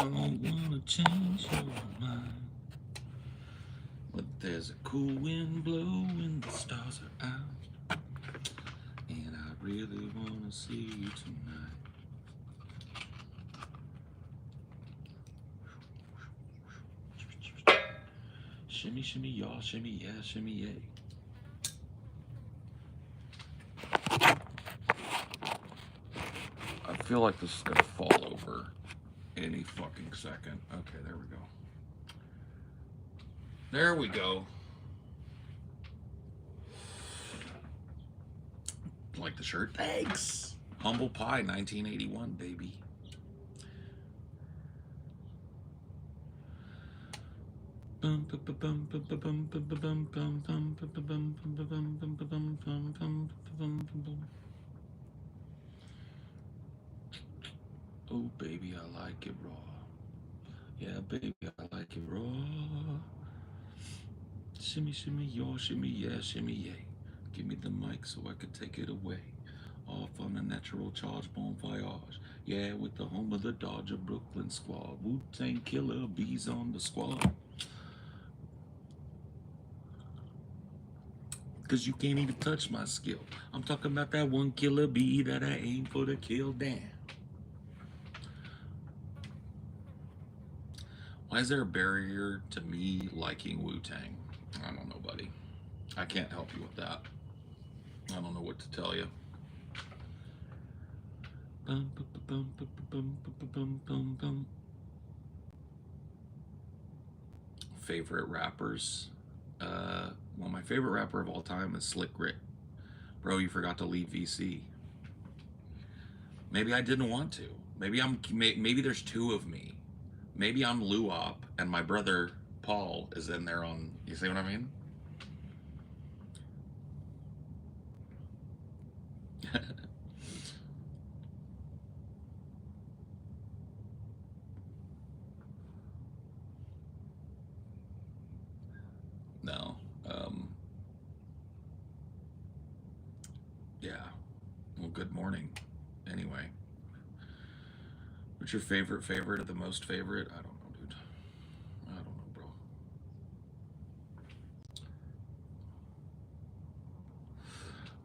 don't wanna change your mind, but there's a cool wind blowing, the stars are out, and I really wanna see you tonight. Shimmy, shimmy, y'all, shimmy, yeah, shimmy, yay. I feel like this is gonna fall over any fucking second. Okay, there we go. There we go. Like the shirt? Thanks. Humble Pie 1981, baby. Oh, baby, I like it raw. Yeah, baby, I like it raw. Shimmy, shimmy, y'all, shimmy, yeah, shimmy, yay. Give me the mic so I could take it away. Off on a natural charge, bon voyage. Yeah, with the home of the Dodger Brooklyn squad. Wu-Tang Killer bees on the squad. Cause you can't even touch my skill. I'm talking about that one killer bee that I aim for to kill. Damn. Why is there a barrier to me liking Wu-Tang? I don't know, buddy. I can't help you with that. I don't know what to tell you. Favorite rappers? Well, my favorite rapper of all time is Slick Rick. Bro, you forgot to leave VC. Maybe I didn't want to. Maybe there's two of me. Maybe I'm Luop and my brother Paul is in there on. You see what I mean? No. Yeah. Well, good morning. Anyway, what's your favorite or the most favorite? I don't know, dude. I don't know, bro.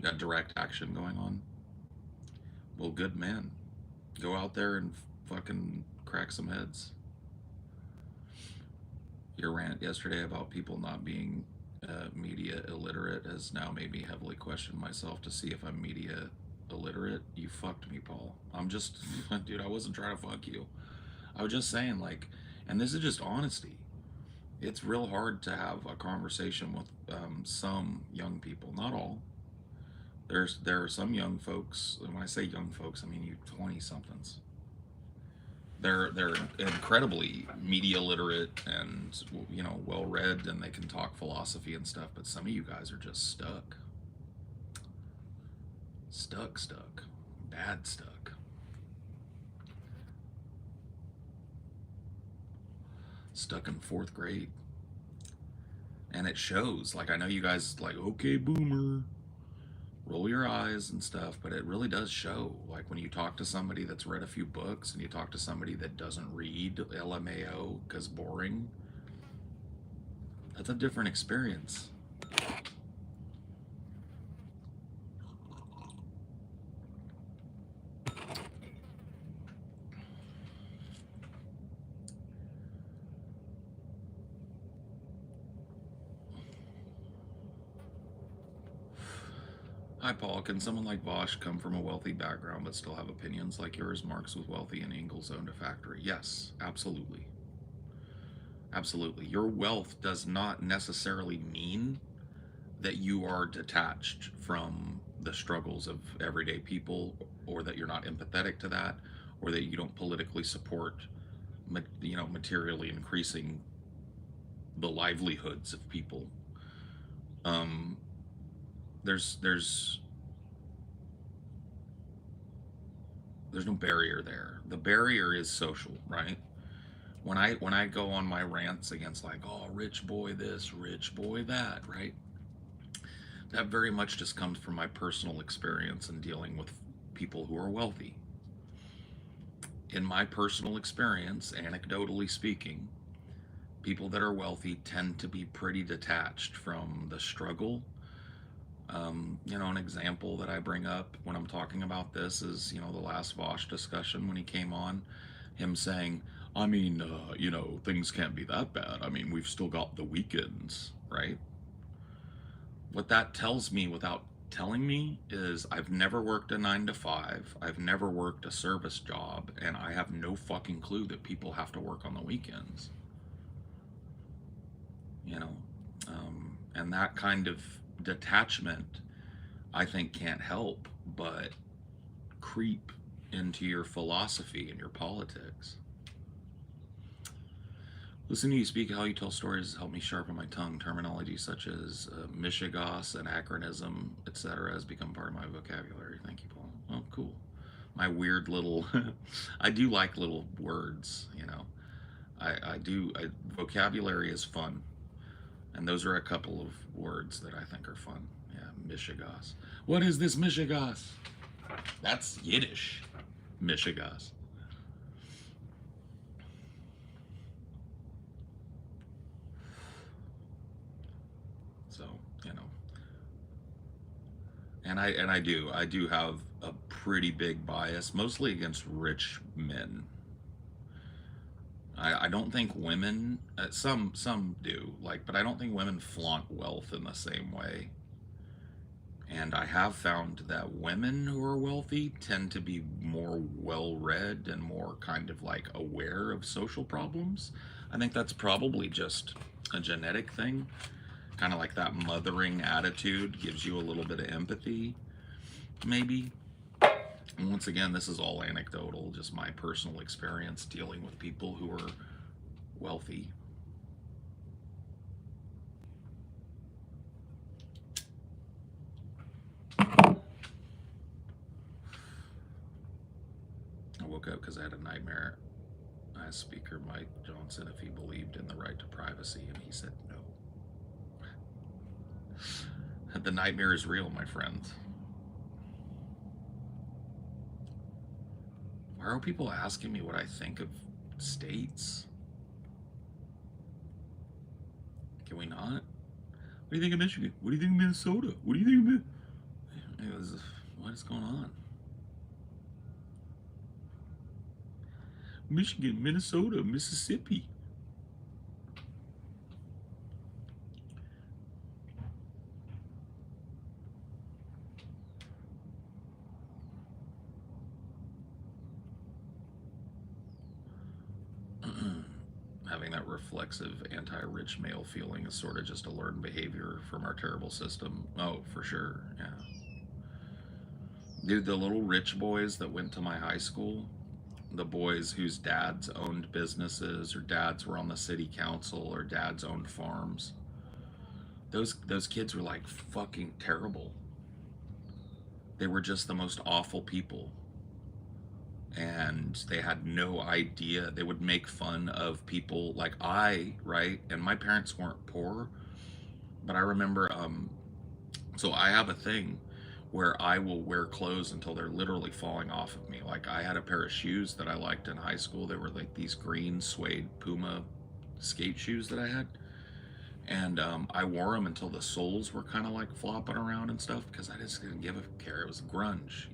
Got direct action going on. Well, good man. Go out there and fucking crack some heads. Your rant yesterday about people not being media illiterate has now made me heavily question myself to see if I'm media illiterate. You fucked me, Paul. I'm just, dude, I wasn't trying to fuck you. I was just saying, like, and this is just honesty. It's real hard to have a conversation with some young people, not all. There are some young folks. And when I say young folks, I mean you 20 somethings. They're incredibly media literate and well read, and they can talk philosophy and stuff. But some of you guys are just stuck, bad stuck. Stuck in fourth grade. And it shows. Like, I know you guys like, okay, boomer, roll your eyes and stuff, but it really does show. Like, when you talk to somebody that's read a few books and you talk to somebody that doesn't read LMAO because boring, that's a different experience. Hi, Paul. Can someone like Vosh come from a wealthy background but still have opinions like yours? Marx was wealthy and Engels owned a factory. Yes, absolutely. Absolutely. Your wealth does not necessarily mean that you are detached from the struggles of everyday people, or that you're not empathetic to that, or that you don't politically support, materially increasing the livelihoods of people. Um, there's there's no barrier there. The barrier is social, right? When I go on my rants against, like, oh, rich boy this, rich boy that, right? That very much just comes from my personal experience in dealing with people who are wealthy. in my personal experience, anecdotally speaking, people that are wealthy tend to be pretty detached from the struggle. An example that I bring up when I'm talking about this is, the last Vosh discussion when he came on, him saying, I mean, things can't be that bad. I mean, we've still got the weekends, right? What that tells me without telling me is I've never worked a 9 to 5. I've never worked a service job, and I have no fucking clue that people have to work on the weekends. You know, and that kind of detachment, I think, can't help but creep into your philosophy and your politics. Listening to you speak, how you tell stories has helped me sharpen my tongue. Terminology such as mishigas, anachronism, etc. has become part of my vocabulary. Thank you, Paul. Oh, cool. My weird little, I do like little words, vocabulary is fun. And those are a couple of words that I think are fun. Yeah, mishigas. What is this mishigas? That's Yiddish. Mishigas. So, and I do have a pretty big bias, mostly against rich men. I don't think women, some do, but I don't think women flaunt wealth in the same way. And I have found that women who are wealthy tend to be more well-read and more kind of aware of social problems. I think that's probably just a genetic thing. Kind of like that mothering attitude gives you a little bit of empathy, maybe. And once again, this is all anecdotal, just my personal experience dealing with people who are wealthy. I woke up because I had a nightmare. I asked Speaker Mike Johnson if he believed in the right to privacy, and he said no. The nightmare is real, my friends. Why are people asking me what I think of states? Can we not? What do you think of Michigan? What do you think of Minnesota? What do you think of what is going on? Michigan, Minnesota, Mississippi. Having that reflexive anti-rich male feeling is sort of just a learned behavior from our terrible system. Oh, for sure, yeah. Dude, the little rich boys that went to my high school, the boys whose dads owned businesses or dads were on the city council or dads owned farms, those kids were fucking terrible. They were just the most awful people. And they had no idea. They would make fun of people like right? And my parents weren't poor, but I remember, so I have a thing where I will wear clothes until they're literally falling off of me. Like, I had a pair of shoes that I liked in high school. They were these green suede Puma skate shoes that I had. And I wore them until the soles were kind of flopping around and stuff because I just didn't give a care. It was grunge,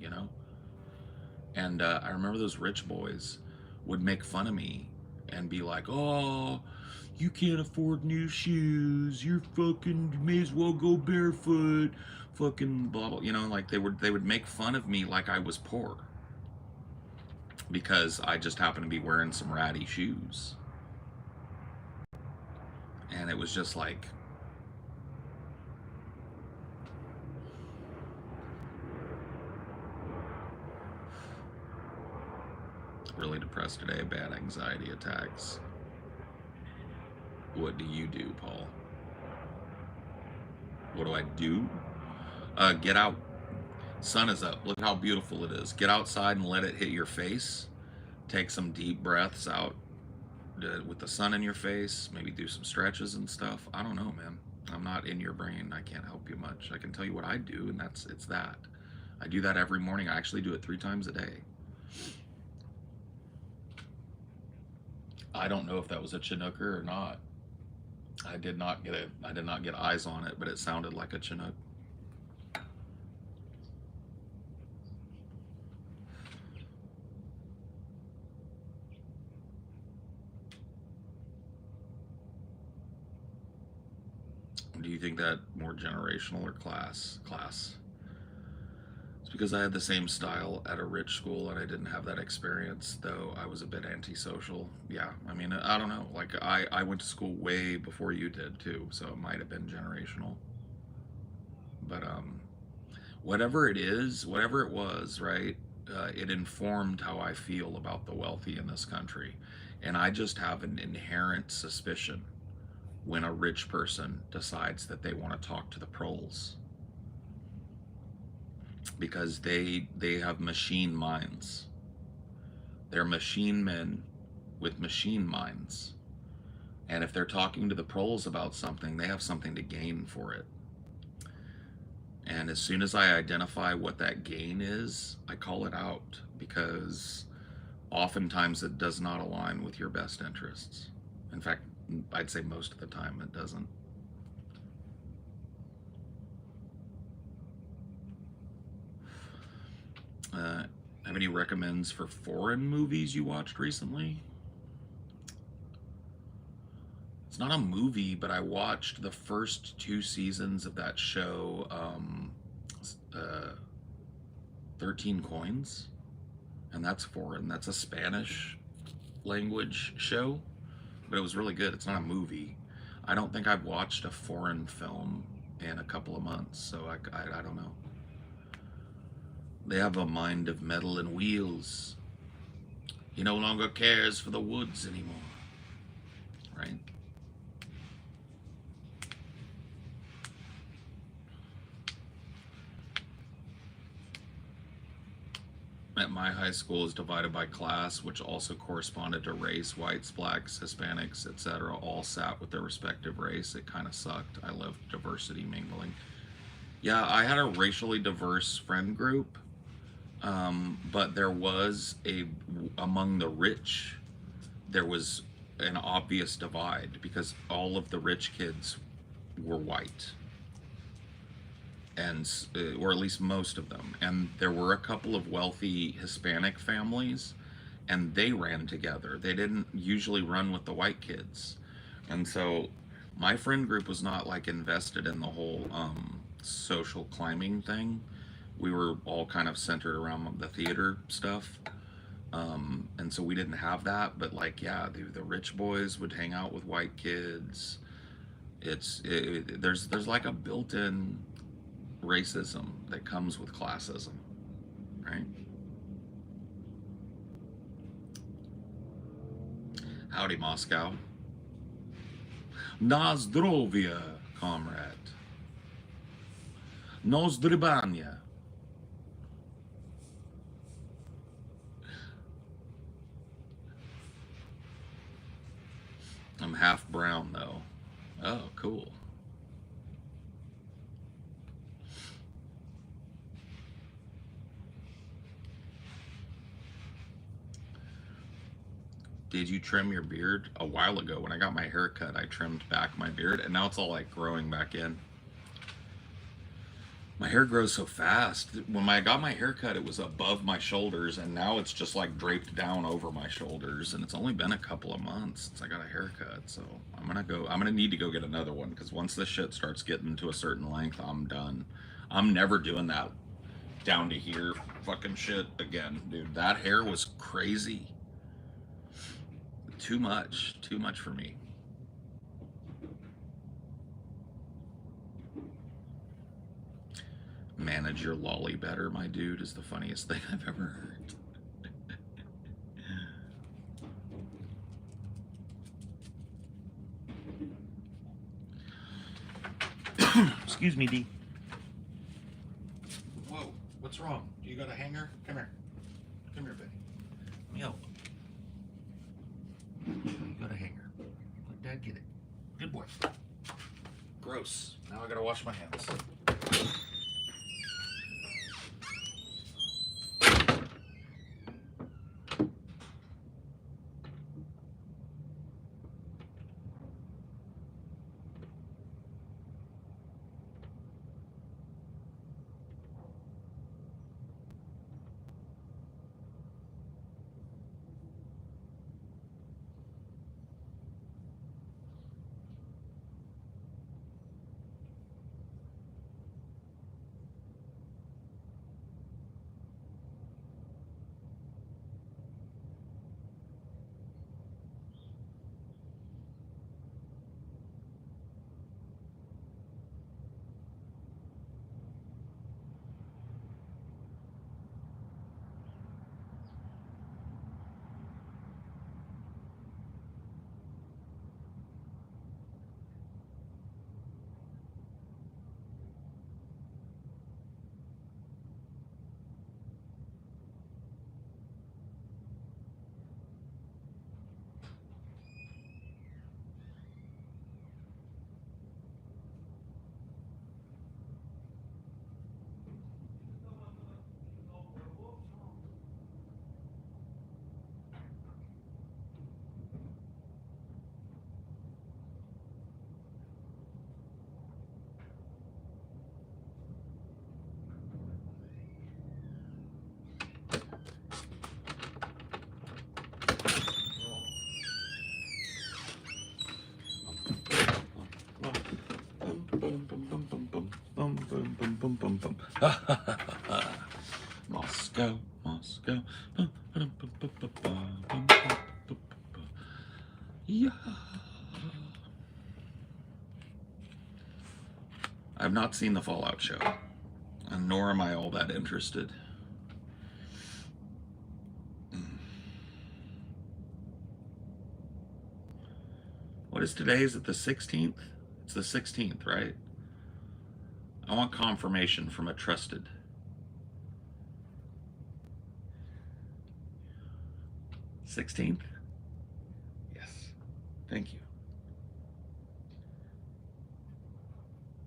And I remember those rich boys would make fun of me and be like, oh, you can't afford new shoes. You're fucking, you may as well go barefoot. Fucking blah, blah. They would make fun of me like I was poor. Because I just happened to be wearing some ratty shoes. And it was just really depressed today, bad anxiety attacks. What do you do, Paul? What do I do? Get out. Sun is up. Look how beautiful it is. Get outside and let it hit your face. Take some deep breaths out with the sun in your face. Maybe do some stretches and stuff. I don't know, man. I'm not in your brain. I can't help you much. I can tell you what I do, and it's that. I do that every morning. I actually do it 3 times a day. I don't know if that was a Chinooker or not. I did not get eyes on it, but it sounded like a Chinook. Do you think that more generational or class? Class. It's because I had the same style at a rich school and I didn't have that experience, though I was a bit antisocial. Yeah, I mean, I don't know. Like, I went to school way before you did, too, so it might have been generational. But, whatever it is, whatever it was, right, it informed how I feel about the wealthy in this country. And I just have an inherent suspicion when a rich person decides that they want to talk to the proles, because they have machine minds. They're machine men with machine minds. And if they're talking to the proles about something, they have something to gain for it. And as soon as I identify what that gain is, I call it out, because oftentimes it does not align with your best interests. In fact, I'd say most of the time it doesn't. Have any recommends for foreign movies you watched recently? It's not a movie, but I watched the first 2 seasons of that show, 13 Coins, and that's foreign. That's a Spanish language show, but it was really good. It's not a movie. I don't think I've watched a foreign film in a couple of months, so I don't know. They have a mind of metal and wheels. He no longer cares for the woods anymore, right? At my high school is divided by class, which also corresponded to race. Whites, blacks, Hispanics, etc. all sat with their respective race. It kind of sucked. I loved diversity mingling. Yeah, I had a racially diverse friend group, but there was among the rich, there was an obvious divide because all of the rich kids were white, and or at least most of them, and there were a couple of wealthy Hispanic families, and they ran together. They didn't usually run with the white kids, and so my friend group was not like invested in the whole social climbing thing. We were all kind of centered around the theater stuff, and so we didn't have that. But like, yeah, the rich boys would hang out with white kids. There's like a built-in racism that comes with classism, right? Howdy, Moscow. Nozdrovia, comrade. Nozdribanya. I'm half brown, though. Oh, cool. Did you trim your beard? A while ago, when I got my hair cut, I trimmed back my beard, and now it's all like growing back in. My hair grows so fast. When I got my hair cut, it was above my shoulders, and now it's just like draped down over my shoulders, and it's only been a couple of months since I got a haircut, so I'm gonna need to go get another one, because once this shit starts getting to a certain length, I'm done. I'm never doing that down to here fucking shit again, dude. That hair was crazy. Too much for me. Manage your lolly better, my dude, is the funniest thing I've ever heard. Excuse me, D. Whoa, what's wrong? Do you got a hanger? Come here. Come here, baby. Yo. You got a hanger. Let Dad get it. Good boy. Gross. Now I gotta wash my hands. Moscow, Moscow. Yeah. I've not seen the Fallout show, and nor am I all that interested. What is today? Is it the 16th? It's the 16th, right? I want confirmation from a trusted. $16th? Yes. Thank you.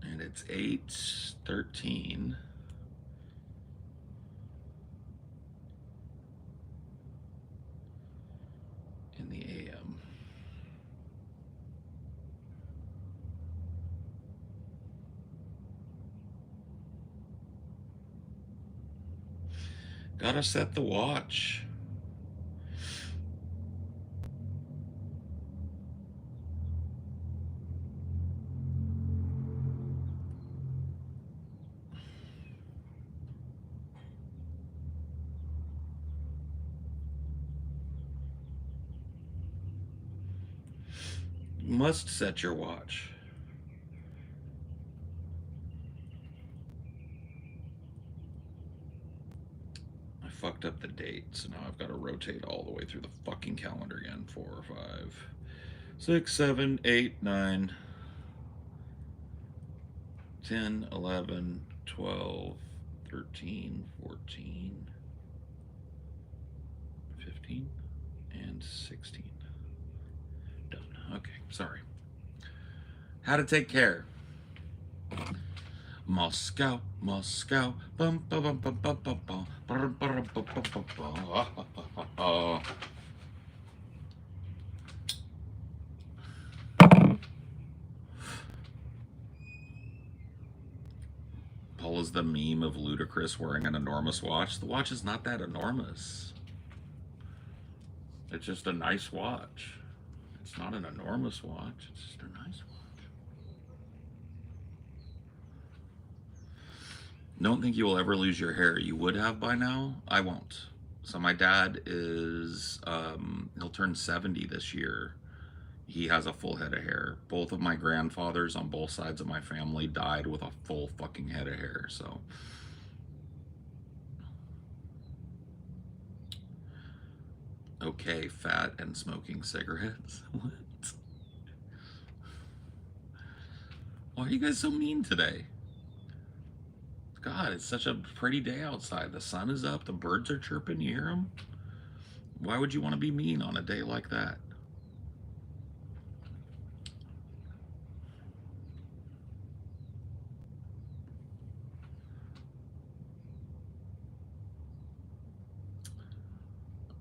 And it's 8:13. In the AM. Gotta set the watch. You must set your watch. I fucked up the date, so now I've got to rotate all the way through the fucking calendar again. 4, 5, 6, 7, 8, 9, 10, 11, 12, 13, 14, 15, and 16. Done. Okay, sorry. How to take care. Moscow, Moscow, bum bum bum bum bum bum bum bum bum bum bum bum. Paul is the meme of Ludacris wearing an enormous watch. The watch is not that enormous. It's just a nice watch. It's not an enormous watch. It's just a nice watch. Don't think you will ever lose your hair. You would have by now. I won't. So my dad is, he'll turn 70 this year. He has a full head of hair. Both of my grandfathers on both sides of my family died with a full fucking head of hair, so. Okay, fat and smoking cigarettes. What? Why are you guys so mean today? God, it's such a pretty day outside. The sun is up, the birds are chirping, you hear them? Why would you want to be mean on a day like that?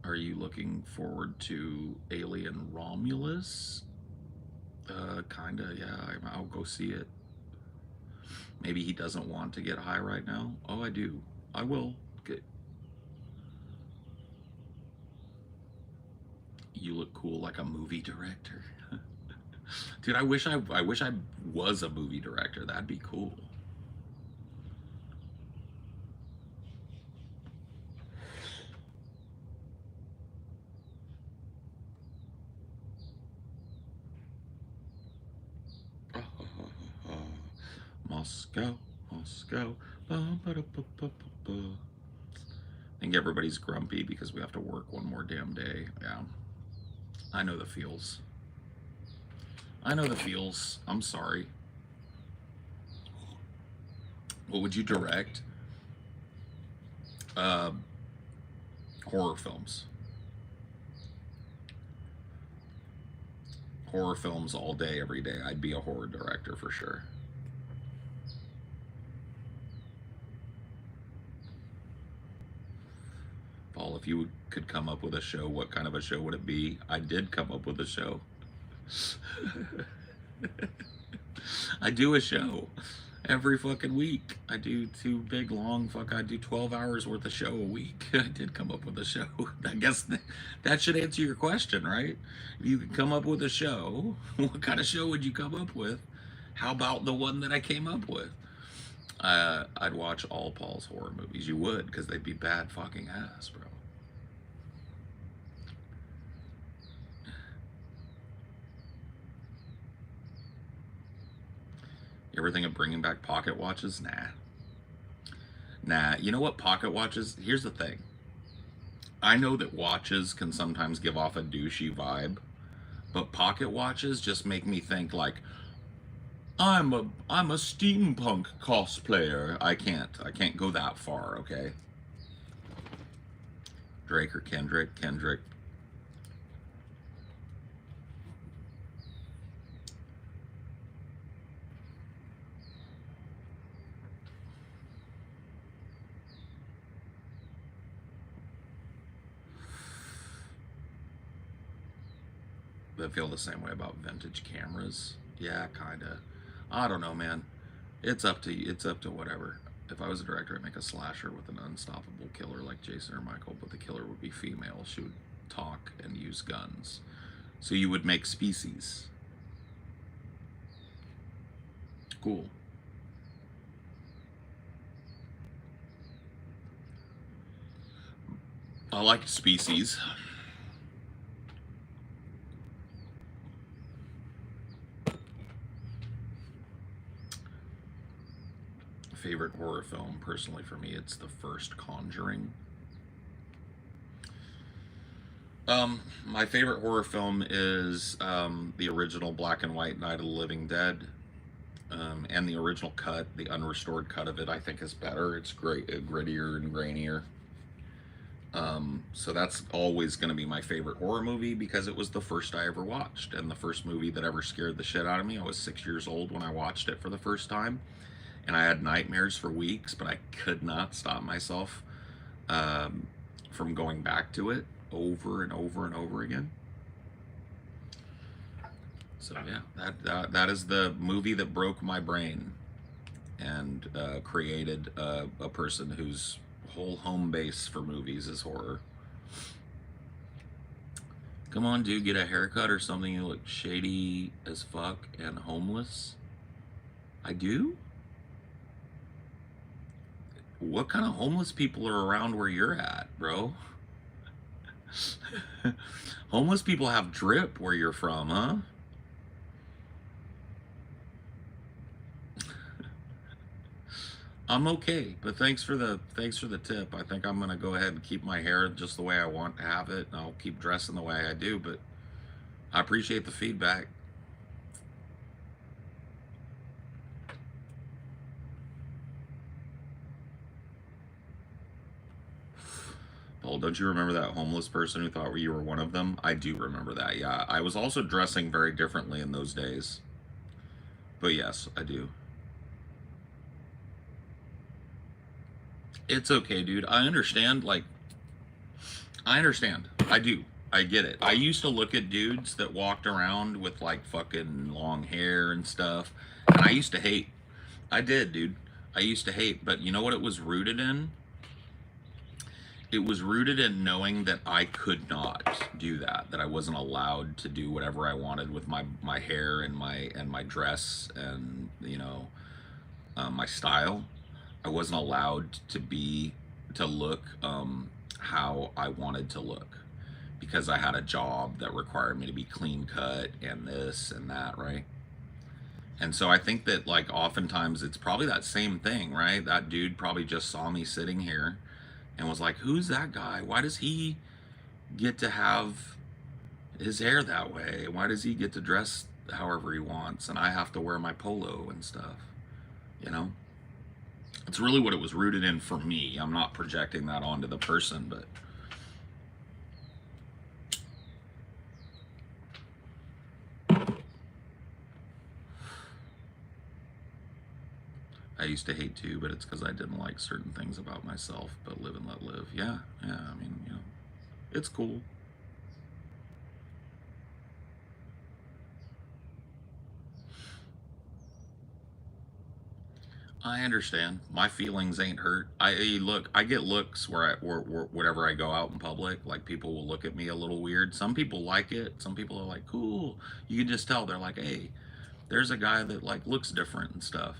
Are you looking forward to Alien Romulus? Kinda, yeah, I'll go see it. Maybe he doesn't want to get high right now. Oh, I do. I will. Get. You look cool like a movie director. Dude, I wish I was a movie director. That'd be cool. Moscow, Moscow. I think everybody's grumpy because we have to work one more damn day. Yeah. I know the feels. I know the feels. I'm sorry. What would you direct? Horror films. Horror films all day, every day. I'd be a horror director for sure. Paul, if you could come up with a show, what kind of a show would it be? I did come up with a show. I do a show every fucking week. I do two big long I do 12 hours worth of show a week. I did come up with a show. I guess that should answer your question, right? If you could come up with a show, what kind of show would you come up with? How about the one that I came up with? I'd watch all Paul's horror movies. You would, because they'd be bad fucking ass, bro. You ever think of bringing back pocket watches? Nah. Nah. You know what? Pocket watches, here's the thing. I know that watches can sometimes give off a douchey vibe, but pocket watches just make me think like, I'm a steampunk cosplayer. I can't go that far, okay? Drake or Kendrick? Kendrick. I feel the same way about vintage cameras. Yeah, kinda. I don't know, man. It's up to you. It's up to whatever. If I was a director, I'd make a slasher with an unstoppable killer like Jason or Michael, but the killer would be female. She would talk and use guns. So you would make Species. Cool. I liked Species. Favorite horror film, personally for me, it's the first Conjuring. My favorite horror film is the original black and white Night of the Living Dead. And the original cut, the unrestored cut of it, I think is better. It's great, grittier and grainier. So that's always going to be my favorite horror movie because it was the first I ever watched and the first movie that ever scared the shit out of me. I was 6 years old when I watched it for the first time, and I had nightmares for weeks, but I could not stop myself from going back to it over and over and over again. So yeah, that is the movie that broke my brain and created a person whose whole home base for movies is horror. Come on, dude, get a haircut or something. You look shady as fuck and homeless. I do? What kind of homeless people are around where you're at, bro? Homeless people have drip where you're from, huh? I'm okay, but thanks for the tip. I think I'm gonna go ahead and keep my hair just the way I want to have it, and I'll keep dressing the way I do, but I appreciate the feedback. Paul, don't you remember that homeless person who thought you were one of them? I do remember that, yeah. I was also dressing very differently in those days. But yes, I do. It's okay, dude. I understand, like, I understand. I do. I get it. I used to look at dudes that walked around with, like, fucking long hair and stuff, and I used to hate. I did, dude. I used to hate, but you know what it was rooted in? It was rooted in knowing that I could not do that, that I wasn't allowed to do whatever I wanted with my hair and my dress and my style. I wasn't allowed to look how I wanted to look because I had a job that required me to be clean cut and this and that, right? And so I think that, like, oftentimes it's probably that same thing, right? That dude probably just saw me sitting here and was like, who's that guy? Why does he get to have his hair that way? Why does he get to dress however he wants? And I have to wear my polo and stuff, you know? It's really what it was rooted in for me. I'm not projecting that onto the person, but I used to hate too, but it's because I didn't like certain things about myself. But live and let live. Yeah, yeah. I mean, it's cool. I understand. My feelings ain't hurt. I get looks where whenever I go out in public, like people will look at me a little weird. Some people like it. Some people are like, cool. You can just tell they're like, hey, there's a guy that like looks different and stuff.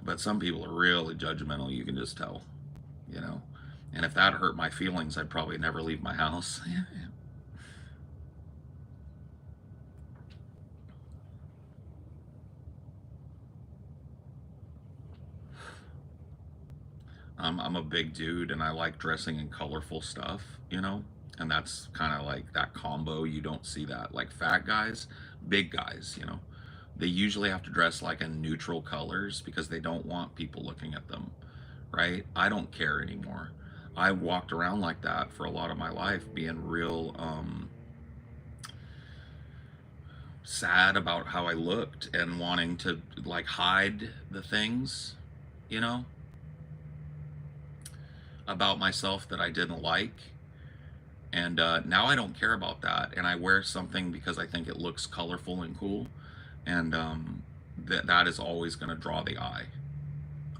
But some people are really judgmental, you can just tell, you know. And if that hurt my feelings, I'd probably never leave my house. I'm a big dude and I like dressing in colorful stuff, you know? And that's kind of like that combo. You don't see that. Like fat guys, big guys, you know? They usually have to dress like in neutral colors because they don't want people looking at them, right? I don't care anymore. I walked around like that for a lot of my life, being real sad about how I looked and wanting to like hide the things, you know, about myself that I didn't like. And now I don't care about that. And I wear something because I think it looks colorful and cool. And that is always going to draw the eye.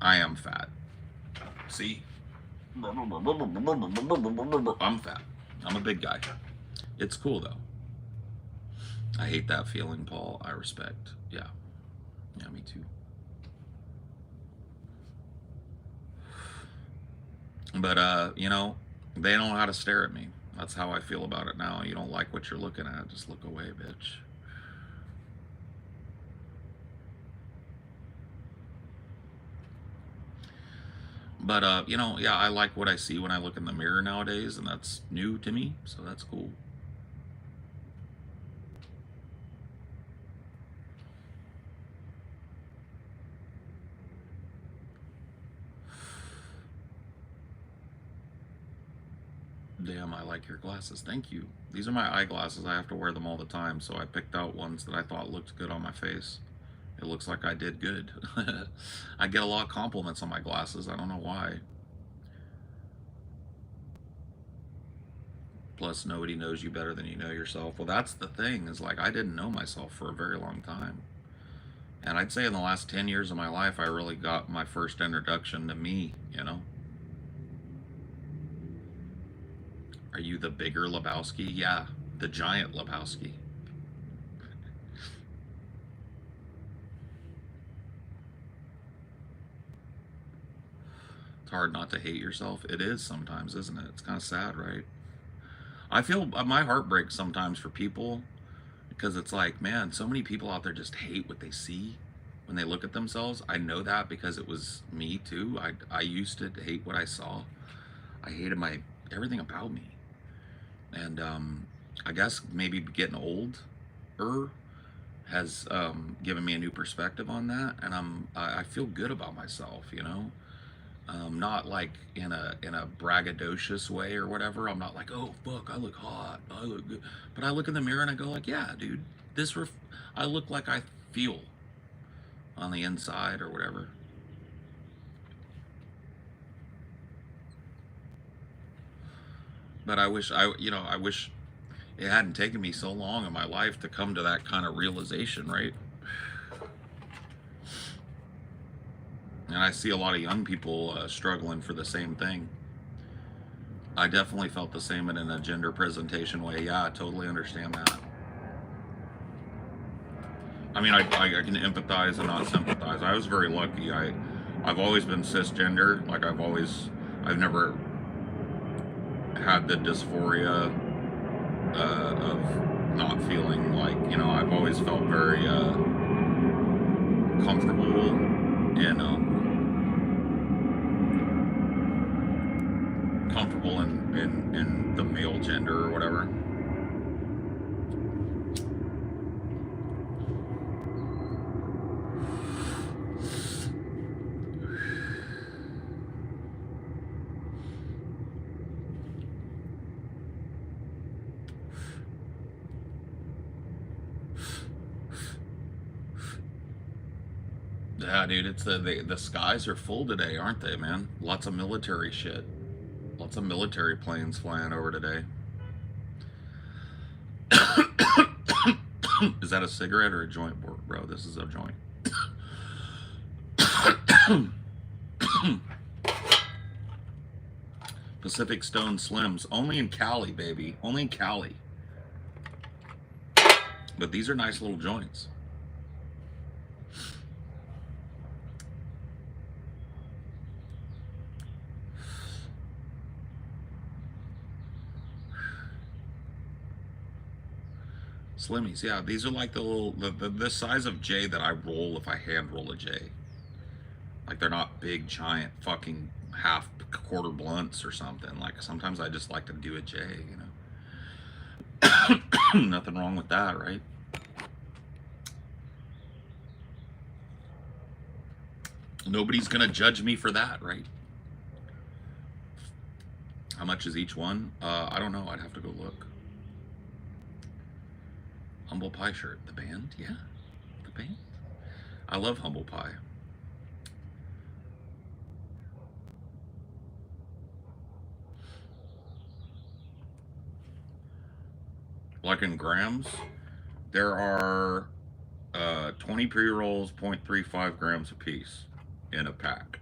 I am fat. See? I'm fat. I'm a big guy. It's cool though. I hate that feeling, Paul. I respect. Yeah. Yeah, me too. But, you know, they don't know how to stare at me. That's how I feel about it now. You don't like what you're looking at, just look away, bitch. But, you know, yeah, I like what I see when I look in the mirror nowadays, and that's new to me, so that's cool. Damn, I like your glasses. Thank you. These are my eyeglasses. I have to wear them all the time, so I picked out ones that I thought looked good on my face. It looks like I did good. I get a lot of compliments on my glasses. I don't know why. Plus, nobody knows you better than you know yourself. Well, that's the thing, is like I didn't know myself for a very long time. And I'd say in the last 10 years of my life, I really got my first introduction to me, you know? Are you the bigger Lebowski? Yeah, the giant Lebowski. It's hard not to hate yourself. It is sometimes, isn't it? It's kind of sad, right? I feel my heart breaks sometimes for people because it's like, man, so many people out there just hate what they see when they look at themselves. I know that because it was me too. I used to hate what I saw. I hated everything about me. And I guess maybe getting older has given me a new perspective on that, and I feel good about myself, you know. Not like in a braggadocious way or whatever. I'm not like, oh fuck, I look hot, I look good. But I look in the mirror and I go like, yeah, dude, I look like I feel on the inside or whatever. But I wish I wish it hadn't taken me so long in my life to come to that kind of realization, right? And I see a lot of young people struggling for the same thing. I definitely felt the same in a gender presentation way. Yeah, I totally understand that. I mean, I can empathize and not sympathize. I was very lucky. I've always been cisgender. Like I've never had the dysphoria of not feeling like, you know, I've always felt very comfortable in the male gender or whatever. Yeah, dude, it's the skies are full today, aren't they, man? Lots of military shit. Lots of military planes flying over today. Is that a cigarette or a joint, bro? This is a joint. Pacific Stone Slims. Only in Cali, baby. Only in Cali. But these are nice little joints. Slimmies, yeah. These are like the little, the size of J that I roll if I hand roll a J. Like they're not big, giant, fucking half quarter blunts or something. Like sometimes I just like to do a J, you know. Nothing wrong with that, right? Nobody's gonna judge me for that, right? How much is each one? I don't know. I'd have to go look. Humble Pie shirt. The band? Yeah. The band? I love Humble Pie. Like in grams, there are 20 pre-rolls, 0.35 grams a piece in a pack.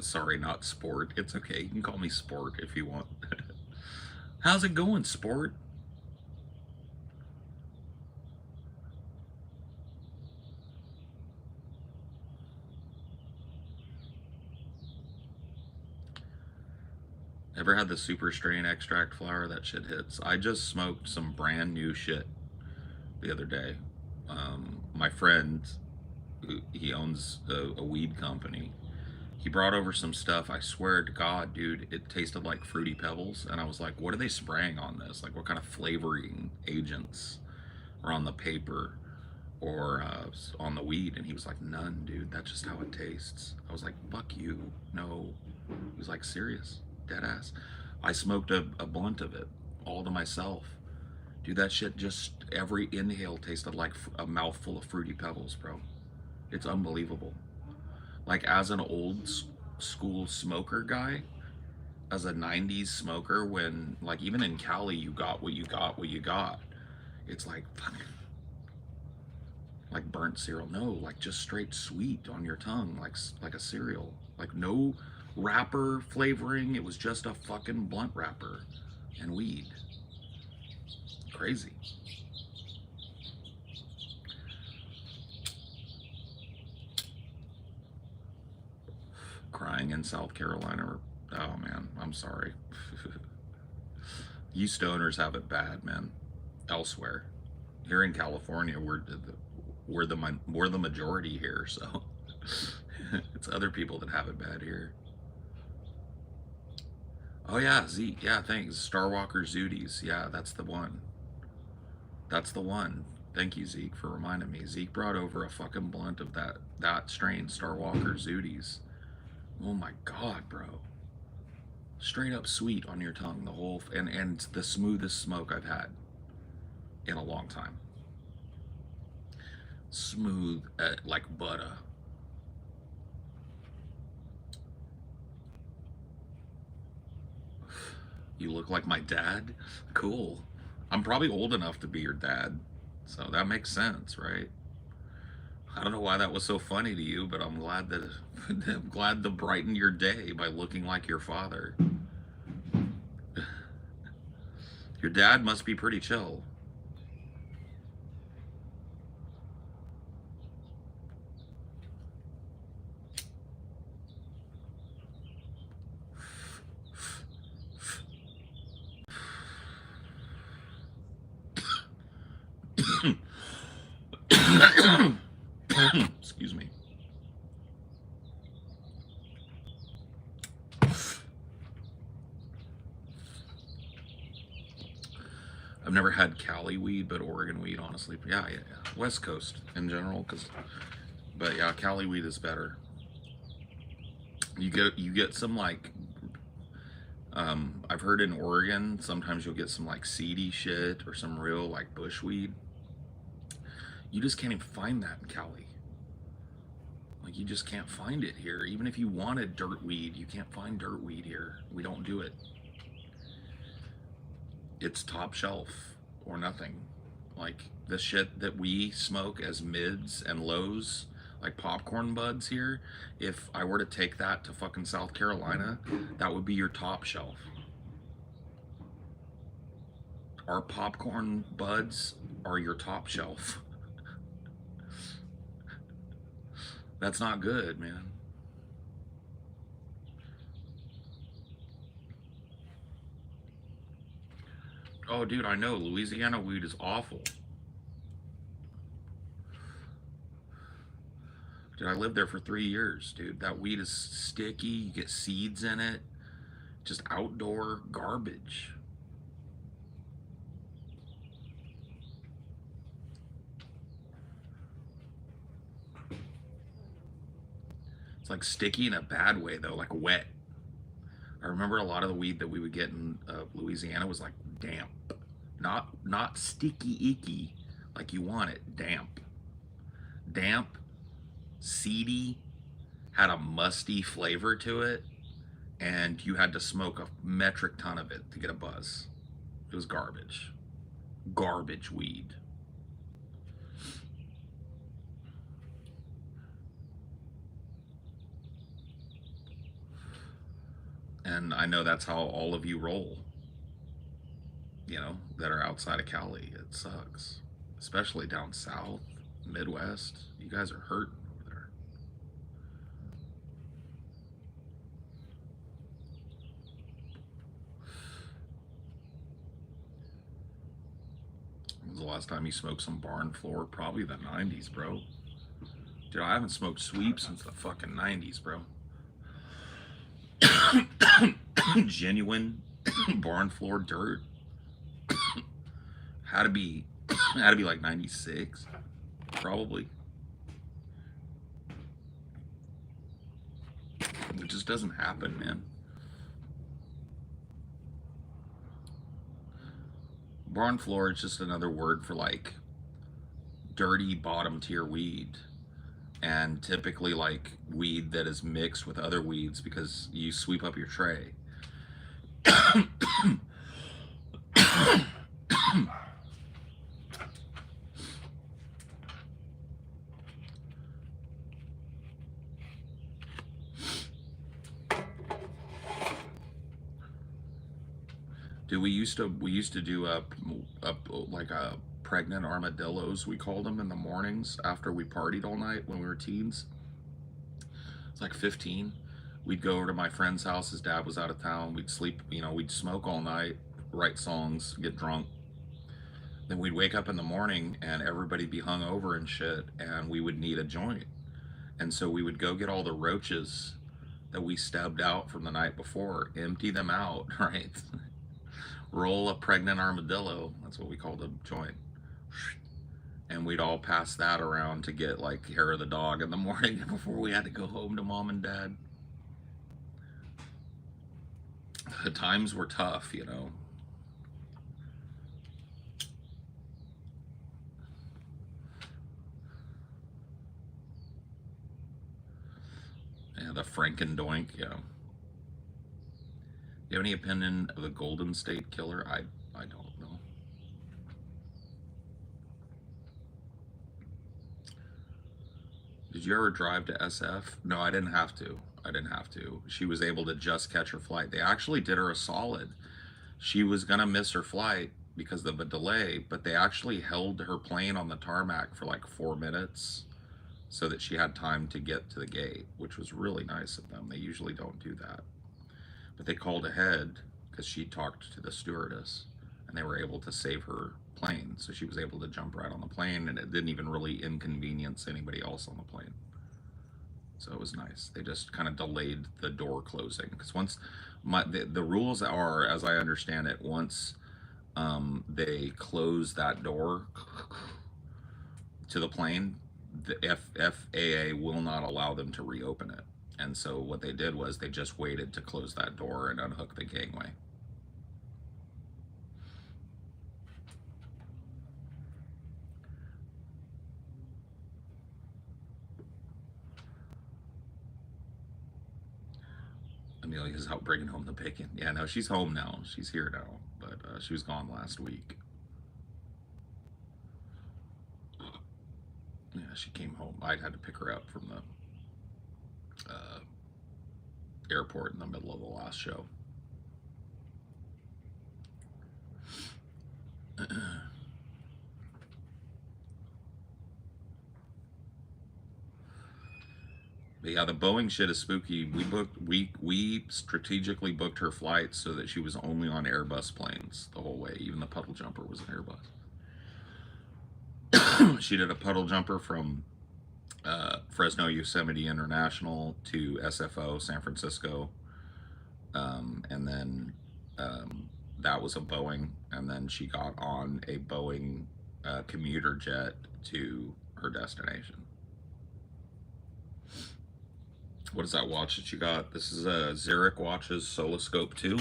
Sorry, not Sport. It's okay. You can call me Sport if you want. How's it going, Sport? Ever had the super strain extract flower? That shit hits. I just smoked some brand new shit the other day. My friend, he owns a weed company. He brought over some stuff. I swear to God, dude, it tasted like Fruity Pebbles. And I was like, what are they spraying on this? Like, what kind of flavoring agents are on the paper or on the weed? And he was like, none, dude. That's just how it tastes. I was like, fuck you. No. He was like, serious, dead ass. I smoked a blunt of it all to myself. Dude, that shit just, every inhale tasted like a mouthful of Fruity Pebbles, bro. It's unbelievable. Like, as an old school smoker guy, as a 90s smoker, when, like, even in Cali, you got what you got, what you got. It's like, fucking, like burnt cereal. No, like just straight sweet on your tongue, like a cereal. Like, no wrapper flavoring. It was just a fucking blunt wrapper and weed. Crazy. Crying in South Carolina. Oh man, I'm sorry. You stoners have it bad, man. Elsewhere, here in California, we're the majority here, so it's other people that have it bad here. Oh yeah, Zeke. Yeah, thanks. Starwalker Zooties. Yeah, that's the one. That's the one. Thank you, Zeke, for reminding me. Zeke brought over a fucking blunt of that strain, Starwalker Zooties. Oh my god, bro. Straight up sweet on your tongue, the whole and the smoothest smoke I've had in a long time. Smooth like butter. You look like my dad? Cool. I'm probably old enough to be your dad, so that makes sense, right? I don't know why that was so funny to you, but I'm glad that I'm glad to brighten your day by looking like your father. Your dad must be pretty chill. Excuse me. I've never had Cali weed, but Oregon weed, honestly. Yeah, yeah, yeah. West Coast in general, but yeah, Cali weed is better. You get some like I've heard in Oregon sometimes you'll get some like seedy shit or some real like bush weed. You just can't even find that in Cali. Like, you just can't find it here. Even if you wanted dirt weed, you can't find dirt weed here. We don't do it. It's top shelf or nothing. Like, the shit that we smoke as mids and lows, like popcorn buds here, if I were to take that to fucking South Carolina, that would be your top shelf. Our popcorn buds are your top shelf. That's not good, man. Oh, dude, I know. Louisiana weed is awful. Dude, I lived there for 3 years, dude. That weed is sticky. You get seeds in it. Just outdoor garbage. It's like sticky in a bad way, though, like wet. I remember a lot of the weed that we would get in Louisiana was like damp, not sticky icky, like you want it. Damp, seedy, had a musty flavor to it, and you had to smoke a metric ton of it to get a buzz. It was garbage weed. And I know that's how all of you roll, that are outside of Cali. It sucks, especially down south, Midwest. You guys are hurting over there. When was the last time you smoked some barn floor? Probably the 90s, bro. Dude, I haven't smoked sweep since the fucking 90s, bro. Genuine barn floor dirt. Had to be like 96, probably. It just doesn't happen, man. Barn floor is just another word for like dirty bottom tier weed, and typically like weed that is mixed with other weeds because you sweep up your tray. Dude, we used to do a like a pregnant armadillos, we called them, in the mornings after we partied all night when we were teens. It's like 15. We'd go over to my friend's house. His dad was out of town. We'd sleep, we'd smoke all night, write songs, get drunk. Then we'd wake up in the morning and everybody'd be hung over and shit, and we would need a joint. And so we would go get all the roaches that we stubbed out from the night before, empty them out, right? Roll a pregnant armadillo. That's what we called a joint. And we'd all pass that around to get like hair of the dog in the morning before we had to go home to mom and dad. The times were tough. Yeah, the Frankendoink, yeah. Do you have any opinion of the Golden State Killer? I don't know. Did you ever drive to SF? No, I didn't have to. I didn't have to. She was able to just catch her flight. They actually did her a solid. She was gonna miss her flight because of a delay, but they actually held her plane on the tarmac for like 4 minutes so that she had time to get to the gate, which was really nice of them. They usually don't do that. But they called ahead because she talked to the stewardess and they were able to save her plane. So she was able to jump right on the plane and it didn't even really inconvenience anybody else on the plane. So it was nice. They just kind of delayed the door closing because once the rules are, as I understand it, once they close that door to the plane, the FAA will not allow them to reopen it. And so what they did was they just waited to close that door and unhook the gangway. Amelia's out bringing home the bacon. Yeah, no, she's home now. She's here now, but she was gone last week. Yeah, she came home. I had to pick her up from the airport in the middle of the last show. But yeah, the Boeing shit is spooky. We strategically booked her flights so that she was only on Airbus planes the whole way. Even the puddle jumper was an Airbus. She did a puddle jumper from Fresno Yosemite International to SFO San Francisco, and then that was a Boeing, and then she got on a Boeing commuter jet to her destination. What is that watch that you got? This is a Xeric watches Soloscope 2.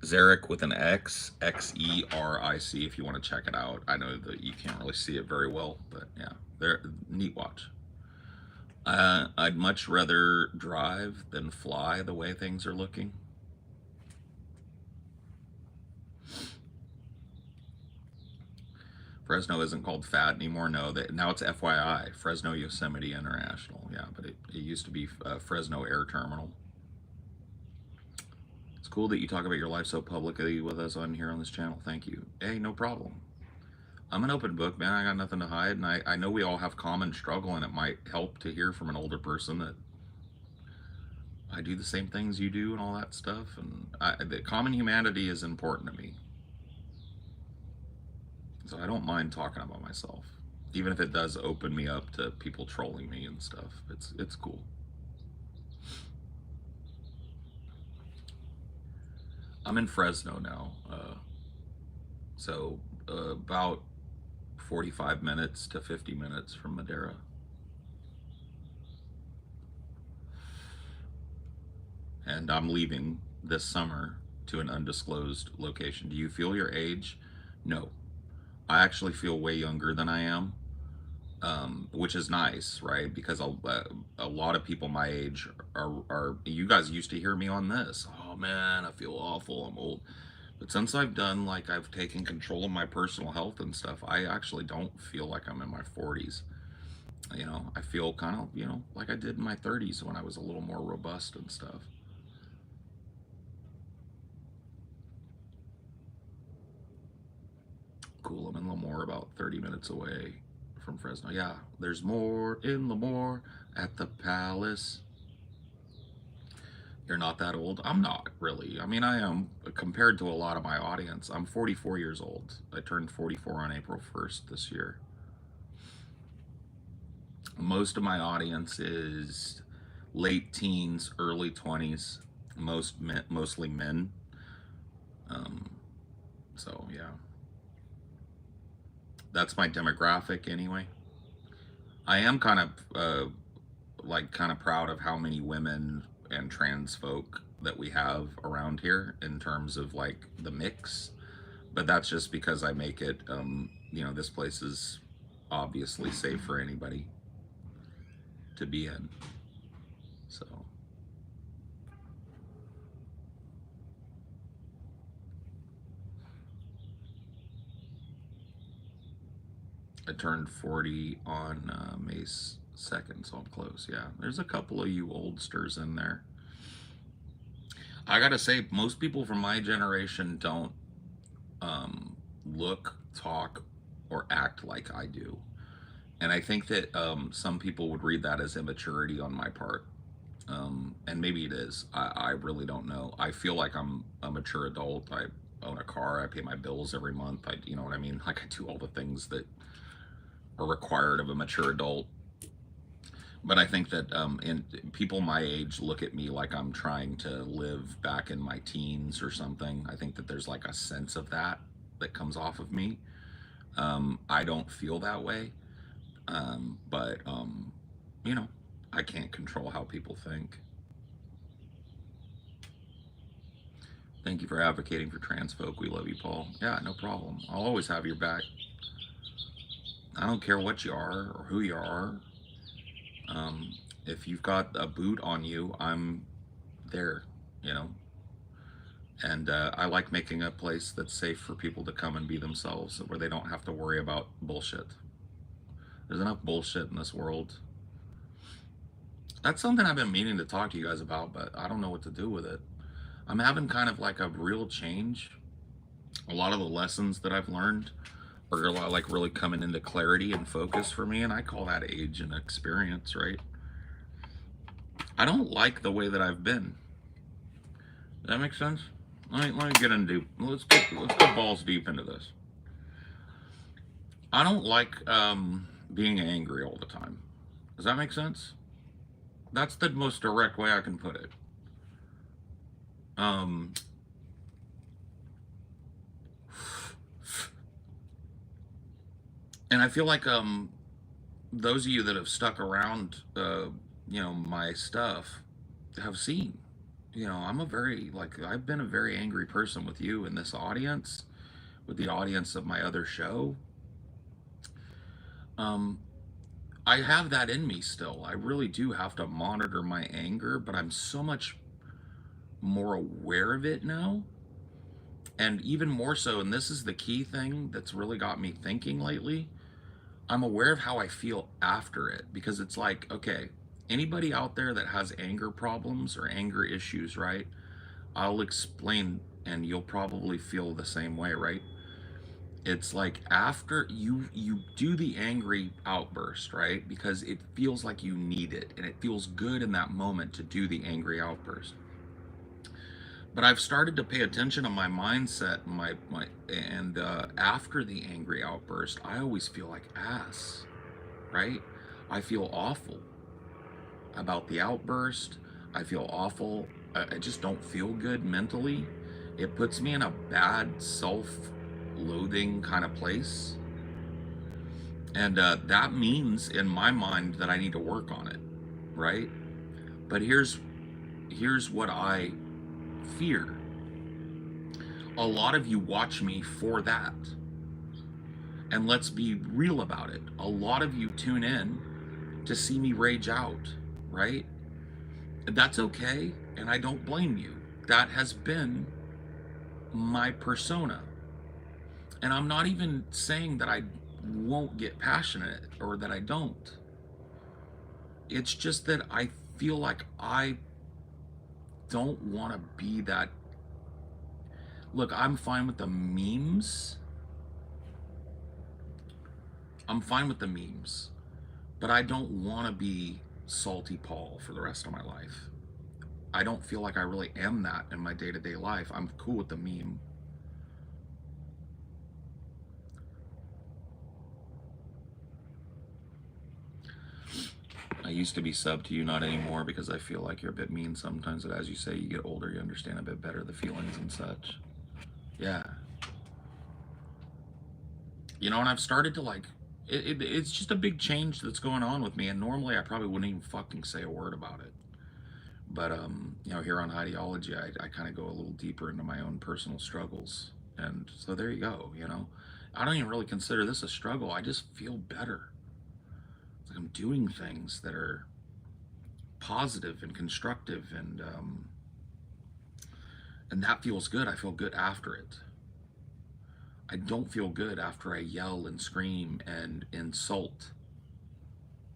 Xeric with an X, Xeric, if you want to check it out. I know that you can't really see it very well, but yeah, they're neat watch. I'd much rather drive than fly the way things are looking. Fresno isn't called FAT anymore. No, now it's FYI, Fresno Yosemite International. Yeah, but it used to be Fresno Air Terminal. It's cool that you talk about your life so publicly with us on here on this channel. Thank you. Hey, no problem. I'm an open book, man. I got nothing to hide, and I know we all have common struggle, and it might help to hear from an older person that I do the same things you do and all that stuff. And the common humanity is important to me. So I don't mind talking about myself, even if it does open me up to people trolling me and stuff. It's cool. I'm in Fresno now, so about 45 minutes to 50 minutes from Madera. And I'm leaving this summer to an undisclosed location. Do you feel your age? No. I actually feel way younger than I am, which is nice, right? Because a lot of people my age are, you guys used to hear me on this. Oh man, I feel awful, I'm old. But since I've taken control of my personal health and stuff, I actually don't feel like I'm in my 40s. You know, I feel kind of, like I did in my 30s when I was a little more robust and stuff. Cool, I'm in Lemoore, about 30 minutes away from Fresno. Yeah, there's more in Lemoore at the Palace. You're not that old? I'm not really. I mean, I am compared to a lot of my audience. I'm 44 years old. I turned 44 on April 1st this year. Most of my audience is late teens, early 20s, mostly men. So yeah, that's my demographic anyway. I am kind of proud of how many women and trans folk that we have around here in terms of like the mix, but that's just because I make it this place is obviously safe for anybody to be in. So I turned 40 on May 2nd, so I'm close. Yeah, there's a couple of you oldsters in there. I gotta say, most people from my generation don't look, talk, or act like I do. And I think that some people would read that as immaturity on my part. And maybe it is. I really don't know. I feel like I'm a mature adult. I own a car. I pay my bills every month. You know what I mean? Like I do all the things that are required of a mature adult. But I think that people my age look at me like I'm trying to live back in my teens or something. I think that there's like a sense of that comes off of me. I don't feel that way, but I can't control how people think. Thank you for advocating for trans folk. We love you, Paul. Yeah, no problem. I'll always have your back. I don't care what you are or who you are. If you've got a boot on you, I'm there, And I like making a place that's safe for people to come and be themselves, where they don't have to worry about bullshit. There's enough bullshit in this world. That's something I've been meaning to talk to you guys about, but I don't know what to do with it. I'm having kind of like a real change. A lot of the lessons that I've learned are like really coming into clarity and focus for me, and I call that age and experience, right? I don't like the way that I've been. Does that make sense? Let me get into, let's go balls deep into this. I don't like being angry all the time. Does that make sense? That's the most direct way I can put it. Um, and I feel like those of you that have stuck around, my stuff, have seen. I'm a very like I've been a very angry person with you in this audience, with the audience of my other show. Um, I have that in me still. I really do have to monitor my anger, but I'm so much more aware of it now. And even more so, and this is the key thing that's really got me thinking lately, I'm aware of how I feel after it, because it's like, okay, anybody out there that has anger problems or anger issues, right? I'll explain and you'll probably feel the same way, right? It's like after you do the angry outburst, right? Because it feels like you need it and it feels good in that moment to do the angry outburst. But I've started to pay attention to my mindset, and after the angry outburst, I always feel like ass, right? I feel awful about the outburst. I feel awful. I just don't feel good mentally. It puts me in a bad self-loathing kind of place, and that means in my mind that I need to work on it, right? But here's what I fear. A lot of you watch me for that. And let's be real about it. A lot of you tune in to see me rage out, right? That's okay, and I don't blame you. That has been my persona. And I'm not even saying that I won't get passionate or that I don't. It's just that I feel like I don't want to be that. Look, I'm fine with the memes. I'm fine with the memes, but I don't want to be Salty Paul for the rest of my life. I don't feel like I really am that in my day-to-day life. I'm cool with the meme. I used to be sub to you, not anymore, because I feel like you're a bit mean sometimes, but as you say, you get older, you understand a bit better the feelings and such. Yeah. And I've started to like, it's just a big change that's going on with me, and normally I probably wouldn't even fucking say a word about it. But here on Ideology, I kind of go a little deeper into my own personal struggles, and so there you go. I don't even really consider this a struggle. I just feel better. It's like I'm doing things that are positive and constructive, and that feels good. I feel good after it. I don't feel good after I yell and scream and insult,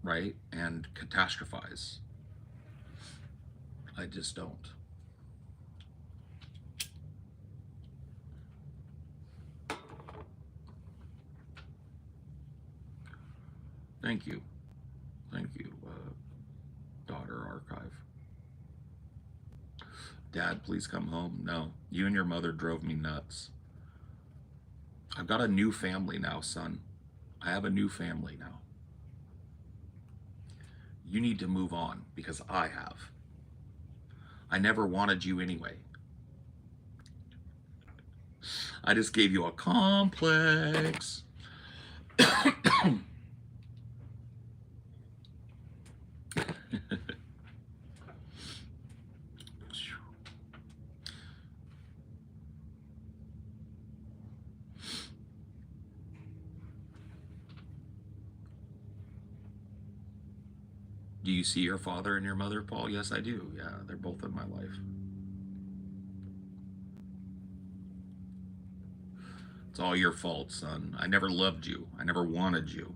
right? And catastrophize. I just don't. Thank you. Thank you, daughter archive. Dad, please come home. No, you and your mother drove me nuts. I've got a new family now, son. I have a new family now. You need to move on because I have. I never wanted you anyway. I just gave you a complex. Do you see your father and your mother, Paul? Yes, I do. Yeah, they're both in my life. It's all your fault, son. I never loved you. I never wanted you.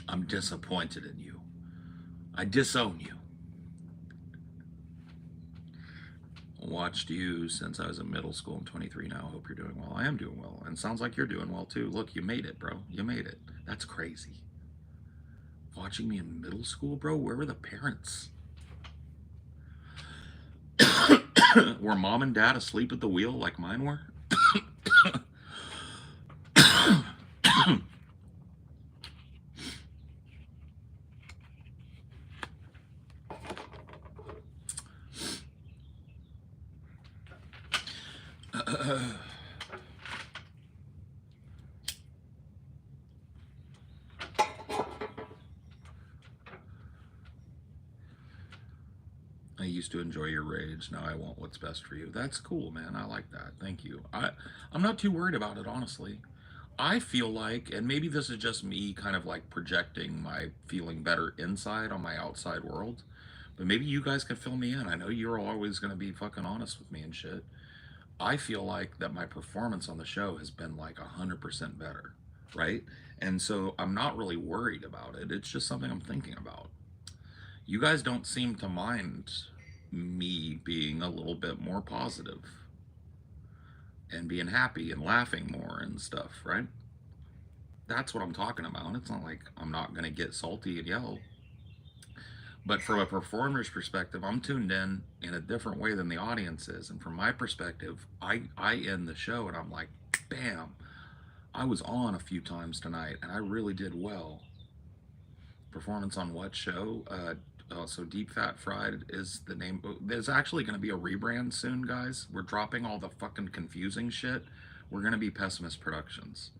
I'm disappointed in you. I disown you. Watched you since I was in middle school. I'm 23 now. Hope you're doing well. I am doing well. And sounds like you're doing well too. Look, you made it, bro. You made it. That's crazy. watching me in middle school, bro? Where were the parents? Were mom and dad asleep at the wheel like mine were? I used to enjoy your rage. Now I want what's best for you. That's cool, man. I like that. Thank you. I'm not too worried about it, honestly. I feel like, and maybe this is just me kind of like projecting my feeling better inside on my outside world, but maybe you guys can fill me in. I know you're always going to be fucking honest with me and shit. I feel like that my performance on the show has been like 100% better, right? And so I'm not really worried about it. It's just something I'm thinking about. You guys don't seem to mind me being a little bit more positive and being happy and laughing more and stuff, right? That's what I'm talking about. It's not like I'm not going to get salty and yell. But from a performer's perspective, I'm tuned in a different way than the audience is. And from my perspective, I end the show and I'm like, bam, I was on a few times tonight and I really did well. Performance on what show? So Deep Fat Fried is the name. There's actually going to be a rebrand soon, guys. We're dropping all the fucking confusing shit. We're going to be Pessimist Productions.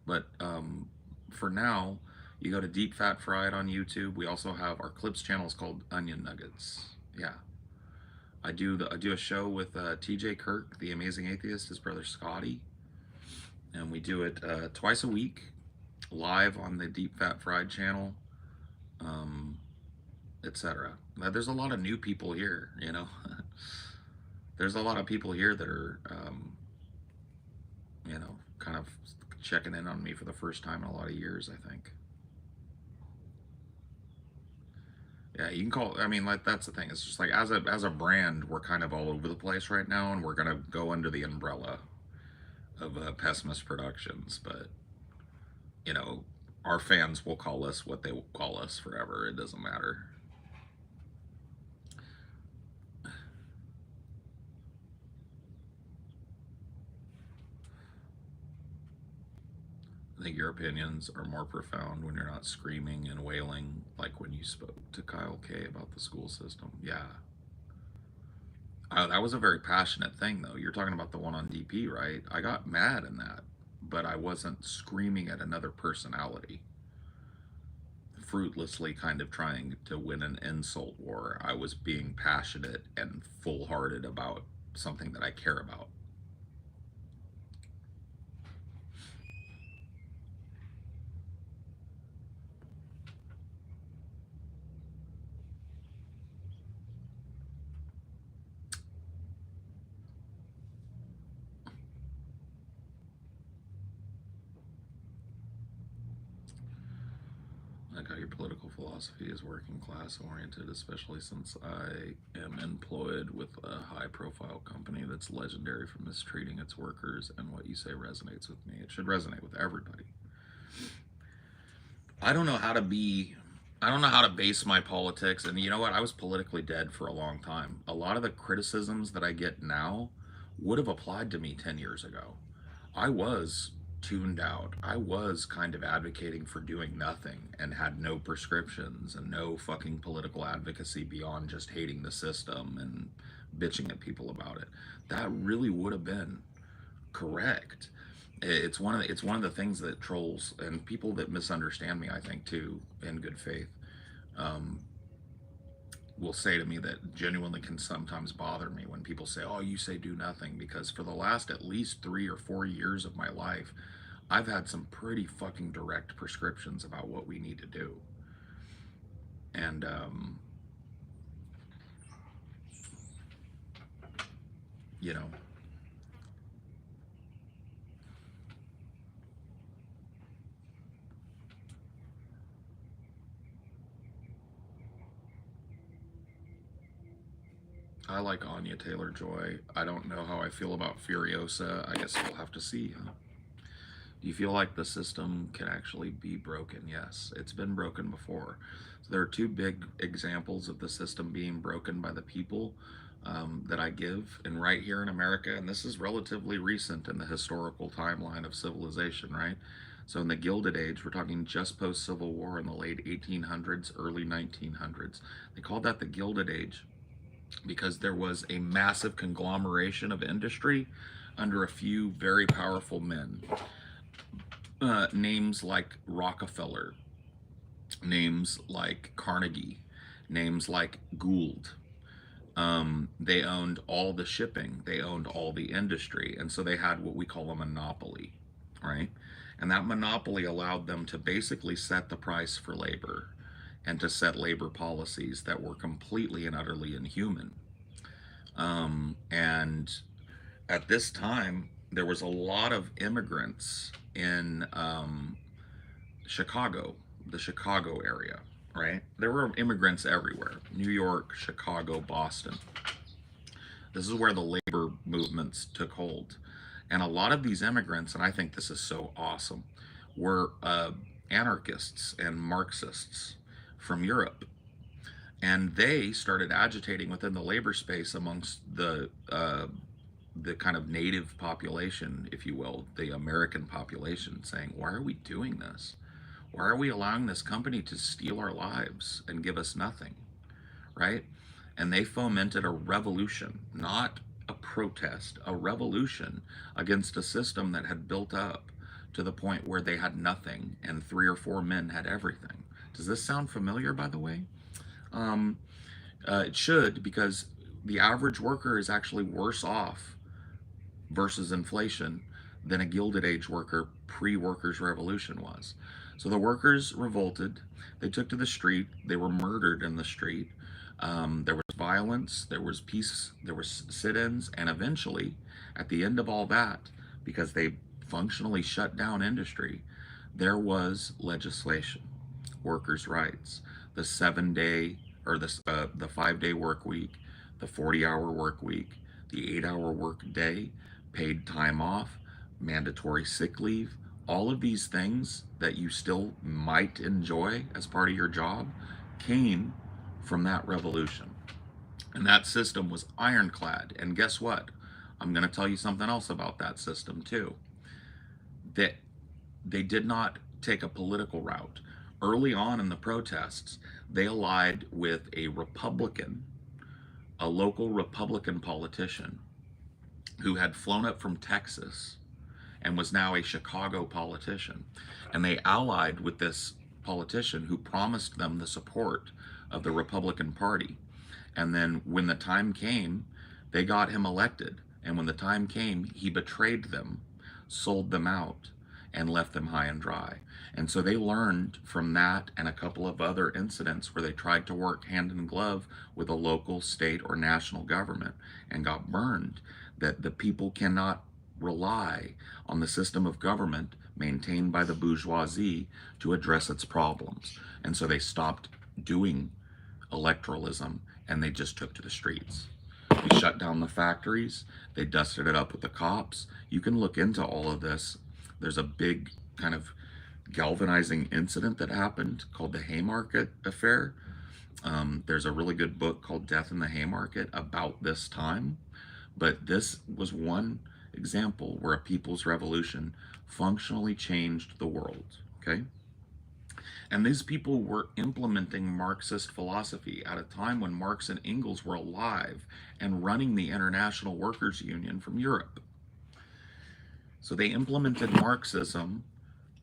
But for now, you go to Deep Fat Fried on YouTube. We also have our clips channel is called Onion Nuggets. Yeah, I do a show with T.J. Kirk, the Amazing Atheist, his brother Scotty, and we do it twice a week, live on the Deep Fat Fried channel, etc. There's a lot of new people here, you know. There's a lot of people here that are, you know, kind of checking in on me for the first time in a lot of years, I think. Yeah, you can call. I mean, like that's the thing. It's just like as a brand, we're kind of all over the place right now, and we're gonna go under the umbrella of Pessimist Productions. But you know, our fans will call us what they will call us forever. It doesn't matter. I think your opinions are more profound when you're not screaming and wailing like when you spoke to Kyle K about the school system. Yeah. That was a very passionate thing, though. You're talking about the one on DP, right? I got mad in that, but I wasn't screaming at another personality, fruitlessly kind of trying to win an insult war. I was being passionate and full hearted about something that I care about. Like how your political philosophy is working class oriented, especially since I am employed with a high profile company that's legendary for mistreating its workers, and what you say resonates with me. It should resonate with everybody. I don't know how to be I don't know how to base my politics, and you know what? I was politically dead for a long time. A lot of the criticisms that I get now would have applied to me 10 years ago. I was tuned out. I was kind of advocating for doing nothing and had no prescriptions and no fucking political advocacy beyond just hating the system and bitching at people about it. That really would have been correct. It's one of the things that trolls and people that misunderstand me, I think too, in good faith, um, will say to me that genuinely can sometimes bother me when people say, "Oh, you say do nothing," because for the last at least 3 or 4 years of my life, I've had some pretty fucking direct prescriptions about what we need to do, and you know, I like Anya Taylor-Joy. I don't know how I feel about Furiosa. I guess we'll have to see. Huh? Do you feel like the system can actually be broken? Yes, it's been broken before. So there are two big examples of the system being broken by the people that I give. And right here in America, and this is relatively recent in the historical timeline of civilization, right? So in the Gilded Age, we're talking just post Civil War in the late 1800s, early 1900s. They called that the Gilded Age because there was a massive conglomeration of industry under a few very powerful men. Names like Rockefeller, names like Carnegie, names like Gould. They owned all the shipping, they owned all the industry, and so they had what we call a monopoly, right? And that monopoly allowed them to basically set the price for labor and to set labor policies that were completely and utterly inhuman. And at this time, there was a lot of immigrants in Chicago, the Chicago area, right? There were immigrants everywhere: New York, Chicago, Boston. This is where the labor movements took hold. And a lot of these immigrants, and I think this is so awesome, were anarchists and Marxists from Europe. And they started agitating within the labor space amongst the kind of native population, if you will, the American population, saying, why are we doing this? Why are we allowing this company to steal our lives and give us nothing? Right? And they fomented a revolution, not a protest, a revolution against a system that had built up to the point where they had nothing and three or four men had everything. Does this sound familiar, by the way? It should, because the average worker is actually worse off versus inflation than a Gilded Age worker pre-workers' revolution was. So the workers revolted. They took to the street. They were murdered in the street. There was violence. There was peace. There was sit-ins, and eventually, at the end of all that, because they functionally shut down industry, there was legislation, workers' rights, the 7-day or the 5-day work week, the 40-hour work week, the 8-hour work day, paid time off, mandatory sick leave. All of these things that you still might enjoy as part of your job came from that revolution. And that system was ironclad. And guess what? I'm going to tell you something else about that system too. That they did not take a political route. Early on in the protests, they allied with a Republican, a local Republican politician who had flown up from Texas and was now a Chicago politician. And they allied with this politician who promised them the support of the Republican Party. And then when the time came, they got him elected. And when the time came, he betrayed them, sold them out, and left them high and dry. And so they learned from that and a couple of other incidents where they tried to work hand in glove with a local, state, or national government and got burned, that the people cannot rely on the system of government maintained by the bourgeoisie to address its problems. And so they stopped doing electoralism and they just took to the streets. They shut down the factories. They dusted it up with the cops. You can look into all of this. There's a big kind of galvanizing incident that happened called the Haymarket Affair. There's a really good book called Death in the Haymarket about this time. But this was one example where a people's revolution functionally changed the world, okay? And these people were implementing Marxist philosophy at a time when Marx and Engels were alive and running the International Workers' Union from Europe. So they implemented Marxism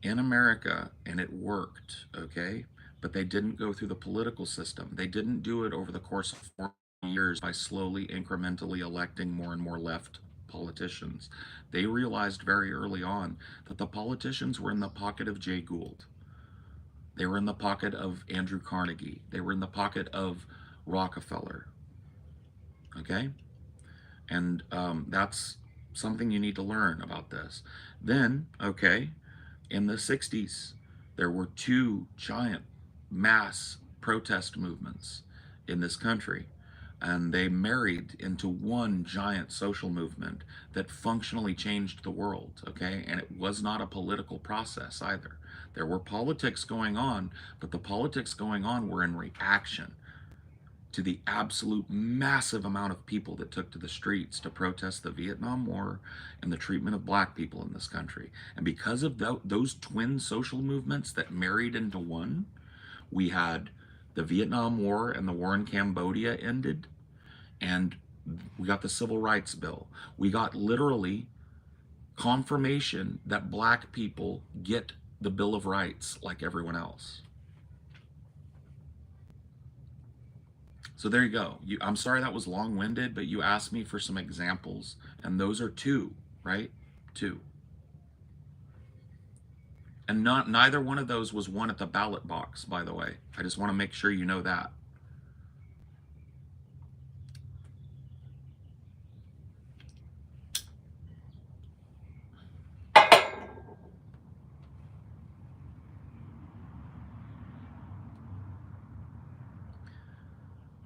in America and it worked, okay? But they didn't go through the political system. They didn't do it over the course of 4 years by slowly, incrementally electing more and more left politicians. They realized very early on that the politicians were in the pocket of Jay Gould. They were in the pocket of Andrew Carnegie. They were in the pocket of Rockefeller. Okay? And that's something you need to learn about this. Then, okay, in the 60s, there were 2 giant mass protest movements in this country. and they married into one giant social movement that functionally changed the world, okay? And it was not a political process either. There were politics going on, but the politics going on were in reaction to the absolute massive amount of people that took to the streets to protest the Vietnam War and the treatment of black people in this country. And because of those twin social movements that married into one, we had the Vietnam War and the war in Cambodia ended, and we got the Civil Rights Bill. We got literally confirmation that black people get the Bill of Rights like everyone else. So there you go. I'm sorry that was long-winded, but you asked me for some examples, and those are two, right? Two. And neither one of those was won at the ballot box, by the way. I just want to make sure you know that.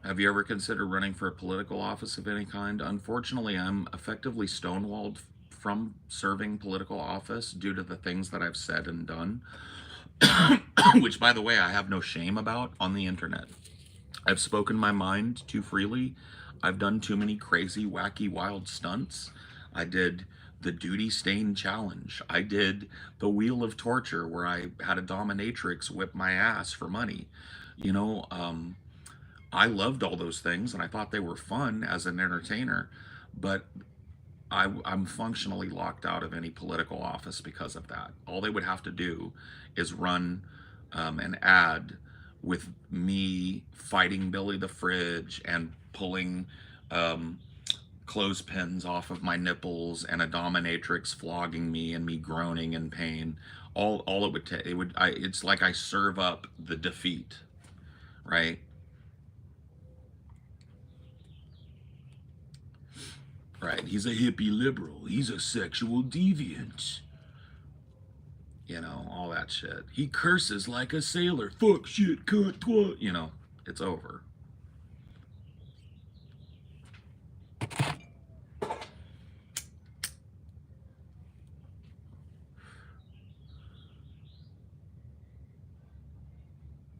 Have you ever considered running for a political office of any kind? Unfortunately, I'm effectively stonewalled from serving political office due to the things that I've said and done, which, by the way, I have no shame about on the internet. I've spoken my mind too freely. I've done too many crazy, wacky, wild stunts. I did the duty stain challenge. I did the wheel of torture where I had a dominatrix whip my ass for money. You know, I loved all those things and I thought they were fun as an entertainer, but I'm functionally locked out of any political office because of that. All they would have to do is run an ad with me fighting Billy the Fridge and pulling clothespins off of my nipples and a dominatrix flogging me and me groaning in pain. All it would take, it's like I serve up the defeat, right? Right. He's a hippie liberal. He's a sexual deviant. You know, all that shit. He curses like a sailor. Fuck, shit, cunt, twat. You know, it's over.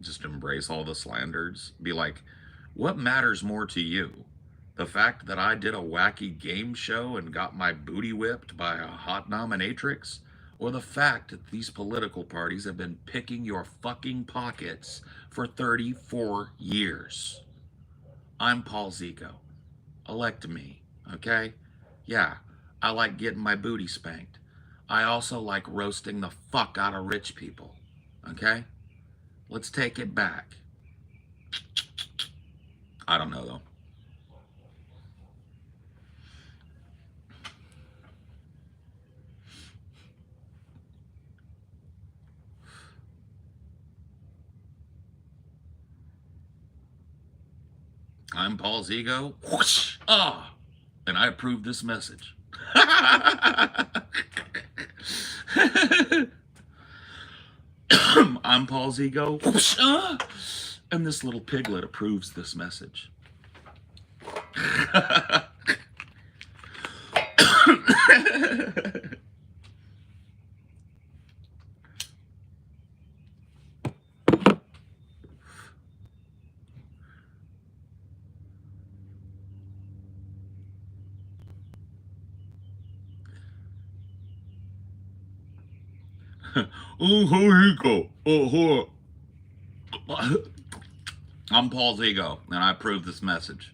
Just embrace all the slanders. Be like, what matters more to you? The fact that I did a wacky game show and got my booty whipped by a hot dominatrix? Or the fact that these political parties have been picking your fucking pockets for 34 years? I'm Paul Zico. Elect me, okay? Yeah, I like getting my booty spanked. I also like roasting the fuck out of rich people, okay? Let's take it back. I don't know though. I'm Paul Zigo. Whoosh, ah, and I approve this message. I'm Paul Zigo. Whoosh, ah, and this little piglet approves this message. Oh, here you go. Oh, I'm Paul Zigo, and I approve this message.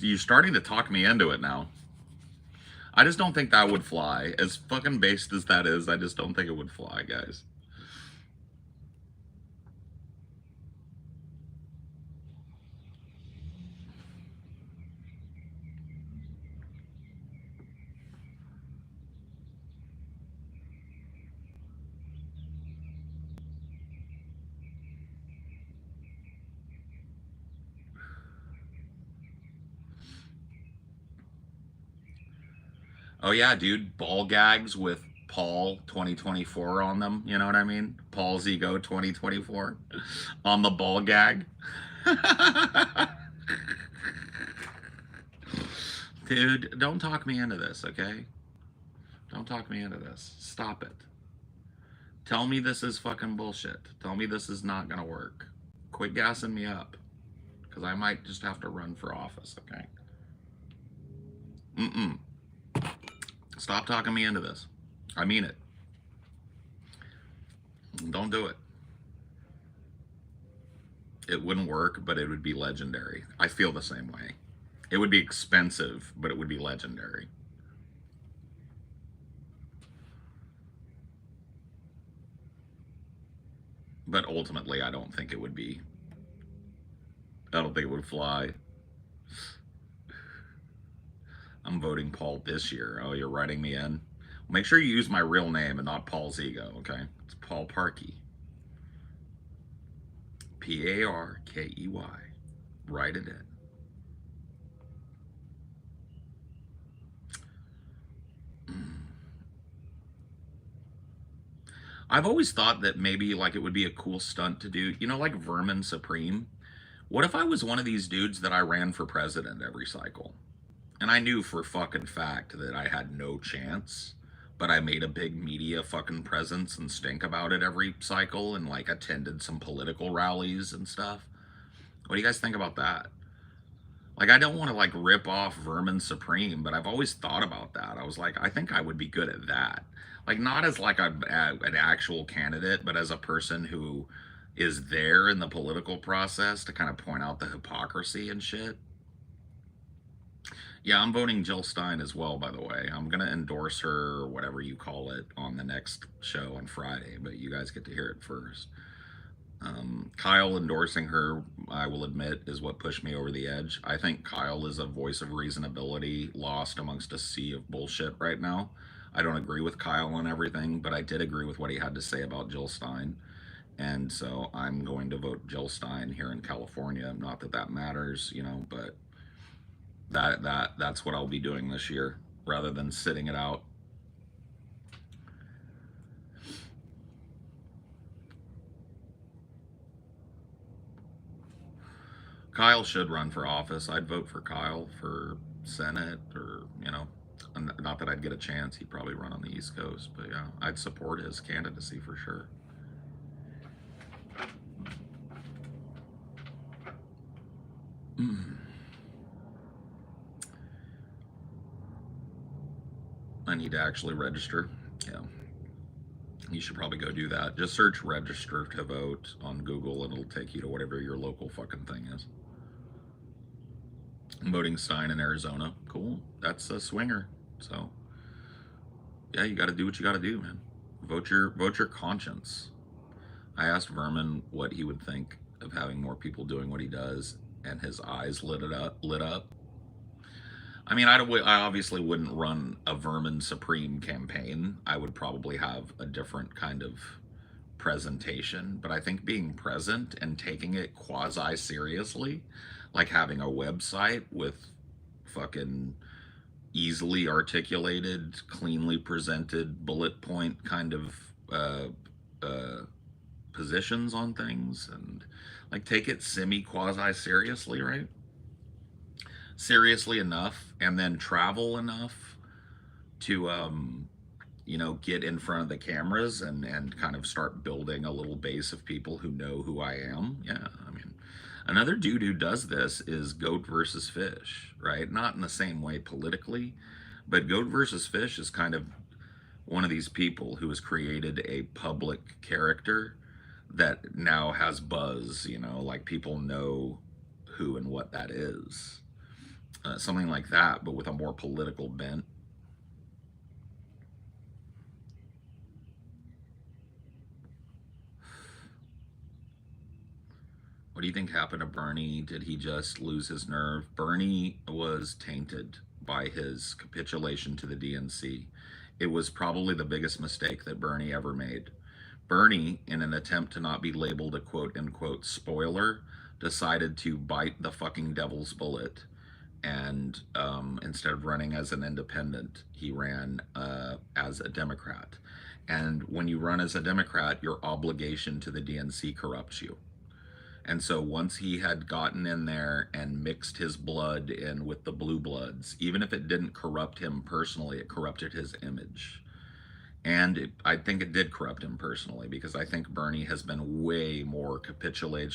You're starting to talk me into it now. I just don't think that would fly. As fucking based as that is, I just don't think it would fly, guys. Oh yeah, dude, ball gags with Paul 2024 on them. You know what I mean? Paul's ego 2024 on the ball gag. Dude, don't talk me into this, okay? Don't talk me into this. Stop it. Tell me this is fucking bullshit. Tell me this is not gonna work. Quit gassing me up. Because I might just have to run for office, okay? Mm-mm. Stop talking me into this. I mean it. Don't do it. It wouldn't work, but it would be legendary. I feel the same way. It would be expensive, but it would be legendary. But ultimately, I don't think it would be. I don't think it would fly. I'm voting Paul this year. Oh, you're writing me in? Make sure you use my real name and not Paul's ego, okay? It's Paul Parkey. Parkey. Write it in. I've always thought that maybe like it would be a cool stunt to do, like Vermin Supreme. What if I was one of these dudes that I ran for president every cycle? And I knew for fucking fact that I had no chance, but I made a big media fucking presence and stink about it every cycle and like attended some political rallies and stuff. What do you guys think about that? Like, I don't want to like rip off Vermin Supreme, but I've always thought about that. I was like, I think I would be good at that. Like, not as like an actual candidate, but as a person who is there in the political process to kind of point out the hypocrisy and shit. Yeah, I'm voting Jill Stein as well, by the way. I'm going to endorse her, or whatever you call it, on the next show on Friday, but you guys get to hear it first. Kyle endorsing her, I will admit, is what pushed me over the edge. I think Kyle is a voice of reasonability lost amongst a sea of bullshit right now. I don't agree with Kyle on everything, but I did agree with what he had to say about Jill Stein. And so I'm going to vote Jill Stein here in California. Not that that matters, but that's what I'll be doing this year rather than sitting it out. Kyle should run for office. I'd vote for Kyle for Senate, or not that I'd get a chance. He'd probably run on the East Coast, but yeah, I'd support his candidacy for sure. I need to actually register. Yeah. You should probably go do that. Just search register to vote on Google and it'll take you to whatever your local fucking thing is. I'm voting Stein in Arizona. Cool. That's a swinger. So yeah, you gotta do what you gotta do, man. Vote your conscience. I asked Vermin what he would think of having more people doing what he does, and his eyes lit up. I mean, I obviously wouldn't run a Vermin Supreme campaign. I would probably have a different kind of presentation, but I think being present and taking it quasi seriously, like having a website with fucking easily articulated, cleanly presented, bullet point kind of uh, uh, positions on things, and like take it semi quasi seriously, right? Seriously enough, and then travel enough to get in front of the cameras and kind of start building a little base of people who know who I am. Yeah, I mean, another dude who does this is Goat versus Fish, right? Not in the same way politically, but Goat versus Fish is kind of one of these people who has created a public character that now has buzz, like people know who and what that is. Something like that, but with a more political bent. What do you think happened to Bernie? Did he just lose his nerve? Bernie was tainted by his capitulation to the DNC. It was probably the biggest mistake that Bernie ever made. Bernie, in an attempt to not be labeled a quote unquote spoiler, decided to bite the fucking devil's bullet And instead of running as an independent, he ran as a Democrat. And when you run as a Democrat, your obligation to the DNC corrupts you. And so once he had gotten in there and mixed his blood in with the blue bloods, even if it didn't corrupt him personally, it corrupted his image. And I think it did corrupt him personally, because I think Bernie has been way more capitulating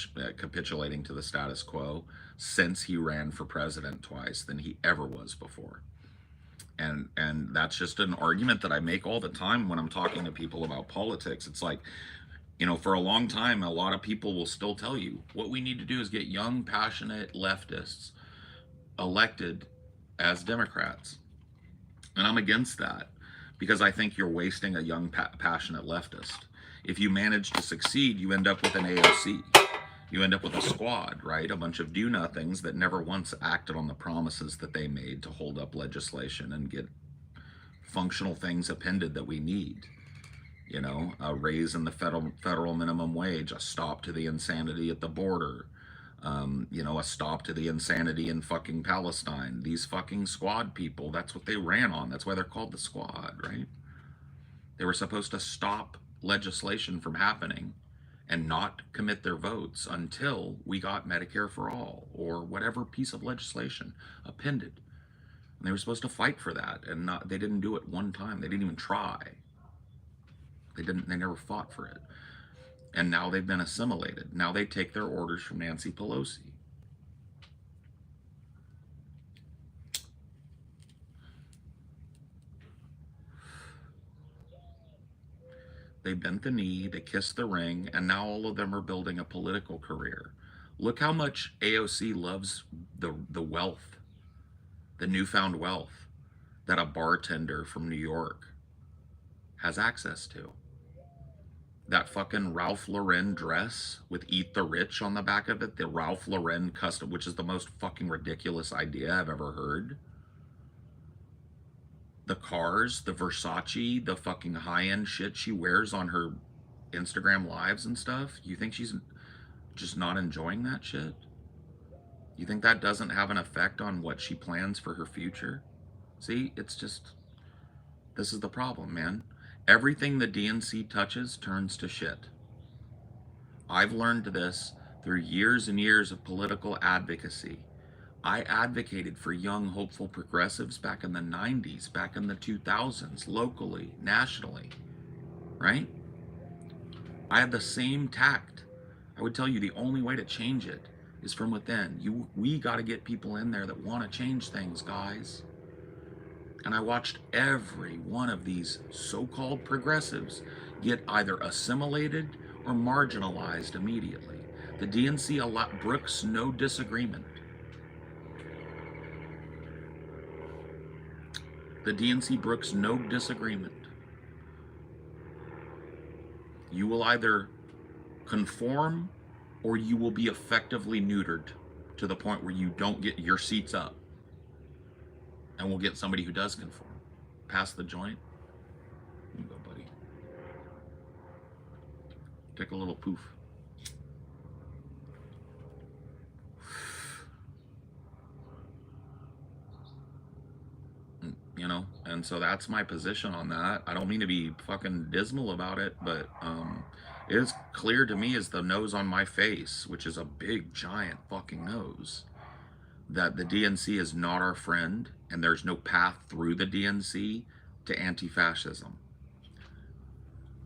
to the status quo since he ran for president twice than he ever was before. And that's just an argument that I make all the time when I'm talking to people about politics. It's like, for a long time, a lot of people will still tell you what we need to do is get young, passionate leftists elected as Democrats. And I'm against that, because I think you're wasting a young, passionate leftist. If you manage to succeed, you end up with an AOC. You end up with a squad, right? A bunch of do-nothings that never once acted on the promises that they made to hold up legislation and get functional things appended that we need. A raise in the federal minimum wage, a stop to the insanity at the border, a stop to the insanity in fucking Palestine. These fucking squad people, that's what they ran on. That's why they're called the squad, right? They were supposed to stop legislation from happening and not commit their votes until we got Medicare for all or whatever piece of legislation appended. And they were supposed to fight for that, and they didn't do it one time. They didn't even try. They never fought for it. And now they've been assimilated. Now they take their orders from Nancy Pelosi. They bent the knee, they kissed the ring, and now all of them are building a political career. Look how much AOC loves the wealth, the newfound wealth that a bartender from New York has access to. That fucking Ralph Lauren dress with "Eat the Rich" on the back of it, the Ralph Lauren custom, which is the most fucking ridiculous idea I've ever heard. The cars, the Versace, the fucking high-end shit she wears on her Instagram lives and stuff. You think she's just not enjoying that shit? You think that doesn't have an effect on what she plans for her future? See, it's just, this is the problem, man. Everything the DNC touches turns to shit. I've learned this through years and years of political advocacy. I advocated for young, hopeful progressives back in the 90s, back in the 2000s, locally, nationally, right? I had the same tact. I would tell you the only way to change it is from within. We got to get people in there that want to change things, guys. And I watched every one of these so-called progressives get either assimilated or marginalized immediately. The DNC brooks no disagreement. The DNC brooks no disagreement. You will either conform or you will be effectively neutered to the point where you don't get your seats up. And we'll get somebody who does conform. Pass the joint. Here you go, buddy. Take a little poof. And so that's my position on that. I don't mean to be fucking dismal about it, but it is clear to me as the nose on my face, which is a big, giant fucking nose, that the DNC is not our friend, and there's no path through the DNC to anti-fascism.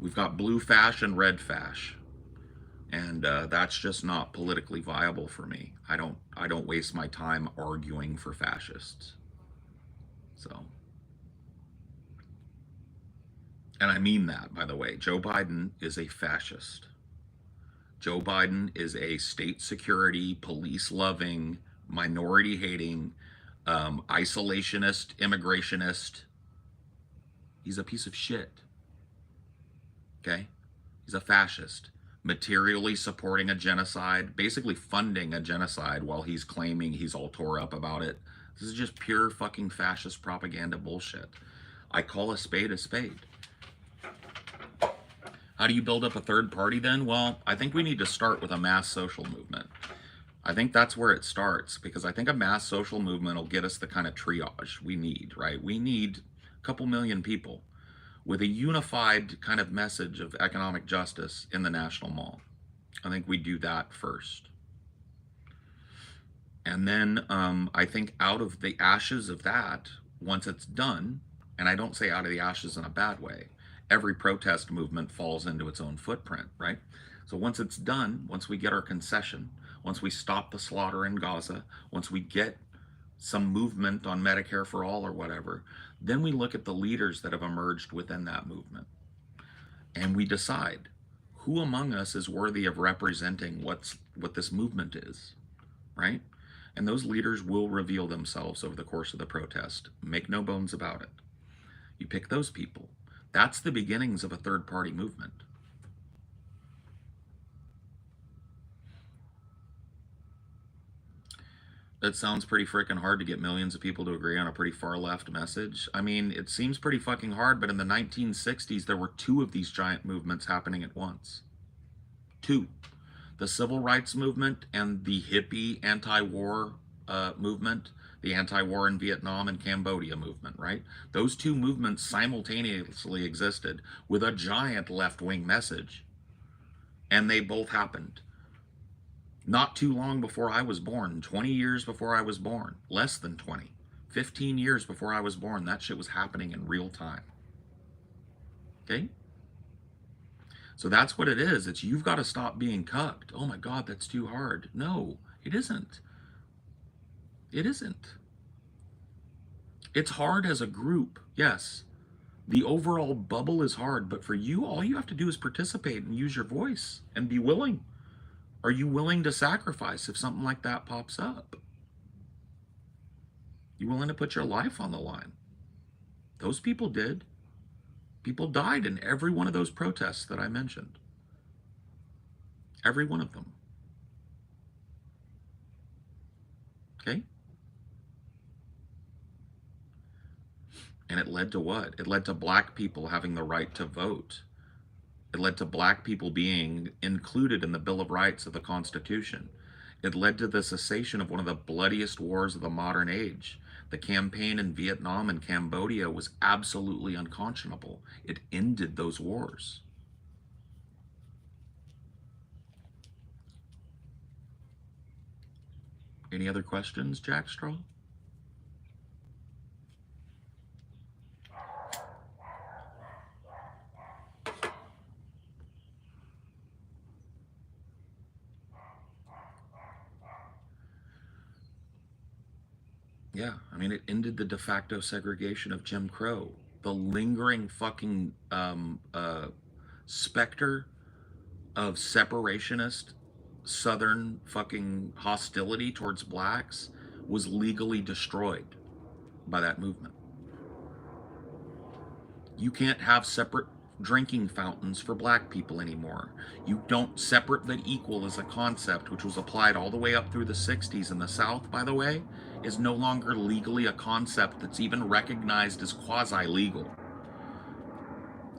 We've got blue fash and red fash, and that's just not politically viable for me. I don't waste my time arguing for fascists. So, and I mean that, by the way. Joe Biden is a fascist. Joe Biden is a state security, police-loving, minority-hating, isolationist, immigrationist. He's a piece of shit. Okay? He's a fascist. Materially supporting a genocide, basically funding a genocide while he's claiming he's all tore up about it. This is just pure fucking fascist propaganda bullshit. I call a spade a spade. How do you build up a third party then? Well, I think we need to start with a mass social movement. I think that's where it starts, because I think a mass social movement will get us the kind of triage we need, right? We need a couple million people with a unified kind of message of economic justice in the National Mall. I think we do that first. And then I think out of the ashes of that, once it's done, and I don't say out of the ashes in a bad way, every protest movement falls into its own footprint, right? So once it's done, once we get our concession, once we stop the slaughter in Gaza, once we get some movement on Medicare for all or whatever, then we look at the leaders that have emerged within that movement. And we decide who among us is worthy of representing what this movement is, right? And those leaders will reveal themselves over the course of the protest. Make no bones about it. You pick those people. That's the beginnings of a third party movement. It sounds pretty freaking hard to get millions of people to agree on a pretty far left message. I mean, it seems pretty fucking hard, but in the 1960s, there were two of these giant movements happening at once. Two. The civil rights movement and the hippie anti-war movement, the anti-war in Vietnam and Cambodia movement, right? Those two movements simultaneously existed with a giant left-wing message, and they both happened not too long before I was born, 20 years before I was born, less than 20, 15 years before I was born. That shit was happening in real time. Okay? So that's what it is. It's you've got to stop being cucked. Oh my God, that's too hard. No, it isn't. It isn't. It's hard as a group, yes. The overall bubble is hard, but for you, all you have to do is participate and use your voice and be willing. Are you willing to sacrifice if something like that pops up? You willing to put your life on the line? Those people did. People died in every one of those protests that I mentioned. Every one of them. Okay? And it led to what? It led to black people having the right to vote. It led to black people being included in the Bill of Rights of the Constitution. It led to the cessation of one of the bloodiest wars of the modern age. The campaign in Vietnam and Cambodia was absolutely unconscionable. It ended those wars. Any other questions, Jack Straw? Yeah, I mean, it ended the de facto segregation of Jim Crow. The lingering fucking specter of separationist Southern fucking hostility towards blacks was legally destroyed by that movement. You can't have separate drinking fountains for black people anymore. You don't separate but equal as a concept, which was applied all the way up through the 60s in the South, by the way, is no longer legally a concept that's even recognized as quasi-legal.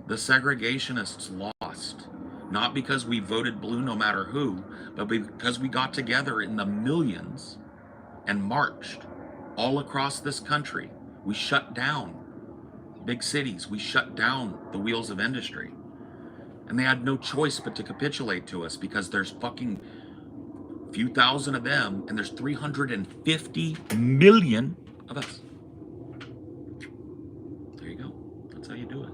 The segregationists lost, not because we voted blue no matter who, but because we got together in the millions and marched all across this country. We shut down big cities. We shut down the wheels of industry. And they had no choice but to capitulate to us, because there's fucking few thousand of them and there's 350 million of us. There you go. That's how you do it.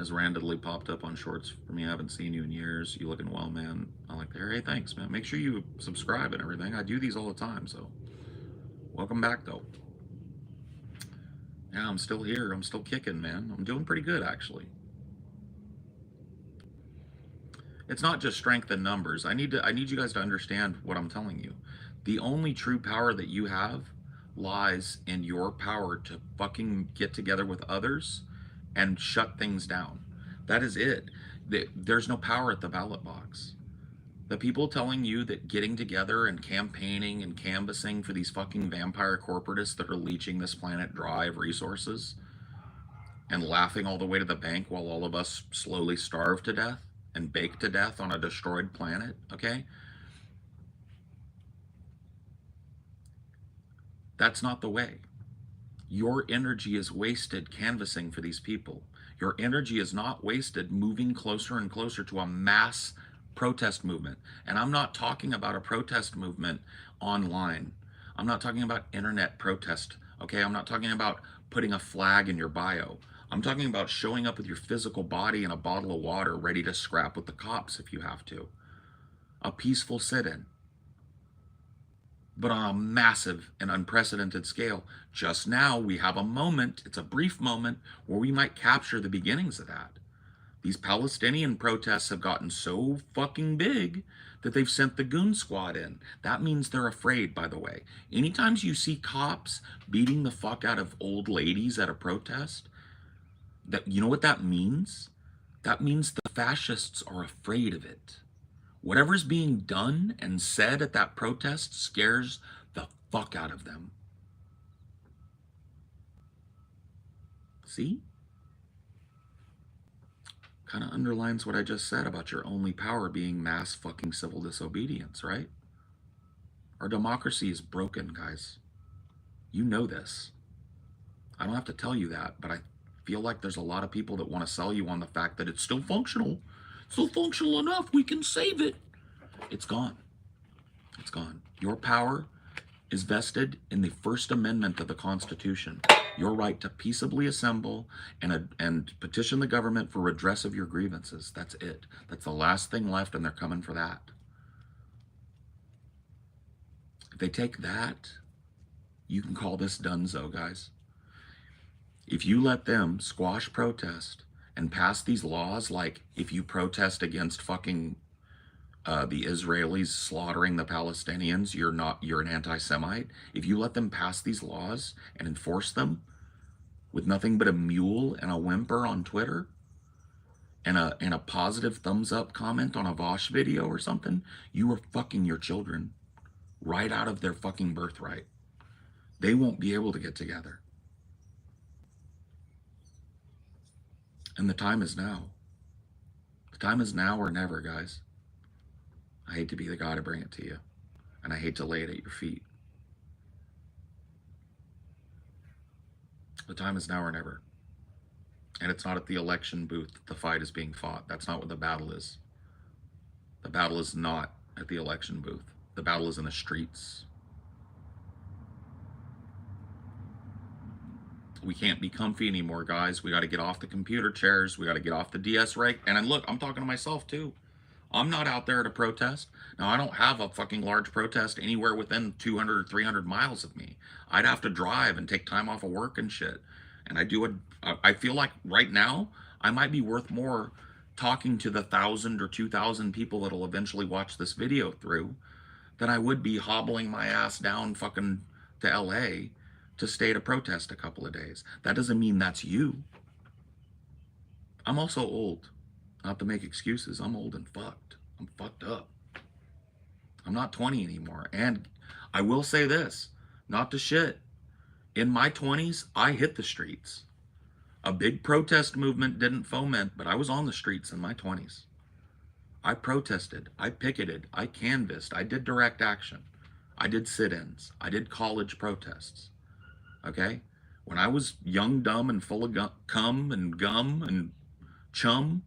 As randomly popped up on shorts for me. I haven't seen you in years. You looking well, man. I like the hair. Hey, thanks, man. Make sure you subscribe and everything. I do these all the time, so welcome back, though. Yeah, I'm still here. I'm still kicking, man. I'm doing pretty good, actually. It's not just strength in numbers. I need you guys to understand what I'm telling you. The only true power that you have lies in your power to fucking get together with others and shut things down. That is it. There's no power at the ballot box. The people telling you that getting together and campaigning and canvassing for these fucking vampire corporatists that are leeching this planet dry of resources, and laughing all the way to the bank while all of us slowly starve to death and bake to death on a destroyed planet, okay? That's not the way. Your energy is wasted canvassing for these people. Your energy is not wasted moving closer and closer to a mass protest movement. And I'm not talking about a protest movement online. I'm not talking about internet protest, okay? I'm not talking about putting a flag in your bio. I'm talking about showing up with your physical body and a bottle of water ready to scrap with the cops if you have to. A peaceful sit-in, but on a massive and unprecedented scale. Just now, we have a moment, it's a brief moment, where we might capture the beginnings of that. These Palestinian protests have gotten so fucking big that they've sent the goon squad in. That means they're afraid, by the way. Anytime you see cops beating the fuck out of old ladies at a protest, that, you know what that means? That means the fascists are afraid of it. Whatever's being done and said at that protest scares the fuck out of them. See? Kind of underlines what I just said about your only power being mass fucking civil disobedience, right? Our democracy is broken, guys. You know this. I don't have to tell you that, but I feel like there's a lot of people that want to sell you on the fact that it's still functional. Still functional enough, we can save it. It's gone. It's gone. Your power is vested in the First Amendment of the Constitution. Your right to peaceably assemble and petition the government for redress of your grievances. That's it. That's the last thing left, and they're coming for that. If they take that, you can call this donezo, guys. If you let them squash protest and pass these laws, like if you protest against fucking the Israelis slaughtering the Palestinians, you're an anti-Semite. If you let them pass these laws and enforce them with nothing but a mule and a whimper on Twitter and a positive thumbs up comment on a Vosh video or something, you are fucking your children right out of their fucking birthright. They won't be able to get together. And the time is now. The time is now or never, guys. I hate to be the guy to bring it to you, and I hate to lay it at your feet. The time is now or never. And it's not at the election booth that the fight is being fought. That's not what the battle is. The battle is not at the election booth. The battle is in the streets. We can't be comfy anymore, guys. We got to get off the computer chairs. We got to get off the DS rake. And look, I'm talking to myself too. I'm not out there to protest. Now, I don't have a fucking large protest anywhere within 200 or 300 miles of me. I'd have to drive and take time off of work and shit. And I feel like right now, I might be worth more talking to the 1,000 or 2,000 people that'll eventually watch this video through than I would be hobbling my ass down fucking to LA to stay at a protest a couple of days. That doesn't mean that's you. I'm also old. Not to make excuses, I'm old and fucked. I'm fucked up. I'm not 20 anymore. And I will say this, not to shit. In my 20s, I hit the streets. A big protest movement didn't foment, but I was on the streets in my 20s. I protested, I picketed, I canvassed, I did direct action. I did sit-ins, I did college protests. Okay? When I was young, dumb, and full of cum and gum and chum,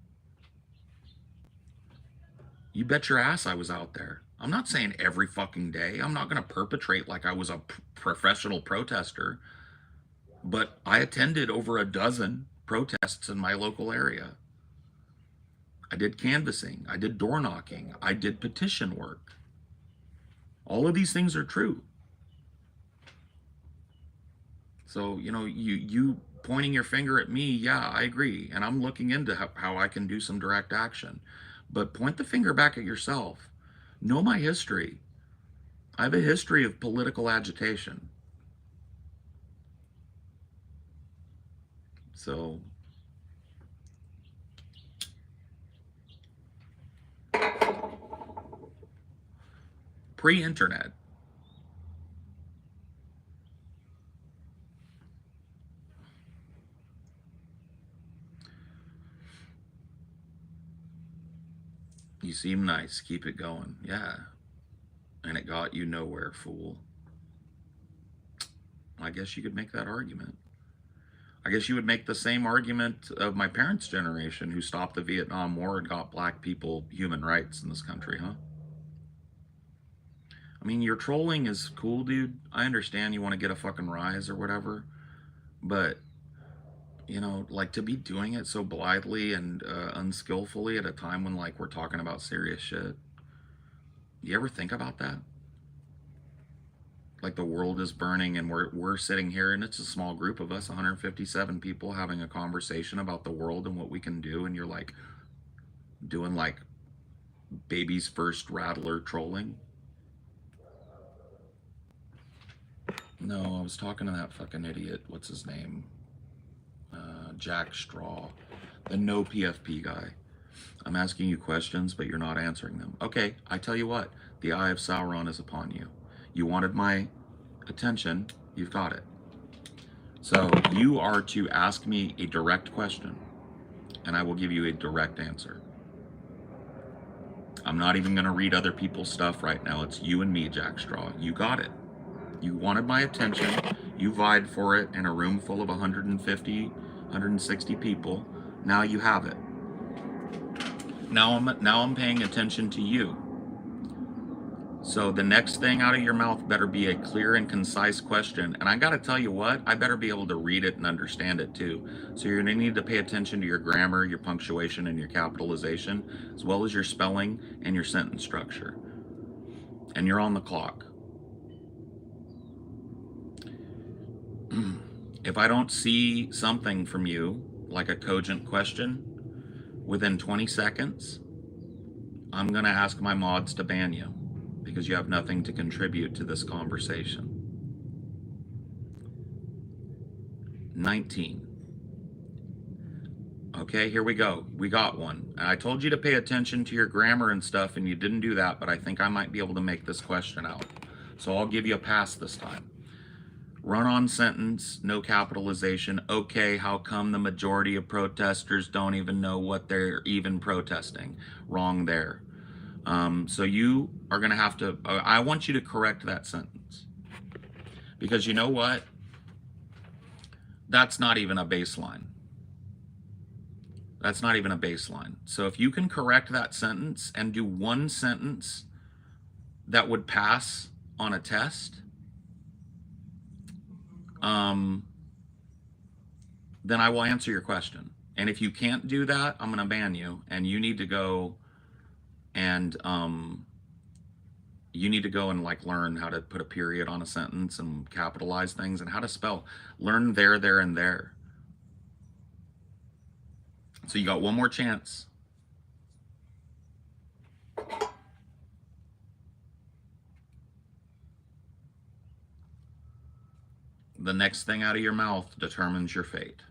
you bet your ass I was out there. I'm not saying every fucking day. I'm not going to perpetrate like I was a professional protester. But I attended over a dozen protests in my local area. I did canvassing. I did door knocking. I did petition work. All of these things are true. So, you pointing your finger at me, yeah, I agree. And I'm looking into how I can do some direct action. But point the finger back at yourself. Know my history. I have a history of political agitation. So, pre-internet, You seem nice. Keep it going. Yeah. And it got you nowhere, fool. I guess you could make that argument. I guess you would make the same argument of my parents' generation who stopped the Vietnam War and got black people human rights in this country, huh? I mean, your trolling is cool, dude. I understand you want to get a fucking rise or whatever, but you know, like to be doing it so blithely and unskillfully at a time when like we're talking about serious shit. You ever think about that? Like the world is burning and we're sitting here and it's a small group of us, 157 people having a conversation about the world and what we can do, and you're like doing like baby's first rattler trolling. No, I was talking to that fucking idiot. What's his name? Jack Straw, the no PFP guy. I'm asking you questions, but you're not answering them. Okay, I tell you what, the eye of Sauron is upon you. You wanted my attention, you've got it. So you are to ask me a direct question, and I will give you a direct answer. I'm not even going to read other people's stuff right now. It's you and me, Jack Straw. You got it. You wanted my attention. You vied for it in a room full of 150, 160 people. Now you have it. Now I'm paying attention to you. So the next thing out of your mouth better be a clear and concise question. And I got to tell you what, I better be able to read it and understand it too. So you're going to need to pay attention to your grammar, your punctuation, and your capitalization, as well as your spelling and your sentence structure. And you're on the clock. If I don't see something from you, like a cogent question, within 20 seconds, I'm going to ask my mods to ban you because you have nothing to contribute to this conversation. 19. Okay, here we go. We got one. And I told you to pay attention to your grammar and stuff, and you didn't do that, but I think I might be able to make this question out. So I'll give you a pass this time. Run-on sentence, no capitalization. Okay, how come the majority of protesters don't even know what they're even protesting? Wrong there. So you are going to have to, I want you to correct that sentence. Because you know what? That's not even a baseline. That's not even a baseline. So if you can correct that sentence and do one sentence that would pass on a test, then I will answer your question. And if you can't do that, I'm going to ban you, and you need to go and like learn how to put a period on a sentence and capitalize things and how to spell. Learn there, and there. So you got one more chance. The next thing out of your mouth determines your fate.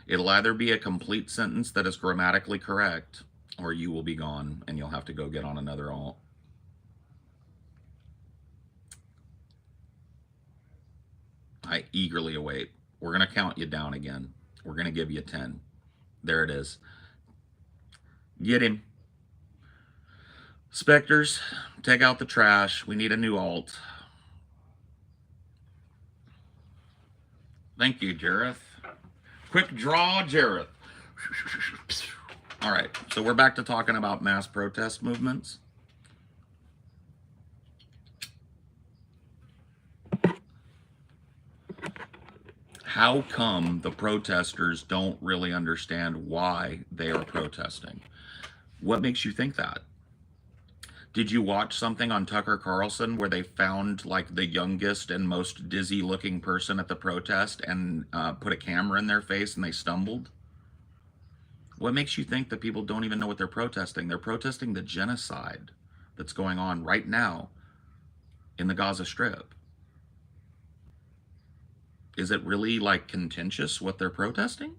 It'll either be a complete sentence that is grammatically correct, or you will be gone and you'll have to go get on another alt. I eagerly await. We're going to count you down again. We're going to give you 10. There it is. Get him. Spectres, take out the trash. We need a new alt. Thank you, Jareth. Quick draw, Jareth. All right, so we're back to talking about mass protest movements. How come the protesters don't really understand why they are protesting? What makes you think that? Did you watch something on Tucker Carlson where they found like the youngest and most dizzy looking person at the protest and put a camera in their face and they stumbled? What makes you think that people don't even know what they're protesting? They're protesting the genocide that's going on right now in the Gaza Strip. Is it really like contentious what they're protesting?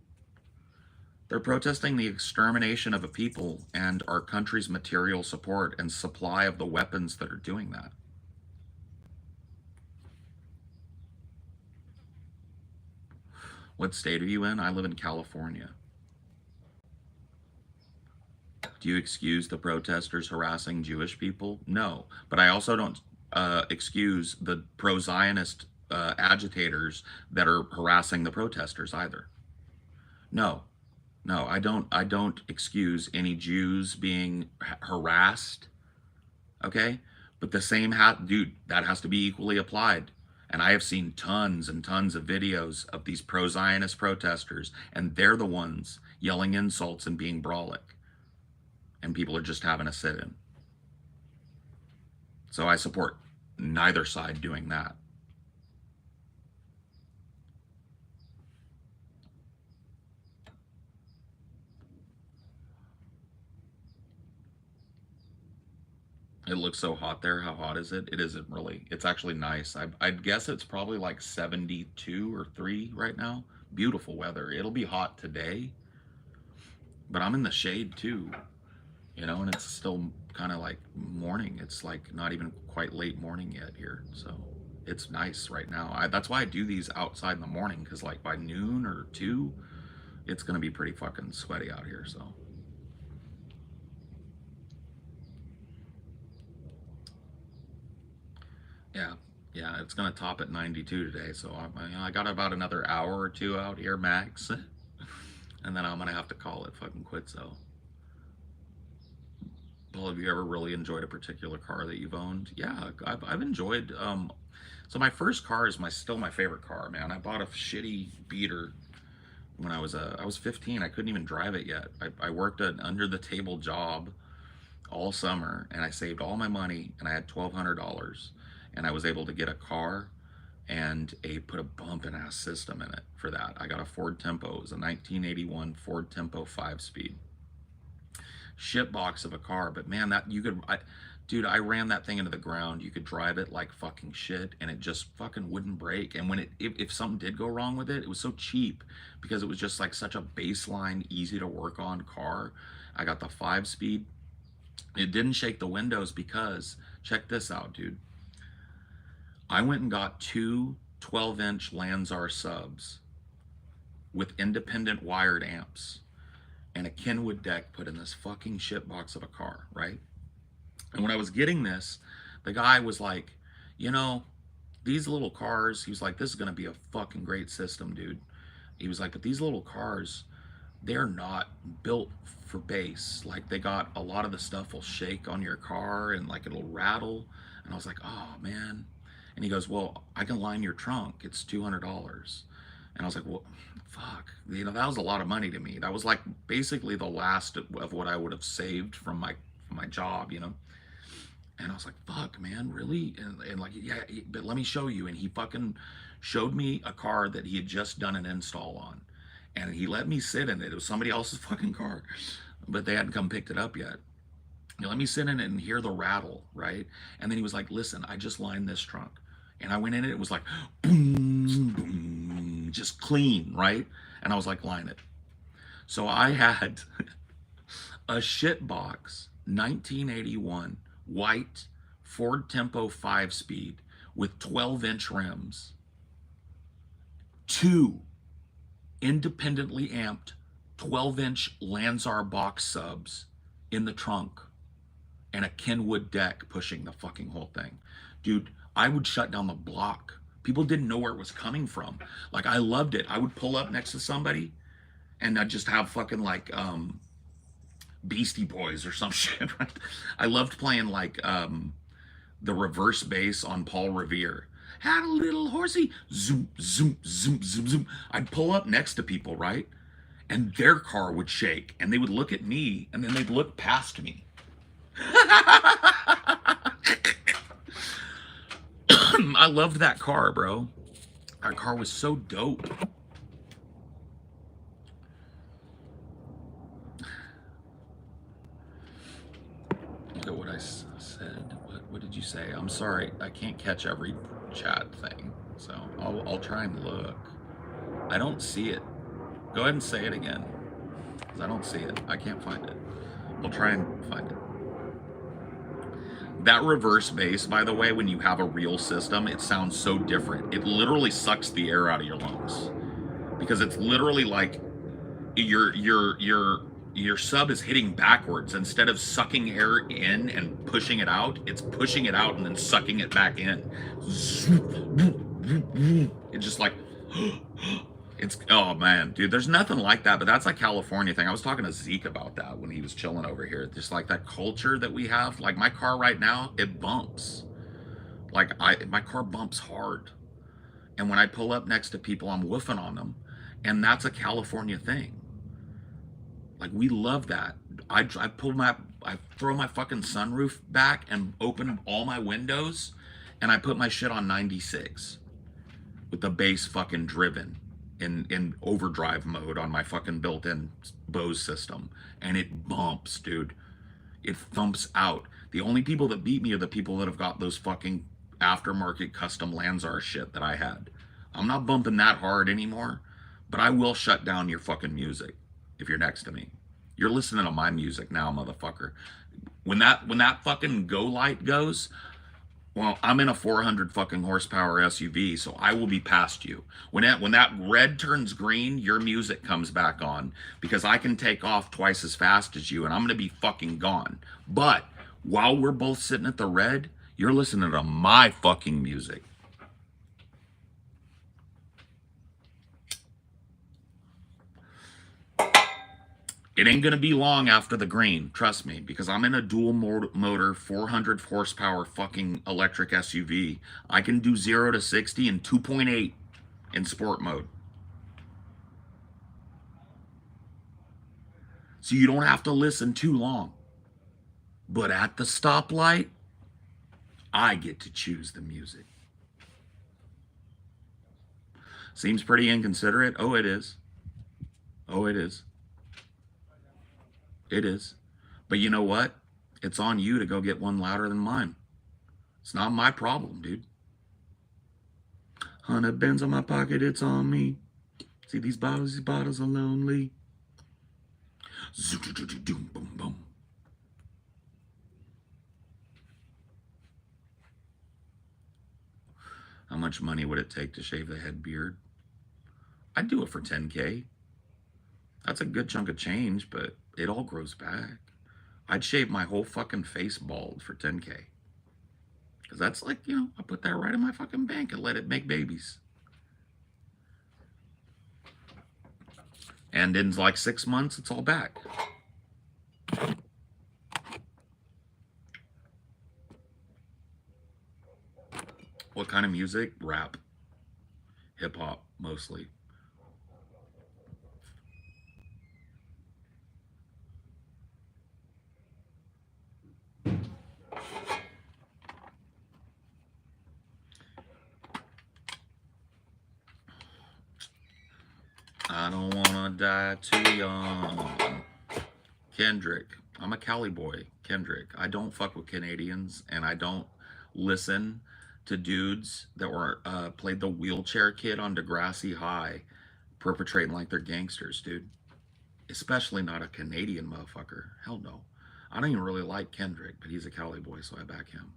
They're protesting the extermination of a people and our country's material support and supply of the weapons that are doing that. What state are you in? I live in California. Do you excuse the protesters harassing Jewish people? No. But I also don't excuse the pro-Zionist agitators that are harassing the protesters either. No. No, I don't excuse any Jews being harassed, okay? But the same dude, that has to be equally applied. And I have seen tons and tons of videos of these pro-Zionist protesters, and they're the ones yelling insults and being brawlic. And people are just having a sit-in. So I support neither side doing that. It looks so hot there. How hot is it? It isn't really. It's actually nice. I'd guess it's probably like 72 or 3 right now. Beautiful weather. It'll be hot today, but I'm in the shade too, you know, and it's still kind of like morning. It's like not even quite late morning yet here. So it's nice right now. That's why I do these outside in the morning, because like by noon or 2, it's going to be pretty fucking sweaty out here. So. Yeah, it's gonna top at 92 today, so I got about another hour or 2 out here max, and then I'm gonna have to call it fucking quits. So, Paul, have you ever really enjoyed a particular car that you've owned? Yeah, I've enjoyed. So my first car is still my favorite car, man. I bought a shitty beater when I was 15. I couldn't even drive it yet. I worked an under the table job all summer, and I saved all my money, and I had $1,200. And I was able to get a car and put a bumping ass system in it for that. I got a Ford Tempo. It was a 1981 Ford Tempo 5-speed. Shit box of a car, but man, dude, I ran that thing into the ground. You could drive it like fucking shit, and it just fucking wouldn't break. And when if something did go wrong with it, it was so cheap because it was just like such a baseline, easy to work on car. I got the 5-speed. It didn't shake the windows because, check this out, dude. I went and got 2 12-inch Lanzar subs with independent wired amps and a Kenwood deck put in this fucking shitbox of a car, right? And when I was getting this, the guy was like, you know, these little cars, he was like, this is gonna be a fucking great system, dude. He was like, but these little cars, they're not built for bass. Like, they got a lot of the stuff will shake on your car and like it'll rattle. And I was like, oh man. And he goes, well, I can line your trunk. It's $200. And I was like, well, fuck. You know, that was a lot of money to me. That was like basically the last of what I would have saved from my job, you know? And I was like, fuck, man, really? And like, yeah, but let me show you. And he fucking showed me a car that he had just done an install on. And he let me sit in it. It was somebody else's fucking car, but they hadn't come picked it up yet. Let me sit in it and hear the rattle, right? And then he was like, listen, I just lined this trunk. And I went in it, it was like, boom, boom, just clean, right? And I was like, line it. So I had a shit box, 1981, white, Ford Tempo 5-speed with 12-inch rims, 2 independently amped 12-inch Lanzar box subs in the trunk, and a Kenwood deck pushing the fucking whole thing. Dude, I would shut down the block. People didn't know where it was coming from. Like, I loved it. I would pull up next to somebody and I'd just have fucking like Beastie Boys or some shit, right? I loved playing like the reverse bass on Paul Revere. Had a little horsey, zoom, zoom, zoom, zoom, zoom. I'd pull up next to people, right? And their car would shake and they would look at me and then they'd look past me. I loved that car, bro. That car was so dope. Look at what I said. What did you say? I'm sorry, I can't catch every chat thing, so I'll try and look. I don't see it. Go ahead and say it again, because I don't see it. I can't find it. I'll try and find it. That reverse bass, by the way, when you have a real system, it sounds so different. It literally sucks the air out of your lungs, because it's literally like you're your sub is hitting backwards. Instead of sucking air in and pushing it out, it's pushing it out and then sucking it back in. It's just like it's, oh man, dude, there's nothing like that. But that's a California thing. I was talking to Zeke about that when he was chilling over here. Just like that culture that we have. Like my car right now, it bumps. Like my car bumps hard. And when I pull up next to people, I'm woofing on them. And that's a California thing. Like we love that. I throw my fucking sunroof back and open all my windows, and I put my shit on 96 with the bass fucking driven in overdrive mode on my fucking built-in Bose system, and it bumps, dude. It thumps out. The only people that beat me are the people that have got those fucking aftermarket custom Lanzar shit that I had. I'm not bumping that hard anymore, but I will shut down your fucking music if you're next to me. You're listening to my music now, motherfucker. When that fucking go light goes, well, I'm in a 400 fucking horsepower SUV, so I will be past you. When that red turns green, your music comes back on because I can take off twice as fast as you, and I'm gonna be fucking gone. But while we're both sitting at the red, you're listening to my fucking music. It ain't gonna be long after the green, trust me, because I'm in a dual motor 400 horsepower fucking electric SUV. I can do 0 to 60 in 2.8 in sport mode. So you don't have to listen too long. But at the stoplight, I get to choose the music. Seems pretty inconsiderate. Oh, it is. Oh, it is. It is. But you know what? It's on you to go get one louder than mine. It's not my problem, dude. 100 bends on my pocket, it's on me. See these bottles are lonely. Boom, boom. How much money would it take to shave the head beard? I'd do it for 10K. That's a good chunk of change, but it all grows back. I'd shave my whole fucking face bald for 10K. Because that's like, you know, I put that right in my fucking bank and let it make babies. And in like 6 months, it's all back. What kind of music? Rap. Hip hop, mostly. I don't wanna die too young. Kendrick. I'm a Cali boy. Kendrick. I don't fuck with Canadians, and I don't listen to dudes that were played the wheelchair kid on Degrassi High, perpetrating like they're gangsters, dude. Especially not a Canadian motherfucker. Hell no. I don't even really like Kendrick, but he's a Cali boy, so I back him.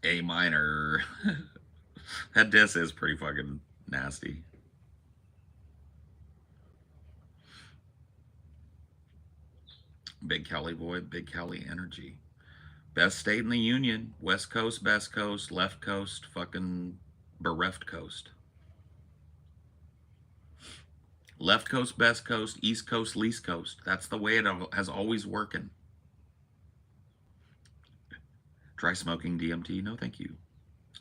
A minor. That diss is pretty fucking nasty. Big Cali boy, big Cali energy. Best state in the union. West Coast, best coast, left coast, fucking bereft coast. Left coast, best coast, east coast, least coast. That's the way it has always working. Try smoking DMT? No, thank you.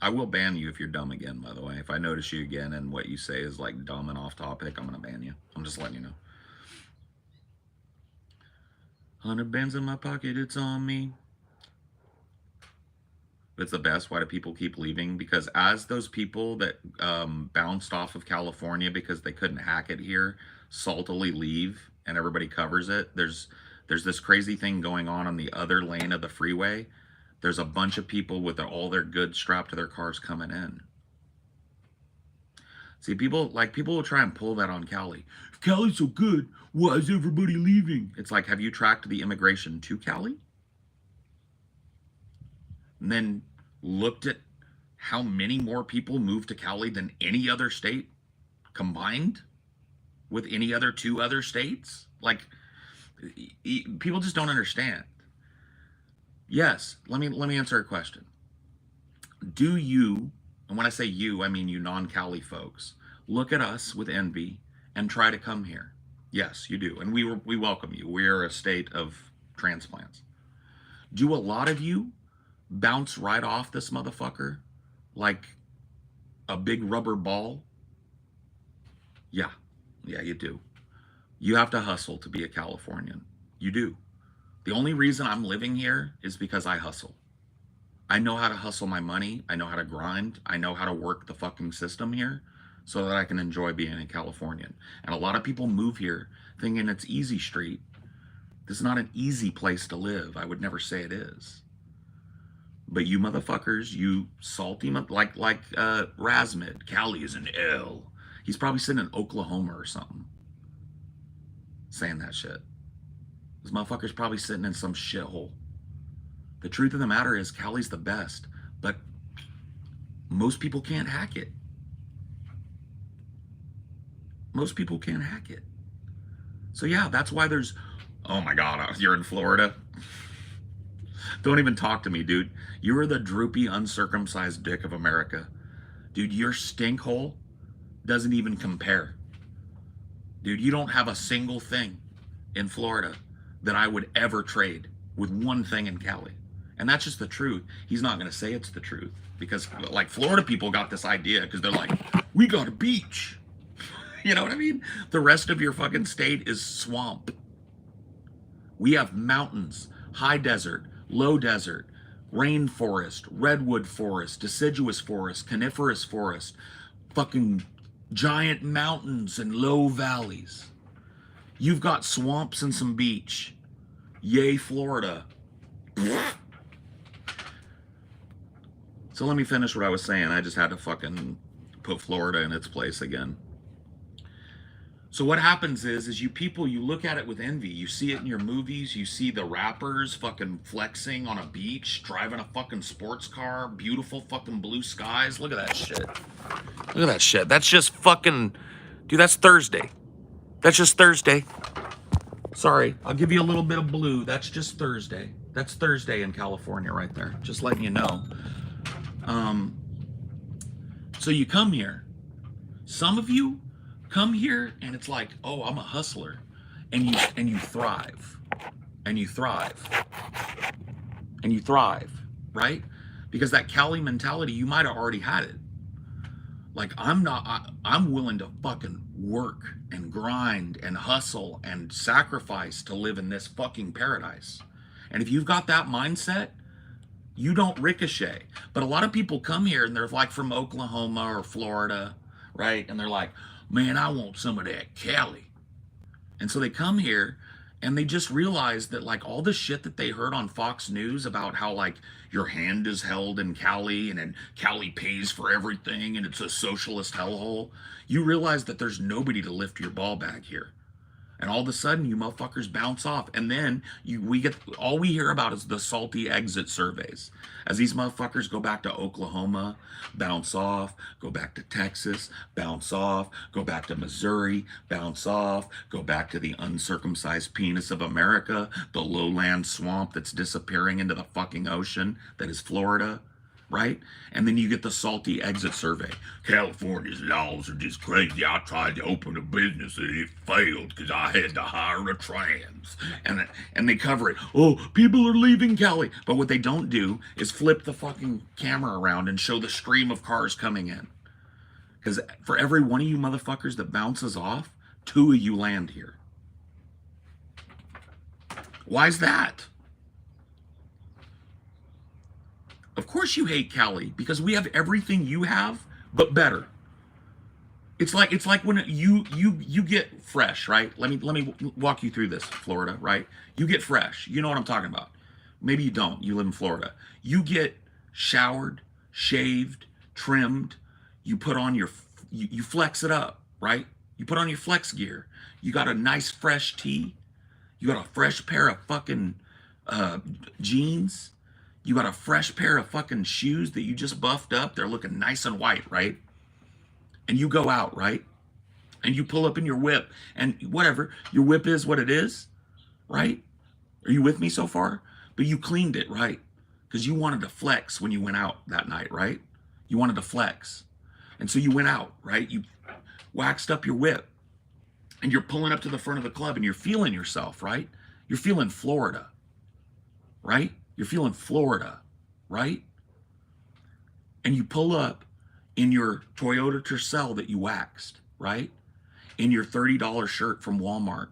I will ban you if you're dumb again, by the way. If I notice you again and what you say is like dumb and off topic, I'm going to ban you. I'm just letting you know. 100 bands in my pocket, it's on me. It's the best. Why do people keep leaving? Because as those people that bounced off of California because they couldn't hack it here saltily leave and everybody covers it, there's this crazy thing going on the other lane of the freeway. There's a bunch of people with all their goods strapped to their cars coming in. See, people will try and pull that on Cali. If Cali's so good, why is everybody leaving? It's like, have you tracked the immigration to Cali? And then looked at how many more people moved to Cali than any other state combined with any other two other states? Like, people just don't understand. Yes, let me answer a question. Do you, and when I say you, I mean you non-Cali folks, look at us with envy and try to come here? Yes, you do, and we welcome you. We are a state of transplants. Do a lot of you bounce right off this motherfucker like a big rubber ball? Yeah, you do. You have to hustle to be a Californian. You do. The only reason I'm living here is because I hustle. I know how to hustle my money. I know how to grind. I know how to work the fucking system here so that I can enjoy being a Californian. And a lot of people move here thinking it's easy street. This is not an easy place to live. I would never say it is. But you motherfuckers, you salty, like Razmid, Cali is an L. He's probably sitting in Oklahoma or something saying that shit. This motherfucker's probably sitting in some shithole. The truth of the matter is Cali's the best, but most people can't hack it. Most people can't hack it. So yeah, that's why there's, oh my God, you're in Florida? Don't even talk to me, dude. You are the droopy, uncircumcised dick of America. Dude, your stink hole doesn't even compare. Dude, you don't have a single thing in Florida that I would ever trade with one thing in Cali. And that's just the truth. He's not going to say it's the truth because like Florida people got this idea because they're like, we got a beach. You know what I mean? The rest of your fucking state is swamp. We have mountains, high desert, low desert, rainforest, redwood forest, deciduous forest, coniferous forest, fucking giant mountains and low valleys. You've got swamps and some beach. Yay, Florida. So let me finish what I was saying. I just had to fucking put Florida in its place again. So what happens is you people, you look at it with envy. You see it in your movies. You see the rappers fucking flexing on a beach, driving a fucking sports car, beautiful fucking blue skies. Look at that shit. Look at that shit. That's just fucking, dude, that's Thursday. That's just Thursday. Sorry, I'll give you a little bit of blue. That's just Thursday. That's Thursday in California right there. Just letting you know. So you come here. Some of you come here and it's like, oh, I'm a hustler. And you thrive. And you thrive. And you thrive, right? Because that Cali mentality, you might have already had it. Like, I'm willing to fucking work and grind and hustle and sacrifice to live in this fucking paradise. And if you've got that mindset, you don't ricochet. But a lot of people come here and they're like from Oklahoma or Florida, right? And they're like, man, I want some of that Cali. And so they come here and they just realize that like all the shit that they heard on Fox News about how like your hand is held in Cali and then Cali pays for everything and it's a socialist hellhole, you realize that there's nobody to lift your ball bag here. And all of a sudden you motherfuckers bounce off. And then all we hear about is the salty exit surveys. As these motherfuckers go back to Oklahoma, bounce off, go back to Texas, bounce off, go back to Missouri, bounce off, go back to the uncircumcised penis of America, the lowland swamp that's disappearing into the fucking ocean that is Florida. Right? And then you get the salty exit survey. California's laws are just crazy. I tried to open a business and it failed because I had to hire a trans. And they cover it. Oh, people are leaving Cali. But what they don't do is flip the fucking camera around and show the stream of cars coming in. Because for every one of you motherfuckers that bounces off, 2 of you land here. Why's that? Of course you hate Cali because we have everything you have, but better. It's like when you get fresh, right? Let me walk you through this, Florida, right? You get fresh. You know what I'm talking about. Maybe you don't. You live in Florida. You get showered, shaved, trimmed. You put on your you flex it up, right? You put on your flex gear. You got a nice fresh tee. You got a fresh pair of fucking jeans. You got a fresh pair of fucking shoes that you just buffed up. They're looking nice and white, right? And you go out, right? And you pull up in your whip, and whatever, your whip is what it is, right? Are you with me so far? But you cleaned it, right? Because you wanted to flex when you went out that night, right? You wanted to flex. And so you went out, right? You waxed up your whip, and you're pulling up to the front of the club, and you're feeling yourself, right? You're feeling Florida, right? You're feeling Florida, right? And you pull up in your Toyota Tercel that you waxed, right? In your $30 shirt from Walmart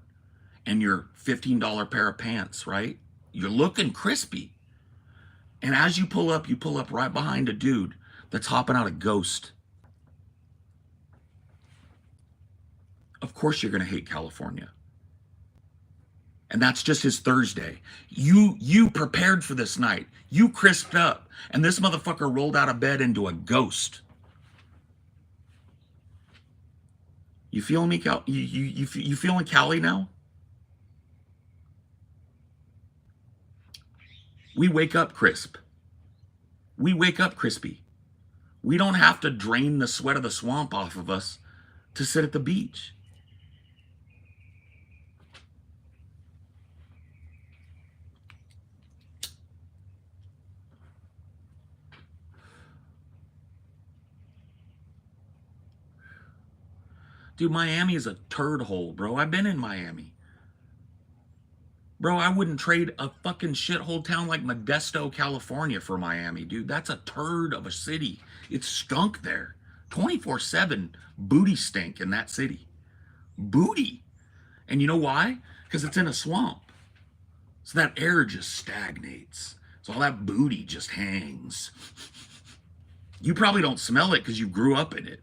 and your $15 pair of pants, right? You're looking crispy. And as you pull up right behind a dude that's hopping out a Ghost. Of course you're going to hate California. And that's just his Thursday. You prepared for this night. You crisped up. And this motherfucker rolled out of bed into a Ghost. You feeling me, Cal? You feeling Cali now? We wake up crisp. We wake up crispy. We don't have to drain the sweat of the swamp off of us to sit at the beach. Dude, Miami is a turd hole, bro. I've been in Miami. Bro, I wouldn't trade a fucking shithole town like Modesto, California for Miami, dude. That's a turd of a city. It's skunk there. 24/7 booty stink in that city. Booty. And you know why? Because it's in a swamp. So that air just stagnates. So all that booty just hangs. You probably don't smell it because you grew up in it.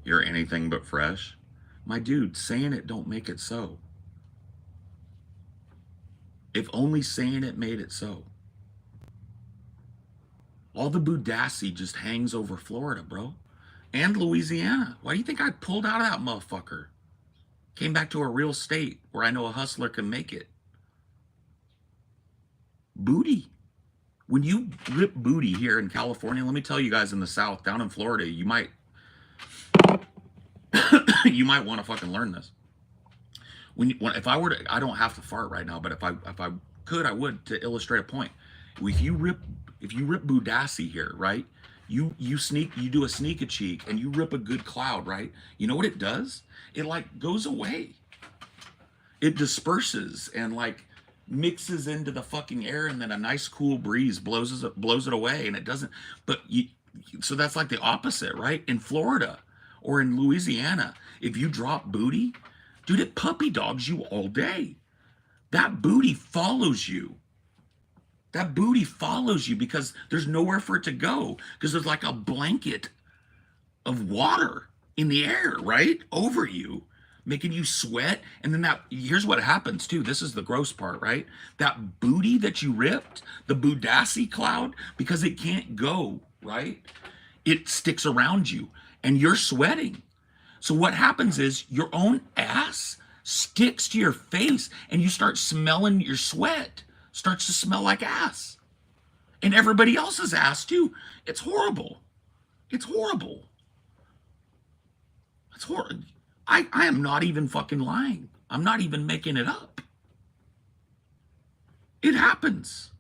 You're anything but fresh. My dude, saying it don't make it so. If only saying it made it so. All the boudassi just hangs over Florida, bro. And Louisiana. Why do you think I pulled out of that motherfucker? Came back to a real state where I know a hustler can make it. Booty. When you rip booty here in California, let me tell you guys in the South, down in Florida, you might you might want to fucking learn this. If I were to, I don't have to fart right now, but if I could, I would, to illustrate a point. If you rip boudassi here, right? You do a sneak a cheek and you rip a good cloud, right? You know what it does? It like goes away. It disperses and like mixes into the fucking air, and then a nice cool breeze blows it away, and it doesn't. So that's like the opposite, right? In Florida or in Louisiana, if you drop booty, dude, it puppy dogs you all day. That booty follows you. That booty follows you because there's nowhere for it to go, because there's like a blanket of water in the air, right? Over you, making you sweat. And then here's what happens too. This is the gross part, right? That booty that you ripped, the boudassi cloud, because it can't go, right? It sticks around you and you're sweating. So what happens is your own ass sticks to your face and you start smelling your sweat. Starts to smell like ass. And everybody else's ass too. It's horrible. It's horrible. It's horrible. I am not even fucking lying. I'm not even making it up. It happens.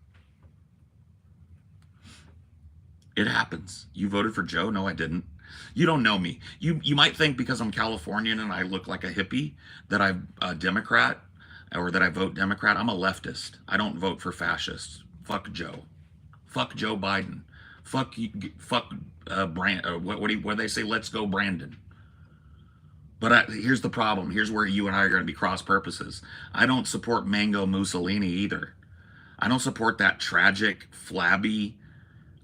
It happens. You voted for Joe? No, I didn't. You don't know me. You might think because I'm Californian and I look like a hippie that I'm a Democrat or that I vote Democrat. I'm a leftist. I don't vote for fascists. Fuck Joe. Fuck Joe Biden. Fuck what do they say? Let's go, Brandon. But here's the problem. Here's where you and I are going to be cross purposes. I don't support Mango Mussolini either. I don't support that tragic, flabby,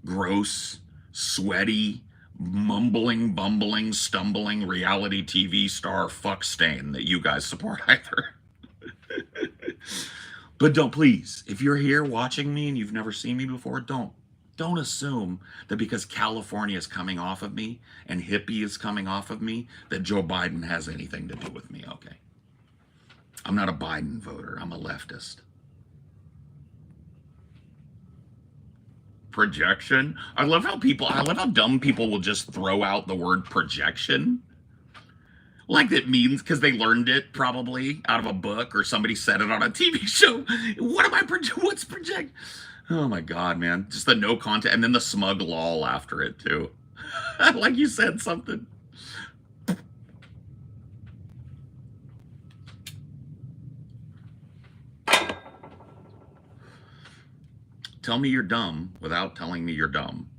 gross, sweaty, mumbling, bumbling, stumbling reality TV star fuck stain that you guys support either. But don't, please, if you're here watching me and you've never seen me before, don't assume that because California is coming off of me and hippie is coming off of me that Joe Biden has anything to do with me. Okay. I'm not a Biden voter. I'm a leftist. Projection. I love how dumb people will just throw out the word projection. Like it means because they learned it probably out of a book or somebody said it on a TV show. What's project? Oh my God, man. Just the no content and then the smug lol after it too. Like you said something. Tell me you're dumb without telling me you're dumb.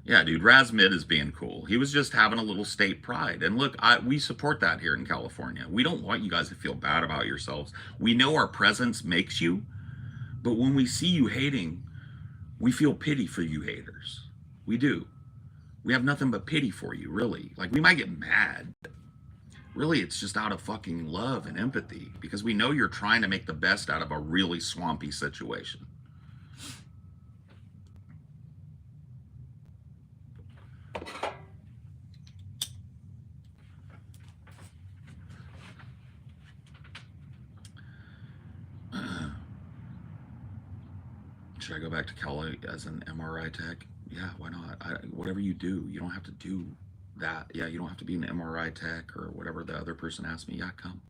Yeah, dude, Razmid is being cool. He was just having a little state pride. And look, we support that here in California. We don't want you guys to feel bad about yourselves. We know our presence makes you, but when we see you hating, we feel pity for you haters. We do. We have nothing but pity for you, really. Like, we might get mad. Really, it's just out of fucking love and empathy because we know you're trying to make the best out of a really swampy situation. Should I go back to Cali as an MRI tech? Yeah, why not? Whatever you do, you don't have to do that. Yeah, you don't have to be an MRI tech or whatever the other person asked me. Yeah, come.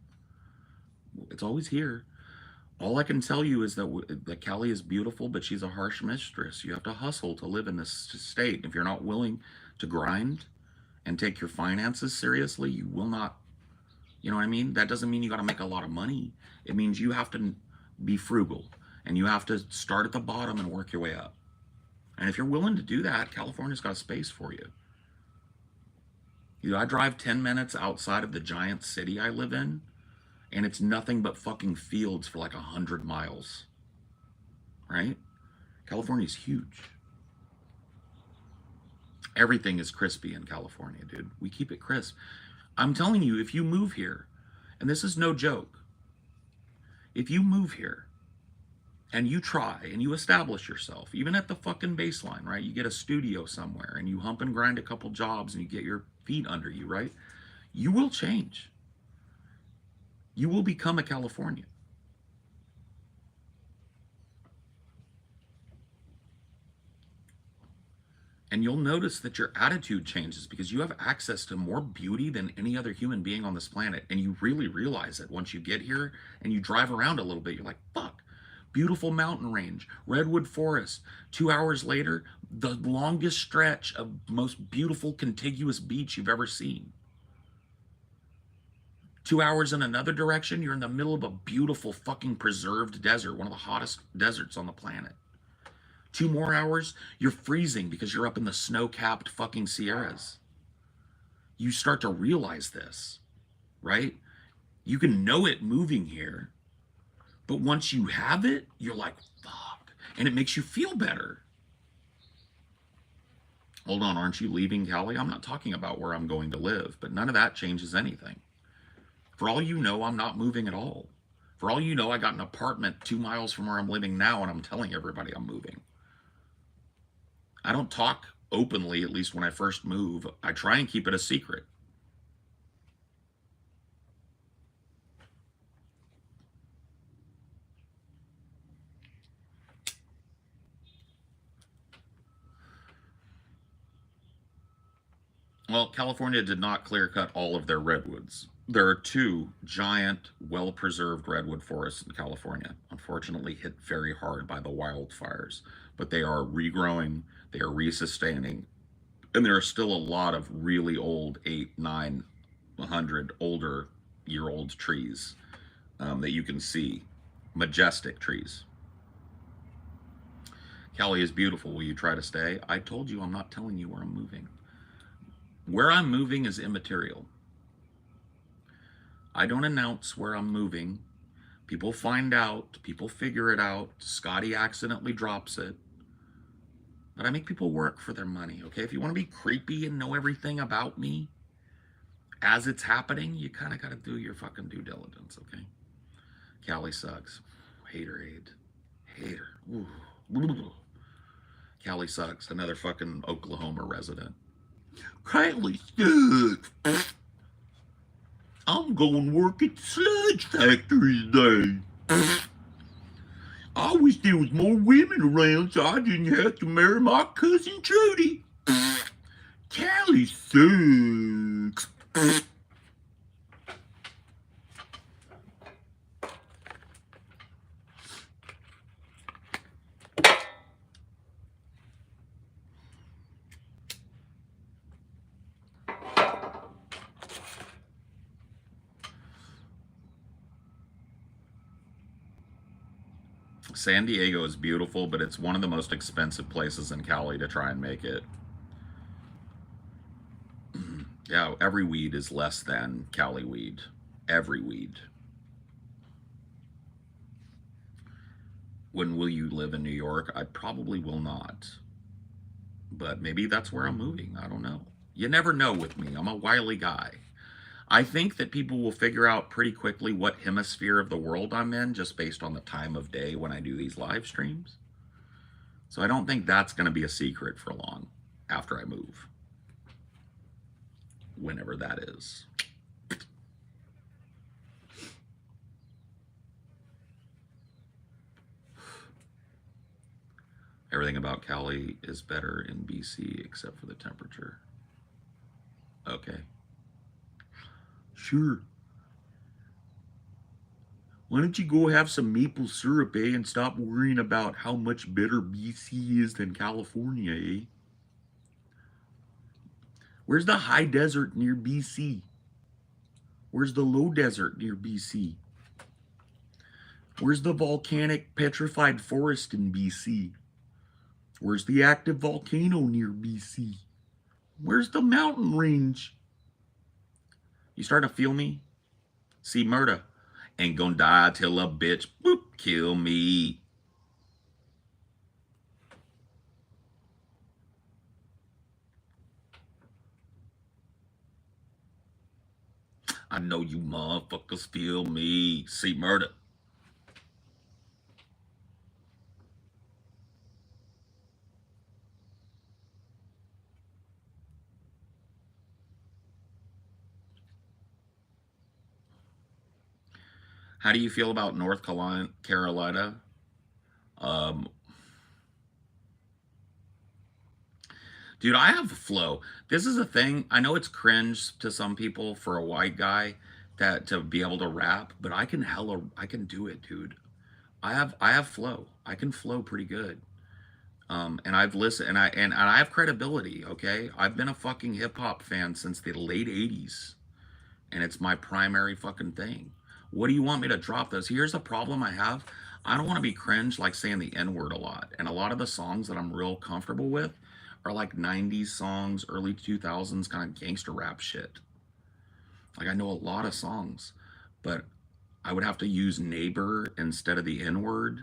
It's always here. All I can tell you is that Cali is beautiful, but she's a harsh mistress. You have to hustle to live in this state. If you're not willing to grind and take your finances seriously, you will not. You know what I mean? That doesn't mean you got to make a lot of money. It means you have to be frugal and you have to start at the bottom and work your way up. And if you're willing to do that, California's got a space for you. You know, I drive 10 minutes outside of the giant city I live in, and it's nothing but fucking fields for like 100 miles. Right? California's huge. Everything is crispy in California, dude. We keep it crisp. I'm telling you, if you move here, and this is no joke, if you move here and you try and you establish yourself, even at the fucking baseline, right? You get a studio somewhere and you hump and grind a couple jobs and you get your feet under you, right? You will change. You will become a Californian. And you'll notice that your attitude changes because you have access to more beauty than any other human being on this planet. And you really realize it once you get here and you drive around a little bit. You're like, fuck, beautiful mountain range, redwood forest. 2 hours later, the longest stretch of most beautiful contiguous beach you've ever seen. 2 hours in another direction, you're in the middle of a beautiful fucking preserved desert, one of the hottest deserts on the planet. 2 more hours, you're freezing because you're up in the snow-capped fucking Sierras. You start to realize this, right? You can know it moving here, but once you have it, you're like, fuck. And it makes you feel better. Hold on, aren't you leaving Cali? I'm not talking about where I'm going to live, but none of that changes anything. For all you know, I'm not moving at all. For all you know, I got an apartment 2 miles from where I'm living now, and I'm telling everybody I'm moving. I don't talk openly, at least when I first move. I try and keep it a secret. Well, California did not clear cut all of their redwoods. There are 2 giant, well-preserved redwood forests in California, unfortunately hit very hard by the wildfires, but they are regrowing, they are resustaining, and there are still a lot of really old 8, 9, 100 older year-old trees that you can see, majestic trees. Cali is beautiful. Will you try to stay? I told you I'm not telling you where I'm moving. Where I'm moving is immaterial. I don't announce where I'm moving. People find out, people figure it out. Scotty accidentally drops it. But I make people work for their money, okay? If you want to be creepy and know everything about me as it's happening, you kind of got to do your fucking due diligence, okay? Cali sucks. Haterade. Hater. Ooh. Cali sucks. Another fucking Oklahoma resident. Cali sucks. I'm going to work at the sludge factory today. I wish there was more women around so I didn't have to marry my cousin Trudy. Cali sucks. San Diego is beautiful, but it's one of the most expensive places in Cali to try and make it. Yeah, every weed is less than Cali weed. Every weed. When will you live in New York? I probably will not. But maybe that's where I'm moving. I don't know. You never know with me. I'm a wily guy. I think that people will figure out pretty quickly what hemisphere of the world I'm in just based on the time of day when I do these live streams. So I don't think that's going to be a secret for long after I move. Whenever that is. Everything about Cali is better in BC except for the temperature. Okay. Sure. Why don't you go have some maple syrup, eh, and stop worrying about how much better BC is than California, eh? Where's the high desert near BC? Where's the low desert near BC? Where's the volcanic petrified forest in BC? Where's the active volcano near BC? Where's the mountain range? You starting to feel me? See, murder. Ain't gonna die till a bitch boop kill me. I know you motherfuckers feel me. See, murder. How do you feel about North Carolina? Um, Dude, I have a flow. This is a thing. I know it's cringe to some people for a white guy that to be able to rap, but I can do it, dude. I have flow. I can flow pretty good. And I've listened and I have credibility, okay? I've been a fucking hip hop fan since the late 80s, and it's my primary fucking thing. What do you want me to drop those? Here's the problem I have. I don't want to be cringe like saying the N word a lot. And a lot of the songs that I'm real comfortable with are like 90s songs, early 2000s kind of gangster rap shit. Like I know a lot of songs, but I would have to use neighbor instead of the N word.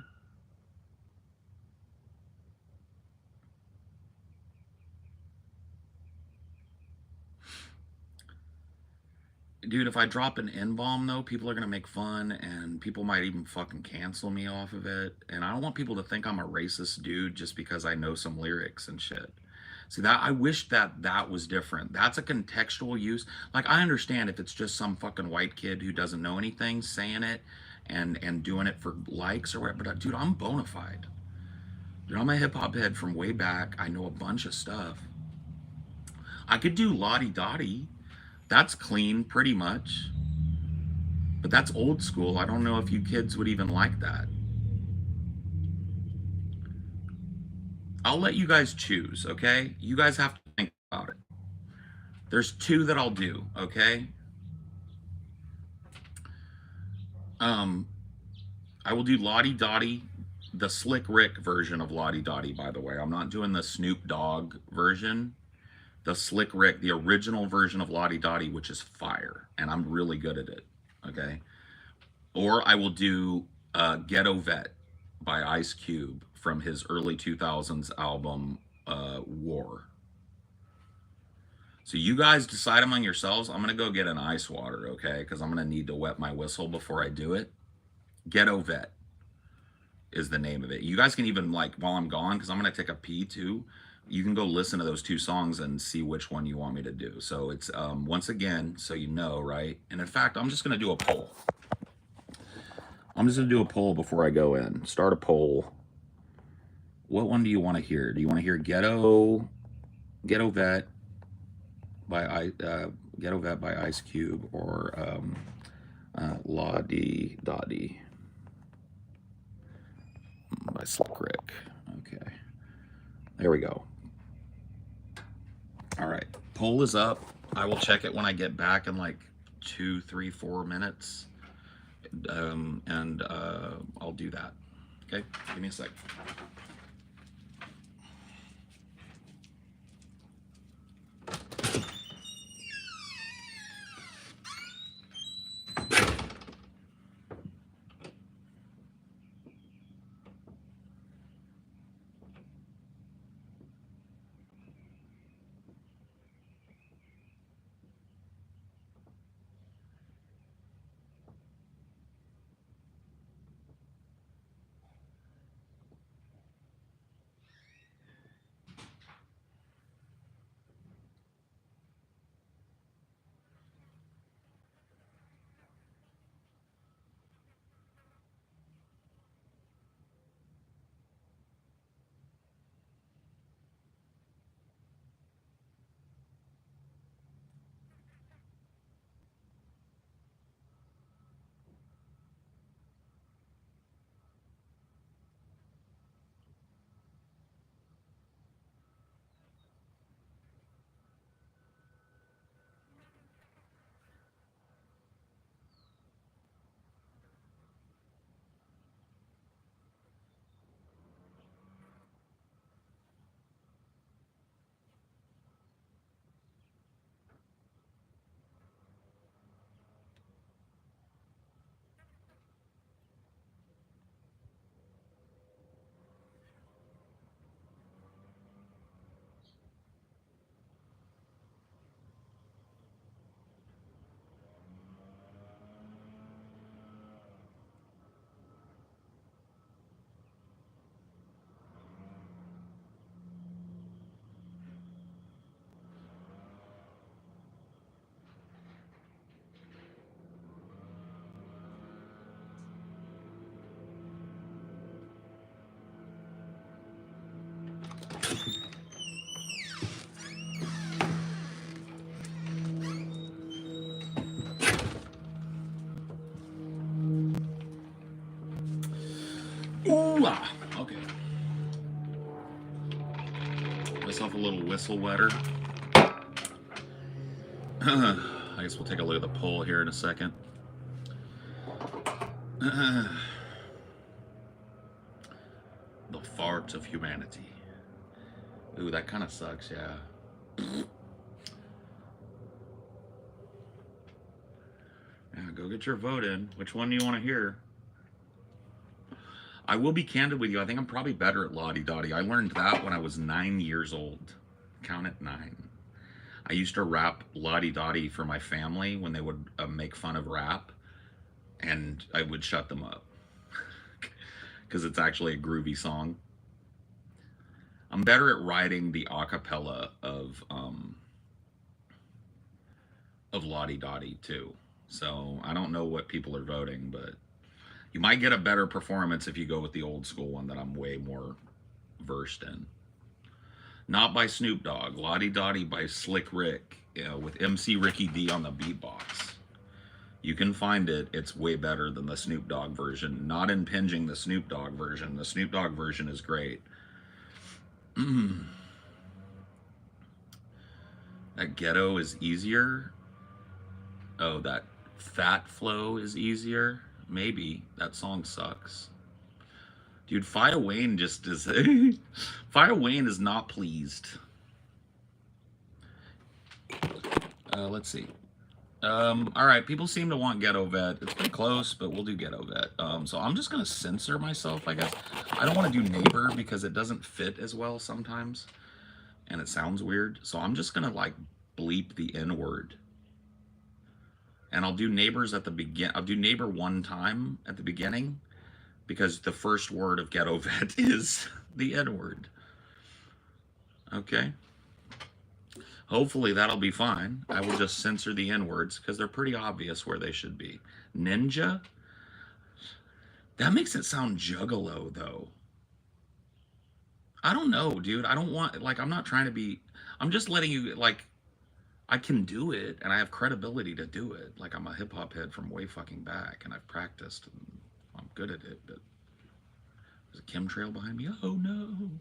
Dude, if I drop an N bomb though, people are gonna make fun and people might even fucking cancel me off of it. And I don't want people to think I'm a racist dude just because I know some lyrics and shit. See that I wish that that was different. That's a contextual use. Like I understand if it's just some fucking white kid who doesn't know anything saying it and doing it for likes or whatever. But dude, I'm bona fide. Dude, I'm a hip hop head from way back. I know a bunch of stuff. I could do Lottie Dottie. That's clean, pretty much. But that's old school. I don't know if you kids would even like that. I'll let you guys choose, okay? You guys have to think about it. There's two that I'll do, okay? Um, I will do Lottie Dottie, the Slick Rick version of Lottie Dottie, by the way. I'm not doing the Snoop Dogg version. The Slick Rick, the original version of Lottie Dottie, which is fire, and I'm really good at it, okay? Or I will do Ghetto Vet by Ice Cube from his early 2000s album war. So you guys decide among yourselves. I'm gonna go get an ice water, okay? Because I'm gonna need to wet my whistle before I do it. Ghetto Vet is the name of it. You guys can even, like, while I'm gone, because I'm gonna take a pee too. You can go listen to those two songs and see which one you want me to do. So it's once again, so you know, right? And in fact, I'm just gonna do a poll. I'm just gonna do a poll before I go in. Start a poll. What one do you want to hear? Do you want to hear Ghetto Vet by Ghetto Vet by Ice Cube, or La Di Dottie by Slick Rick? Okay, there we go. All right, poll is up. I will check it when I get back in like 2, 3, 4 minutes, and I'll do that. Okay, give me a sec. Ooh, okay. Myself a little whistle wetter. I guess we'll take a look at the poll here in a second. The farts of humanity. Ooh, that kind of sucks, yeah. Yeah, go get your vote in. Which one do you want to hear? I will be candid with you. I think I'm probably better at Lottie Dottie. I learned that when I was 9 years old. Count it, 9. I used to rap Lottie Dottie for my family when they would make fun of rap, and I would shut them up because it's actually a groovy song. I'm better at writing the acapella of Lottie Dottie too. So I don't know what people are voting, but you might get a better performance if you go with the old school one that I'm way more versed in. Not by Snoop Dogg, Lottie Dottie by Slick Rick, with MC Ricky D on the beatbox. You can find it. It's way better than the Snoop Dogg version. Not impinging the Snoop Dogg version. The Snoop Dogg version is great. That ghetto is easier. Oh, that fat flow is easier. Maybe. That song sucks. Dude, Fire Wayne just is... Fire Wayne is not pleased. Let's see. Alright, people seem to want Ghetto Vet. It's pretty close, but we'll do Ghetto Vet. So I'm just going to censor myself, I guess. I don't want to do Neighbor because it doesn't fit as well sometimes. and it sounds weird. So I'm just gonna like bleep the N word. And I'll do neighbors at the begin. I'll do neighbor one time at the beginning because the first word of ghetto vet is the N word. Okay. Hopefully that'll be fine. I will just censor the N words because they're pretty obvious where they should be. Ninja? That makes it sound juggalo though. I don't know, dude. I don't want, like, I'm not trying to be, I'm just letting you, like, I can do it and I have credibility to do it. Like, I'm a hip hop head from way fucking back and I've practiced and I'm good at it, but there's a chemtrail behind me. Oh no.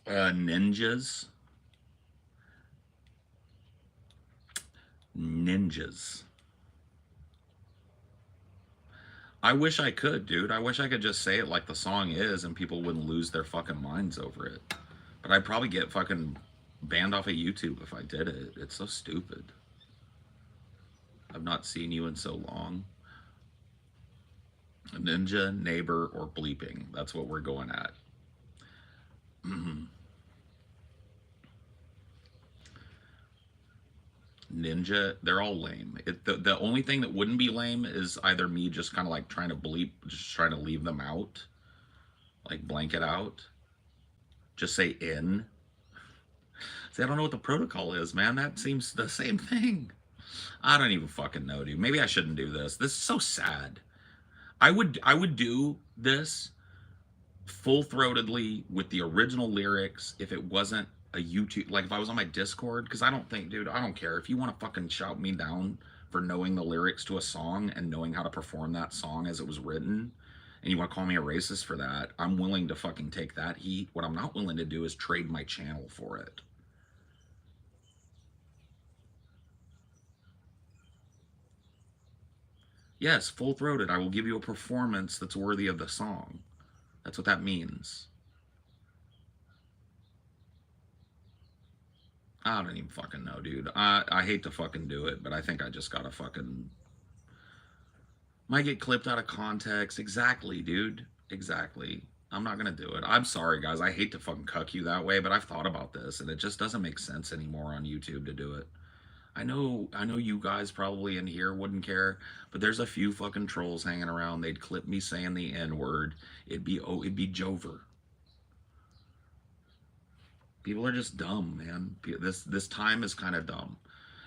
Ninjas. Ninjas. I wish I could, dude. I wish I could just say it like the song is and people wouldn't lose their fucking minds over it. But I'd probably get fucking banned off of YouTube if I did it. It's so stupid. I've not seen you in so long. Ninja, neighbor, or bleeping. That's what we're going at. Ninja, they're all lame. The only thing that wouldn't be lame is either me just kind of like trying to bleep, just trying to leave them out, like blank it out. Just say in. See, I don't know what the protocol is, man. That seems the same thing. I don't even fucking know, dude. Maybe I shouldn't do this. This is so sad. I would do this full-throatedly with the original lyrics if it wasn't a YouTube, like if I was on my Discord, because I don't think, dude, I don't care. If you want to fucking shout me down for knowing the lyrics to a song and knowing how to perform that song as it was written, and you want to call me a racist for that, I'm willing to fucking take that heat. What I'm not willing to do is trade my channel for it. Yes, full-throated. I will give you a performance that's worthy of the song. That's what that means. I don't even fucking know, dude. I hate to fucking do it, but I think I just gotta fucking... Might get clipped out of context. Exactly, dude. Exactly. I'm not gonna do it. I'm sorry, guys. I hate to fucking cuck you that way, but I've thought about this, and it just doesn't make sense anymore on YouTube to do it. I know you guys probably in here wouldn't care, but there's a few fucking trolls hanging around. They'd clip me saying the N-word. It'd be Jover. People are just dumb, man. This time is kind of dumb.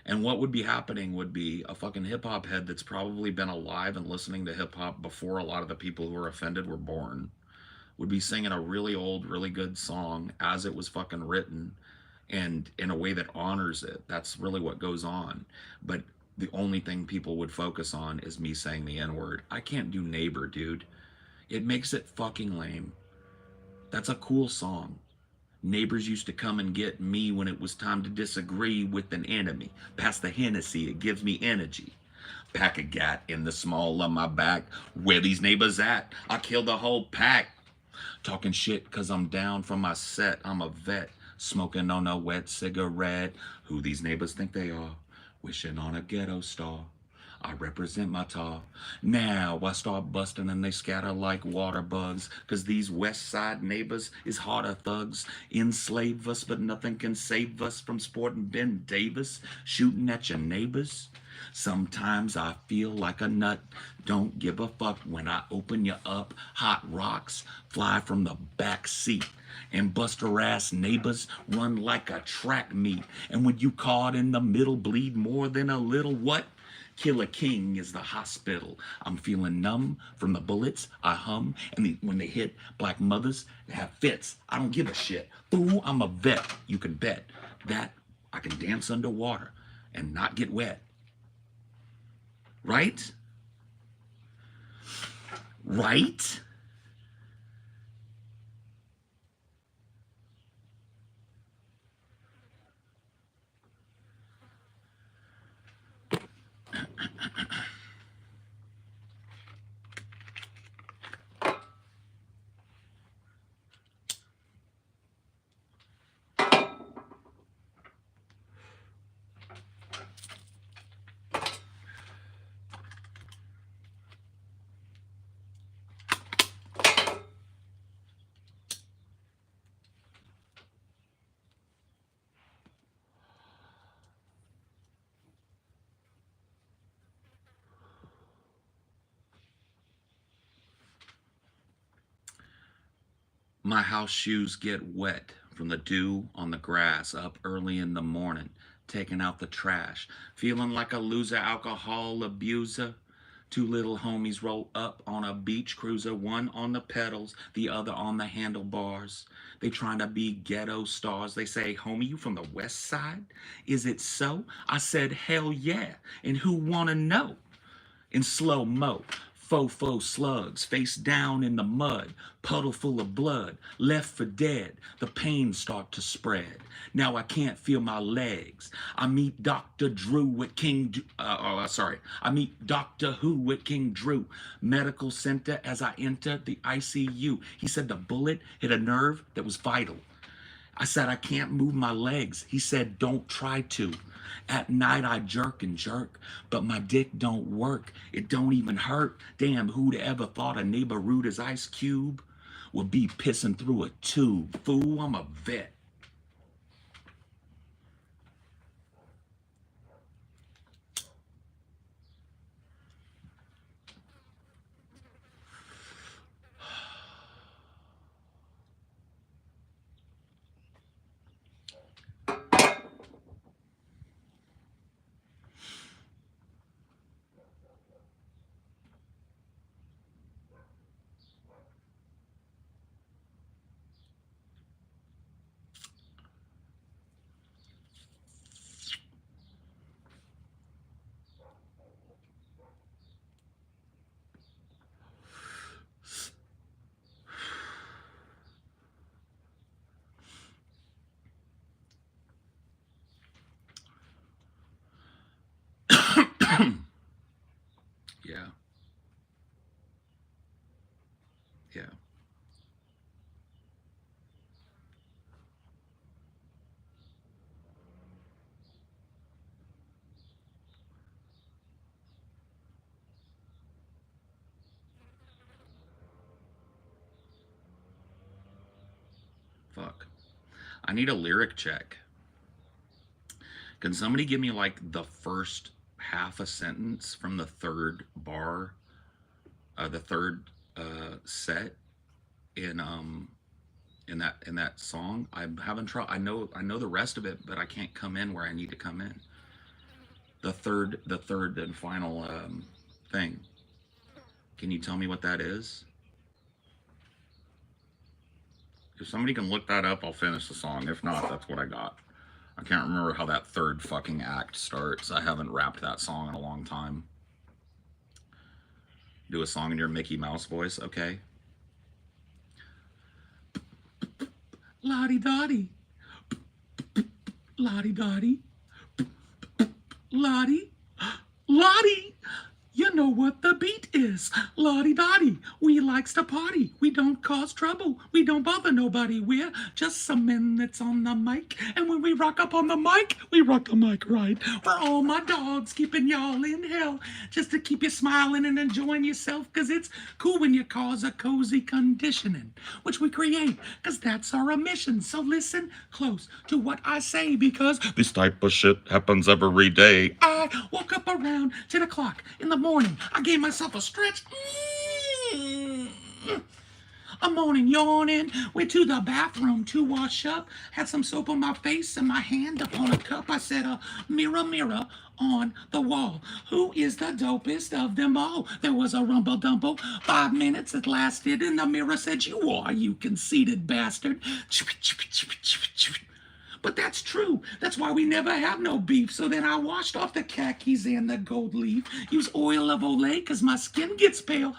And what would be happening would be a fucking hip-hop head that's probably been alive and listening to hip-hop before a lot of the people who are offended were born would be singing a really old, really good song as it was fucking written and in a way that honors it. That's really what goes on. But the only thing people would focus on is me saying the N-word. I can't do neighbor, dude. It makes it fucking lame. That's a cool song. Neighbors used to come and get me when it was time to disagree with an enemy. Pass the Hennessy, it gives me energy. Pack a gat in the small of my back. Where these neighbors at? I killed the whole pack. Talking shit cause I'm down from my set. I'm a vet, smoking on a wet cigarette. Who these neighbors think they are? Wishing on a ghetto star. I represent my tar. Now I start busting and they scatter like water bugs. Cause these west side neighbors is harder thugs. Enslave us, but nothing can save us from sporting Ben Davis. Shooting at your neighbors. Sometimes I feel like a nut. Don't give a fuck when I open you up. Hot rocks fly from the back seat. And buster ass neighbors run like a track meet. And when you caught in the middle, bleed more than a little what? Killer King is the hospital. I'm feeling numb from the bullets I hum. And when they hit black mothers, they have fits. I don't give a shit. Fool, I'm a vet. You can bet that I can dance underwater and not get wet. Right? Right? My house shoes get wet from the dew on the grass up early in the morning, taking out the trash, feeling like a loser alcohol abuser. Two little homies roll up on a beach cruiser, one on the pedals, the other on the handlebars. They trying to be ghetto stars. They say, homie, you from the west side? Is it so? I said, hell yeah. And who wanna know? In slow mo, fofo slugs, face down in the mud, puddle full of blood, left for dead. The pain start to spread. Now I can't feel my legs. I meet Dr. Drew at I meet Doctor Who at King Drew Medical Center as I enter the ICU. He said the bullet hit a nerve that was vital. I said, I can't move my legs. He said, don't try to. At night I jerk and jerk, but my dick don't work. It don't even hurt. Damn, who'd ever thought a neighbor rude as Ice Cube would be pissing through a tube? Fool, I'm a vet. Yeah. Yeah. Fuck. I need a lyric check. Can somebody give me like the first half a sentence from the third bar, the third set in that song? I'm having trouble. I know the rest of it, but I can't come in where I need to come in. The third and final thing. Can you tell me what that is? If somebody can look that up, I'll finish the song. If not, that's what I got. I can't remember how that third fucking act starts. I haven't rapped that song in a long time. Do a song in your Mickey Mouse voice, okay? Lottie Dottie. Lottie Dottie. Lottie. Lottie. You know what the beat is. Lottie Dottie. We likes to party. We don't cause trouble. We don't bother nobody. We're just some men that's on the mic. And when we rock up on the mic, we rock the mic right. For all my dogs keeping y'all in hell. Just to keep you smiling and enjoying yourself. Cause it's cool when you cause a cozy conditioning. Which we create. Cause that's our mission. So listen close to what I say. Because this type of shit happens every day. I woke up around 10 o'clock in the morning. I gave myself a stretch. A morning yawning. Went to the bathroom to wash up. Had some soap on my face and my hand upon a cup. I said, mirror, mirror on the wall. Who is the dopest of them all? There was a rumble-dumble. 5 minutes it lasted. And the mirror said, you are, you conceited bastard. But that's true. That's why we never have no beef. So then I washed off the khakis and the gold leaf. Use oil of Olay because my skin gets pale.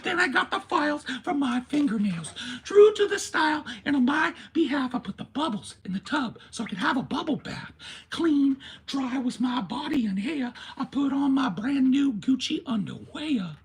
Then I got the files from my fingernails. True to the style, and on my behalf, I put the bubbles in the tub so I could have a bubble bath. Clean, dry was my body and hair. I put on my brand new Gucci underwear.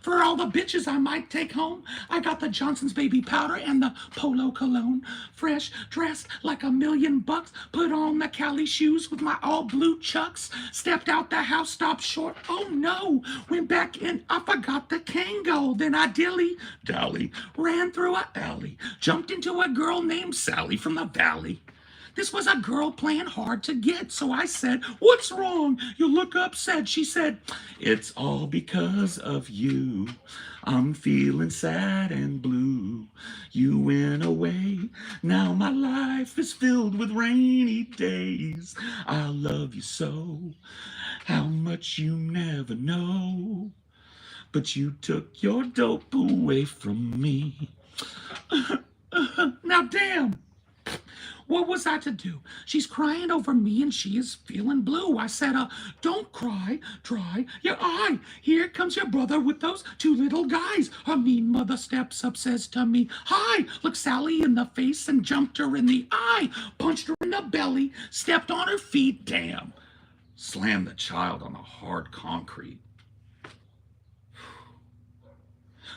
For all the bitches I might take home, I got the Johnson's baby powder and the Polo cologne. Fresh, dressed like $1,000,000. Put on the Cali shoes with my all blue chucks. Stepped out the house, stopped short. Oh no, went back in, I forgot the Kango. Then I dilly-dally, ran through a alley. Jumped into a girl named Sally from the valley. This was a girl playing hard to get. So I said, what's wrong? You look upset. She said, it's all because of you. I'm feeling sad and blue. You went away. Now my life is filled with rainy days. I love you so. How much you never know. But you took your dope away from me. Now, damn. What was I to do? She's crying over me and she is feeling blue. I said, don't cry, dry your eye. Here comes your brother with those two little guys. Her mean mother steps up, says to me, hi, looked Sally in the face and jumped her in the eye, punched her in the belly, stepped on her feet, damn. Slammed the child on the hard concrete.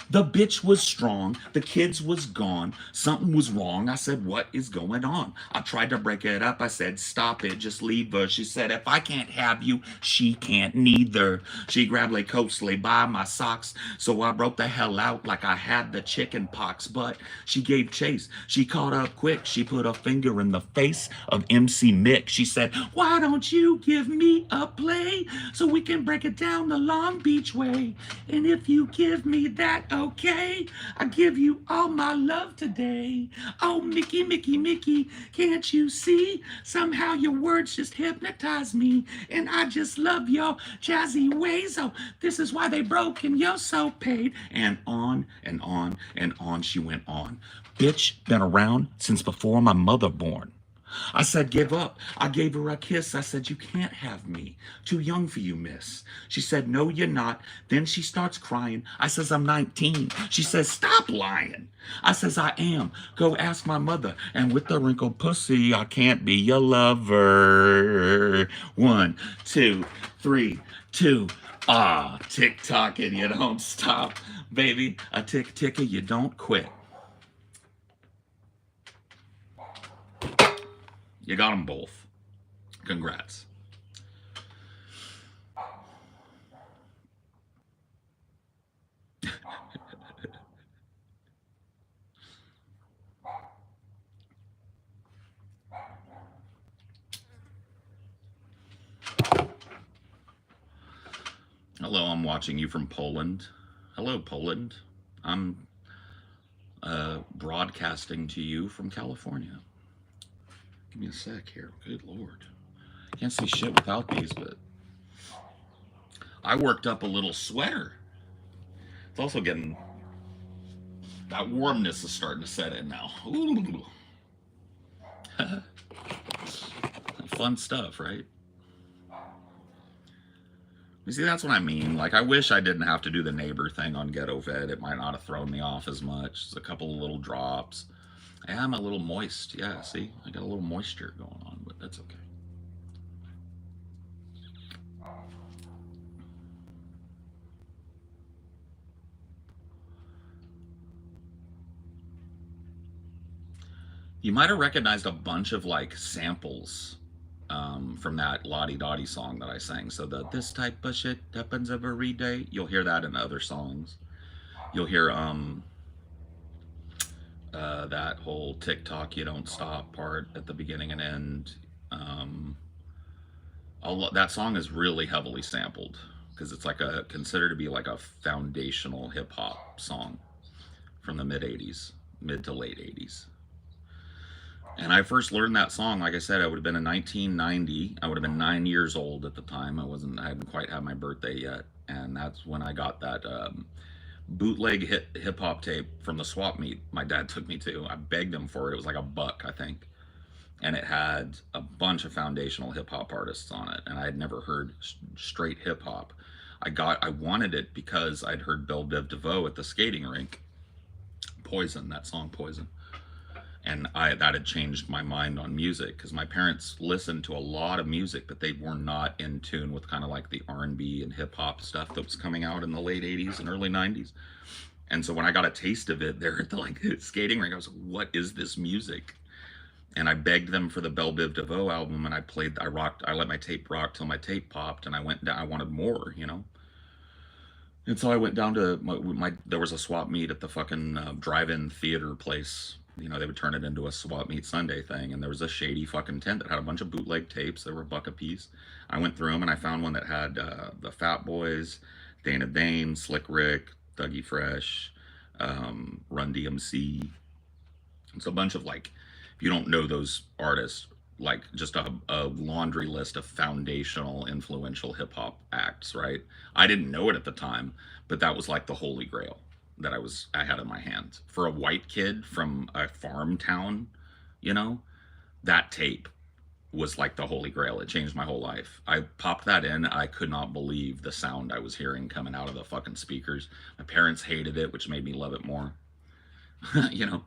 The bitch was strong. The kids was gone. Something was wrong. I said, what is going on? I tried to break it up. I said, stop it. Just leave her. She said, if I can't have you, she can't neither. She grabbed like closely by my socks. So I broke the hell out like I had the chicken pox. But she gave chase. She caught up quick. She put a finger in the face of MC Mick. She said, why don't you give me a play so we can break it down the Long Beach way? And if you give me that, okay, I give you all my love today. Oh, Mickey, Mickey, Mickey, can't you see? Somehow your words just hypnotize me, and I just love your jazzy ways. Oh, this is why they broke and you're so paid. And on and on and on she went on. Bitch, been around since before my mother born. I said, give up. I gave her a kiss. I said, you can't have me. Too young for you, miss. She said, no, you're not. Then she starts crying. I says, I'm 19. She says, stop lying. I says, I am. Go ask my mother. And with the wrinkled pussy, I can't be your lover. 1, 2, 3, 2. Ah, tick-tock and you don't stop. Baby, a tick-ticker, you don't quit. You got them both. Congrats. Hello, I'm watching you from Poland. Hello, Poland. I'm broadcasting to you from California. Give me a sec here. Good Lord. Can't see shit without these, but I worked up a little sweater. It's also getting, that warmness is starting to set in now. Ooh. Fun stuff, right? You see, that's what I mean. Like, I wish I didn't have to do the neighbor thing on Ghetto Vet. It might not have thrown me off as much. Just a couple of little drops. Yeah, I'm a little moist. Yeah, see? I got a little moisture going on, but that's okay. You might have recognized a bunch of, like, samples from that Lottie Dottie song that I sang. So the this type of shit happens every day. You'll hear that in other songs. You'll hear that whole TikTok you don't stop part at the beginning and end. That song is really heavily sampled because it's like a considered to be like a foundational hip hop song from the mid to late 80s. And I first learned that song, like I said, I would have been in 1990. I would have been 9 years old at the time. I hadn't quite had my birthday yet. And that's when I got that bootleg hip hop tape from the swap meet my dad took me to. I begged him for it. It was like $1, I think. And it had a bunch of foundational hip hop artists on it. And I had never heard straight hip hop. I wanted it because I'd heard Belle Biv DeVoe at the skating rink. Poison, that song Poison. And that had changed my mind on music because my parents listened to a lot of music, but they were not in tune with kind of like the R&B and hip hop stuff that was coming out in the late 80s and early 90s. And so when I got a taste of it there at the like skating rink, I was like, what is this music? And I begged them for the Belle Biv DeVoe album, and I let my tape rock till my tape popped, and I went down, I wanted more, you know? And so I went down to there was a swap meet at the fucking drive-in theater place You know, they would turn it into a swap meet Sunday thing, and there was a shady fucking tent that had a bunch of bootleg tapes. They were a buck a piece. I went through them and I found one that had the Fat Boys, Dana Dane, Slick Rick, Dougie Fresh, Run DMC. It's a bunch of, like, if you don't know those artists, like just a laundry list of foundational, influential hip hop acts, right? I didn't know it at the time, but that was like the holy grail that I had in my hands. For a white kid from a farm town, you know, that tape was like the holy grail. It changed my whole life. I popped that in. I could not believe the sound I was hearing coming out of the fucking speakers. My parents hated it, which made me love it more. You know,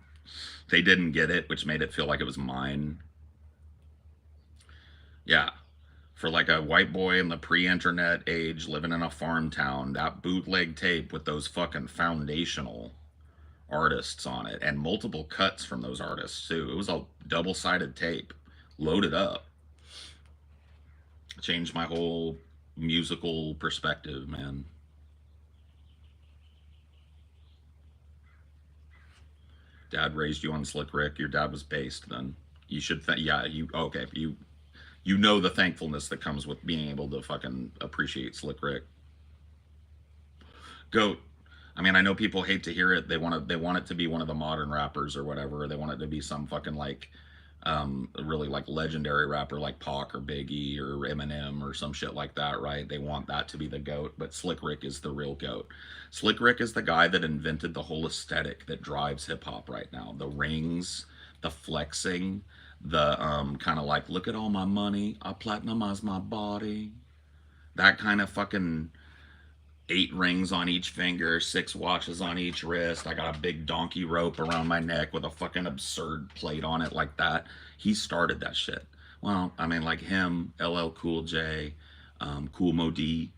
they didn't get it, which made it feel like it was mine. Yeah. For like a white boy in the pre-internet age living in a farm town, that bootleg tape with those fucking foundational artists on it and multiple cuts from those artists too. It was a double-sided tape, loaded up. Changed my whole musical perspective, man. Dad raised you on Slick Rick. Your dad was based then. You should yeah, you okay, you know the thankfulness that comes with being able to fucking appreciate Slick Rick. Goat. I mean, I know people hate to hear it. They want it to be one of the modern rappers or whatever. They want it to be some fucking like really like legendary rapper like Pac or Biggie or Eminem or some shit like that, right? They want that to be the goat, but Slick Rick is the real goat. Slick Rick is the guy that invented the whole aesthetic that drives hip hop right now. The rings, the flexing, the kind of like, look at all my money, I platinumized my body. That kind of fucking 8 rings on each finger, 6 watches on each wrist. I got a big donkey rope around my neck with a fucking absurd plate on it like that. He started that shit. Well, I mean, like him, LL Cool J, Cool Mo D,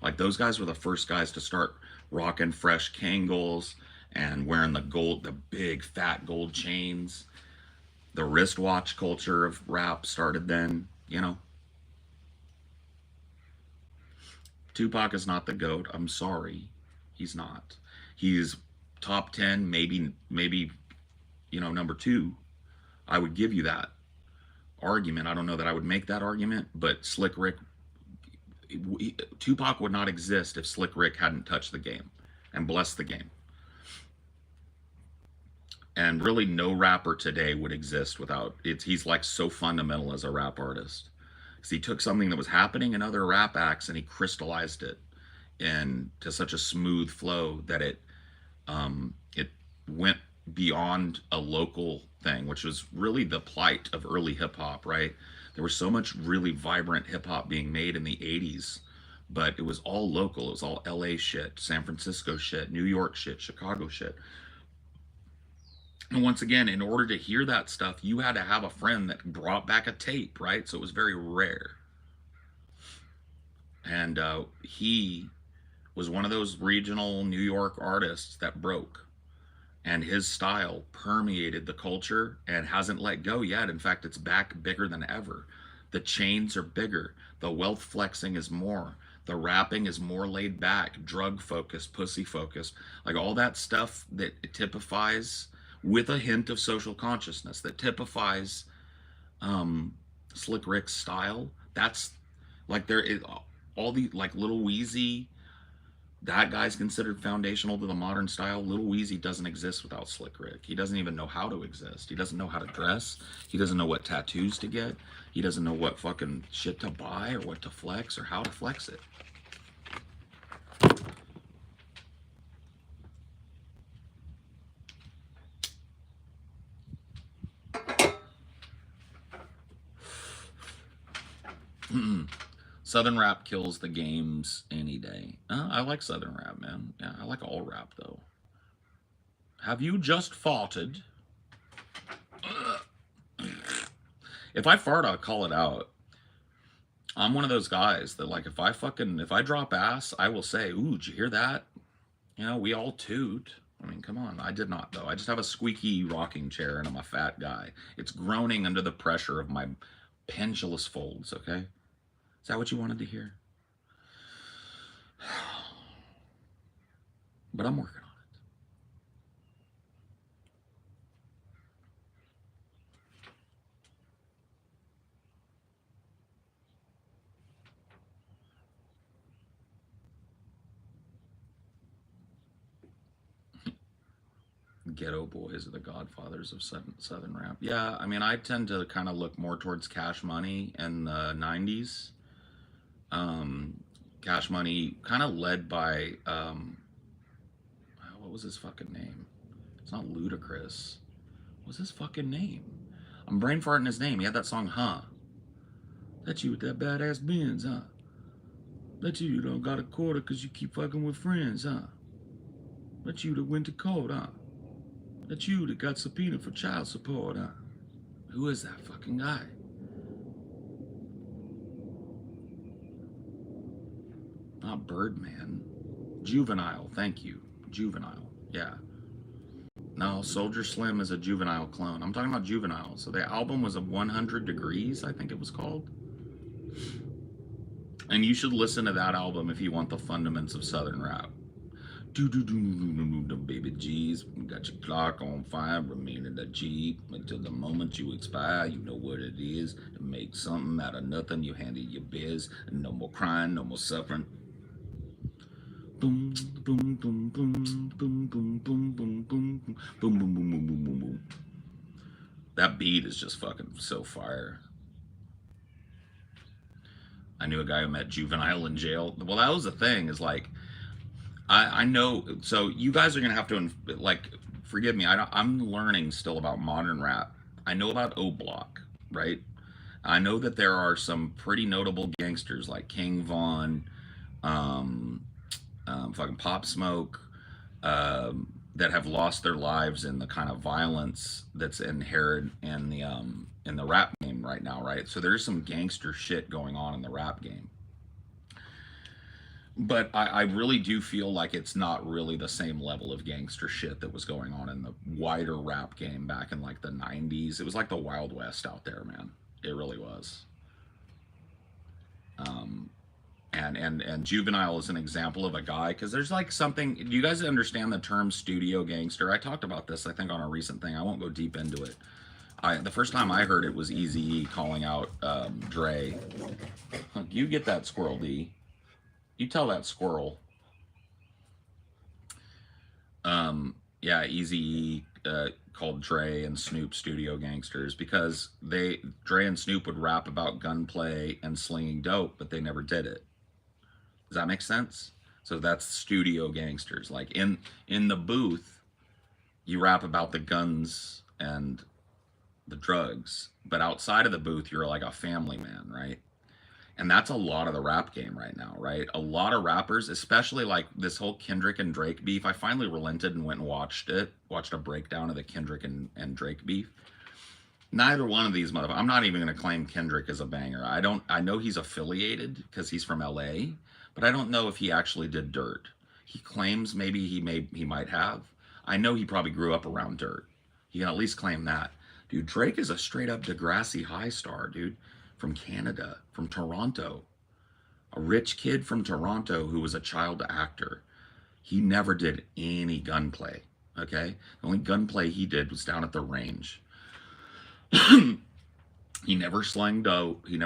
like those guys were the first guys to start rocking fresh Kangles and wearing the big fat gold chains. The wristwatch culture of rap started then, you know. Tupac is not the GOAT. I'm sorry. He's not. He's top 10, maybe, you know, number 2. I would give you that argument. I don't know that I would make that argument, but Slick Rick, Tupac would not exist if Slick Rick hadn't touched the game and blessed the game. And really, no rapper today would exist without it. He's like so fundamental as a rap artist. Because he took something that was happening in other rap acts and he crystallized it into such a smooth flow that it went beyond a local thing, which was really the plight of early hip hop, right? There was so much really vibrant hip hop being made in the 80s, but it was all local. It was all LA shit, San Francisco shit, New York shit, Chicago shit. And once again, in order to hear that stuff, you had to have a friend that brought back a tape, right? So it was very rare. And he was one of those regional New York artists that broke. And his style permeated the culture and hasn't let go yet. In fact, it's back bigger than ever. The chains are bigger. The wealth flexing is more. The rapping is more laid back, drug focused, pussy focused. Like all that stuff that typifies, with a hint of social consciousness, that typifies Slick Rick's style. That's like there is all the like Little Weezy. That guy's considered foundational to the modern style. Little Weezy doesn't exist without Slick Rick. He doesn't even know how to exist. He doesn't know how to dress. He doesn't know what tattoos to get. He doesn't know what fucking shit to buy or what to flex or how to flex it. Southern rap kills the games any day. I like Southern rap, man. Yeah, I like all rap though. Have you just farted? If I fart, I'll call it out. I'm one of those guys that like if I drop ass, I will say, "Ooh, did you hear that?" You know, we all toot. I mean, come on. I did not though. I just have a squeaky rocking chair and I'm a fat guy. It's groaning under the pressure of my pendulous folds, okay? Is that what you wanted to hear? But I'm working on Ghetto Boys are the godfathers of Southern rap. Yeah, I mean, I tend to kind of look more towards Cash Money in the 90s. Cash Money kind of led by, what was his fucking name? It's not Ludacris. What's his fucking name? I'm brain farting his name. He had that song, Huh? That you with that badass Benz, huh? Bet you don't got a quarter cause you keep fucking with friends, huh? Bet you that went to court, huh? Bet you that got subpoenaed for child support, huh? Who is that fucking guy? Not Birdman. Juvenile, thank you. Juvenile, yeah. No, Soldier Slim is a Juvenile clone. I'm talking about Juvenile. So the album was a 100 Degrees, I think it was called. And you should listen to that album if you want the fundamentals of Southern rap. Do baby G's, got your clock on fire, remain in the Jeep until the moment you expire. You know what it is to make something out of nothing. You handle your biz, no more crying, no more suffering. Boom, boom, boom, boom, boom, boom, boom, boom, boom, boom, boom, boom, boom, boom, boom, boom, boom. That beat is just fucking so fire. I knew a guy who met Juvenile in jail. Well, that was the thing, is like, I know, so you guys are gonna have to, like, forgive me, I'm learning still about modern rap. I know about O Block, right? I know that there are some pretty notable gangsters like King Von, fucking Pop Smoke, that have lost their lives in the kind of violence that's inherent in the rap game right now, right? So there's some gangster shit going on in the rap game. But I really do feel like it's not really the same level of gangster shit that was going on in the wider rap game back in like the 90s. It was like the Wild West out there, man. It really was. And Juvenile is an example of a guy, because there's like something. Do you guys understand the term studio gangster? I talked about this, I think, on a recent thing. I won't go deep into it. The first time I heard it was Eazy-E calling out Dre. You get that, Squirrel D. You tell that squirrel. Yeah, Eazy-E called Dre and Snoop studio gangsters because Dre and Snoop would rap about gunplay and slinging dope, but they never did it. Does that make sense? So that's studio gangsters. Like in the booth, you rap about the guns and the drugs, but outside of the booth, you're like a family man, right? And that's a lot of the rap game right now, right? A lot of rappers, especially like this whole Kendrick and Drake beef. I finally relented and went and watched a breakdown of the Kendrick and Drake beef. Neither one of these motherfuckers, I'm not even going to claim Kendrick as a banger. I know he's affiliated because he's from LA, but I don't know if he actually did dirt. He claims maybe he might have. I know he probably grew up around dirt. He can at least claim that. Dude, Drake is a straight up Degrassi High star, dude. From Canada, from Toronto. A rich kid from Toronto who was a child actor. He never did any gunplay, okay? The only gunplay he did was down at the range. He never slung dope. He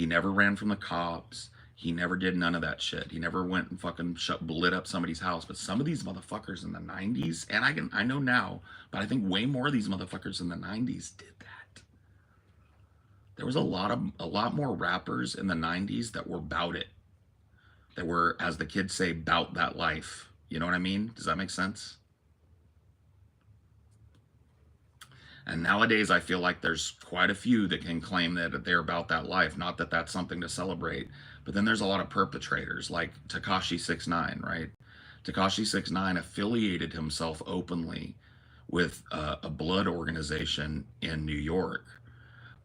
never ran from the cops. He never did none of that shit. He never went and fucking lit up somebody's house. But some of these motherfuckers in the 90s, and I know now, but I think way more of these motherfuckers in the 90s did that. There was a lot more rappers in the 90s that were about it. That were, as the kids say, bout that life. You know what I mean? Does that make sense? And nowadays, I feel like there's quite a few that can claim that they're about that life. Not that that's something to celebrate. But then there's a lot of perpetrators, like Tekashi 6ix9ine, right? Tekashi 6ix9ine affiliated himself openly with a blood organization in New York.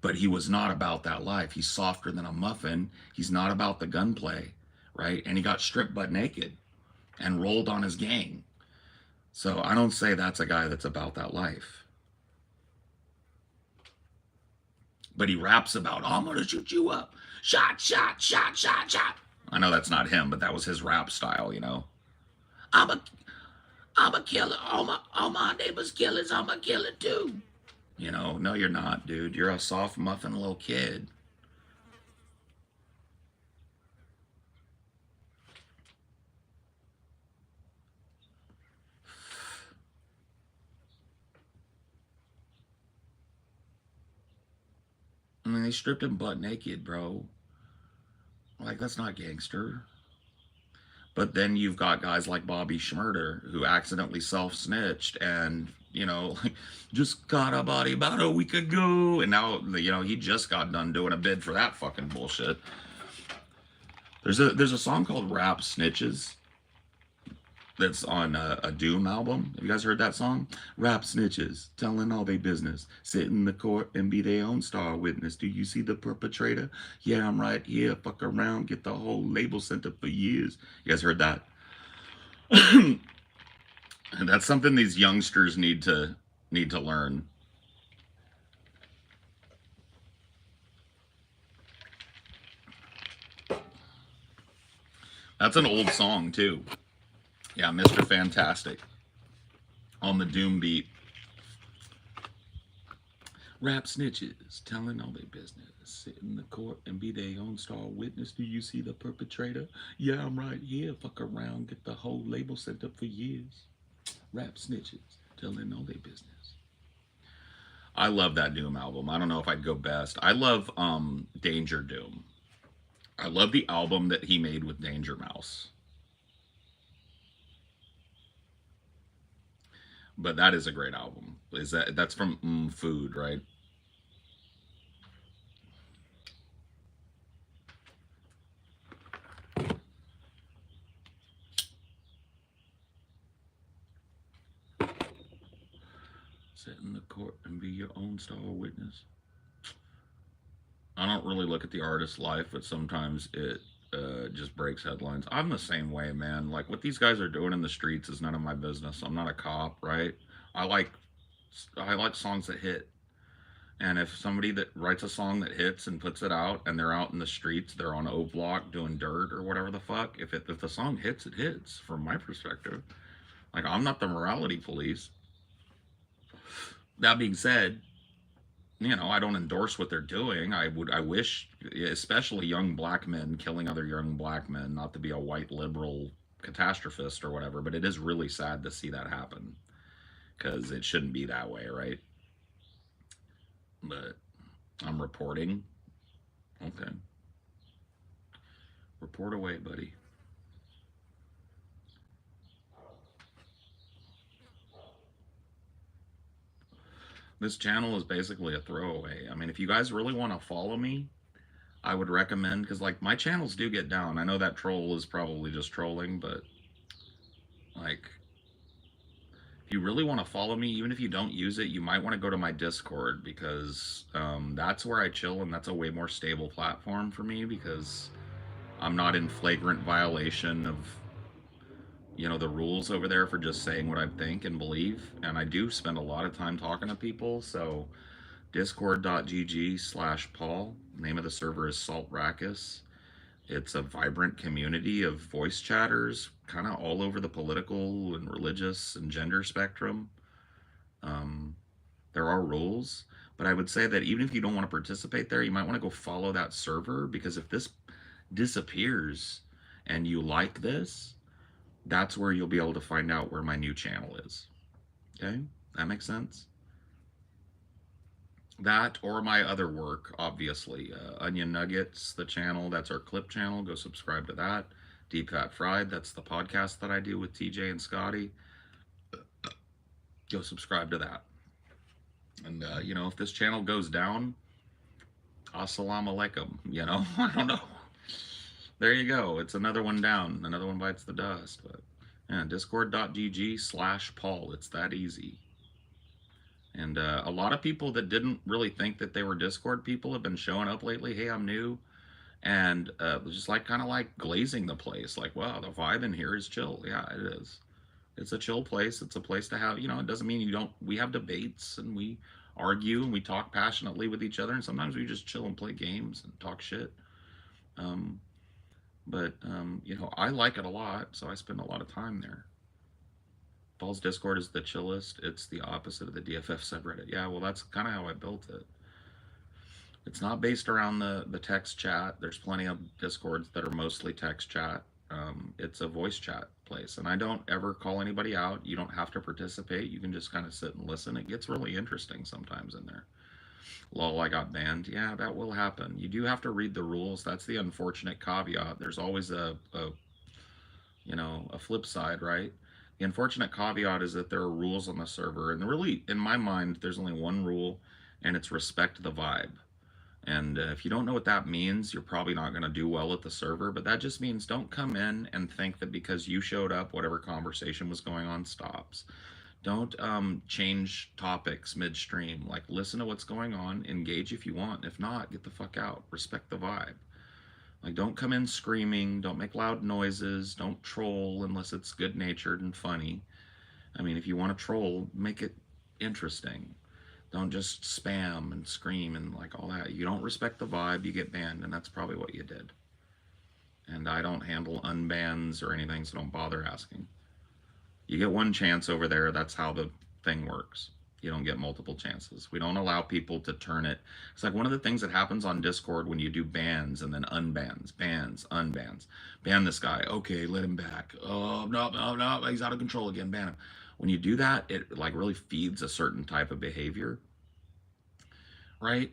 But he was not about that life. He's softer than a muffin. He's not about the gunplay, right? And he got stripped butt naked and rolled on his gang. So I don't say that's a guy that's about that life. But he raps about, oh, I'm gonna shoot you up. Shot, shot, shot, shot, shot. I know that's not him, but that was his rap style, you know? I'm a killer. All my neighbors killers, I'm a killer too. You know, no, you're not, dude. You're a soft muffin little kid. they stripped him butt naked, bro. Like, that's not gangster. But then you've got guys like Bobby Schmurder who accidentally self-snitched and, like, just got a body about a week ago. And now, he just got done doing a bid for that fucking bullshit. There's a song called Rap Snitches that's on a Doom album. Have you guys heard that song? Rap snitches, telling all they business. Sit in the court and be their own star witness. Do you see the perpetrator? Yeah, I'm right here. Fuck around, get the whole label sent up for years. You guys heard that? And that's something these youngsters need to learn. That's an old song too. Yeah, Mr. Fantastic on the Doom beat. Rap snitches, telling all their business. Sit in the court and be their own star witness. Do you see the perpetrator? Yeah, I'm right here. Fuck around, get the whole label sent up for years. Rap snitches, telling all their business. I love that Doom album. I don't know if I'd go best. I love Danger Doom. I love the album that he made with Danger Mouse. But that is a great album. That's from Food, right? Sit in the court and be your own star witness. I don't really look at the artist's life, but sometimes it just breaks headlines. I'm the same way, man. Like, what these guys are doing in the streets is none of my business. I'm not a cop, right? I like songs that hit. And if somebody that writes a song that hits and puts it out, and they're out in the streets, they're on O Block doing dirt or whatever the fuck. If the song hits, it hits. From my perspective, like, I'm not the morality police. That being said, I don't endorse what they're doing. I wish, especially young black men killing other young black men, not to be a white liberal catastrophist or whatever, but it is really sad to see that happen because it shouldn't be that way, right? But I'm reporting. Okay. Report away, buddy. This channel is basically a throwaway. I mean, if you guys really want to follow me, I would recommend, because, like, my channels do get down. I know that troll is probably just trolling, but, like, if you really want to follow me, even if you don't use it, you might want to go to my Discord, because that's where I chill, and that's a way more stable platform for me, because I'm not in flagrant violation of the rules over there for just saying what I think and believe. And I do spend a lot of time talking to people. So discord.gg/Paul. Name of the server is Salt Rackus. It's a vibrant community of voice chatters, kind of all over the political and religious and gender spectrum. There are rules, but I would say that even if you don't want to participate there, you might want to go follow that server, because if this disappears and you like this, that's where you'll be able to find out where my new channel is. Okay? That makes sense? That or my other work, obviously. Onion Nuggets, the channel, that's our clip channel. Go subscribe to that. Deep Fat Fried, that's the podcast that I do with TJ and Scotty. Go subscribe to that. And, if this channel goes down, assalamu alaikum, I don't know. There you go. It's another one down. Another one bites the dust. But yeah, discord.gg/Paul. It's that easy. And a lot of people that didn't really think that they were Discord people have been showing up lately. Hey, I'm new. And just kind of like glazing the place. Like, wow, the vibe in here is chill. Yeah, it is. It's a chill place. It's a place to have, it doesn't mean we have debates and we argue and we talk passionately with each other. And sometimes we just chill and play games and talk shit. But I like it a lot, so I spend a lot of time there. Paul's Discord is the chillest. It's the opposite of the DFF subreddit. Yeah, well, that's kind of how I built it. It's not based around the text chat. There's plenty of Discords that are mostly text chat. It's a voice chat place, and I don't ever call anybody out. You don't have to participate. You can just kind of sit and listen. It gets really interesting sometimes in there. Lol, I got banned. Yeah, that will happen. You do have to read the rules. That's the unfortunate caveat. There's always a flip side, right? The unfortunate caveat is that there are rules on the server, and really, in my mind, there's only one rule, and it's respect the vibe. And if you don't know what that means, you're probably not going to do well at the server. But that just means don't come in and think that because you showed up, whatever conversation was going on stops. Don't change topics midstream. Like, listen to what's going on, engage if you want. If not, get the fuck out. Respect the vibe. Like, don't come in screaming, don't make loud noises, don't troll unless it's good natured and funny. I mean, if you want to troll, make it interesting. Don't just spam and scream and like all that. You don't respect the vibe, you get banned, and that's probably what you did. And I don't handle unbans or anything, so don't bother asking. You get one chance over there, that's how the thing works. You don't get multiple chances. We don't allow people to turn it. It's like one of the things that happens on Discord when you do bans and then unbans, bans, unbans. Ban this guy. Okay, let him back. Oh, no, no, no, he's out of control again. Ban him. When you do that, it like really feeds a certain type of behavior, right?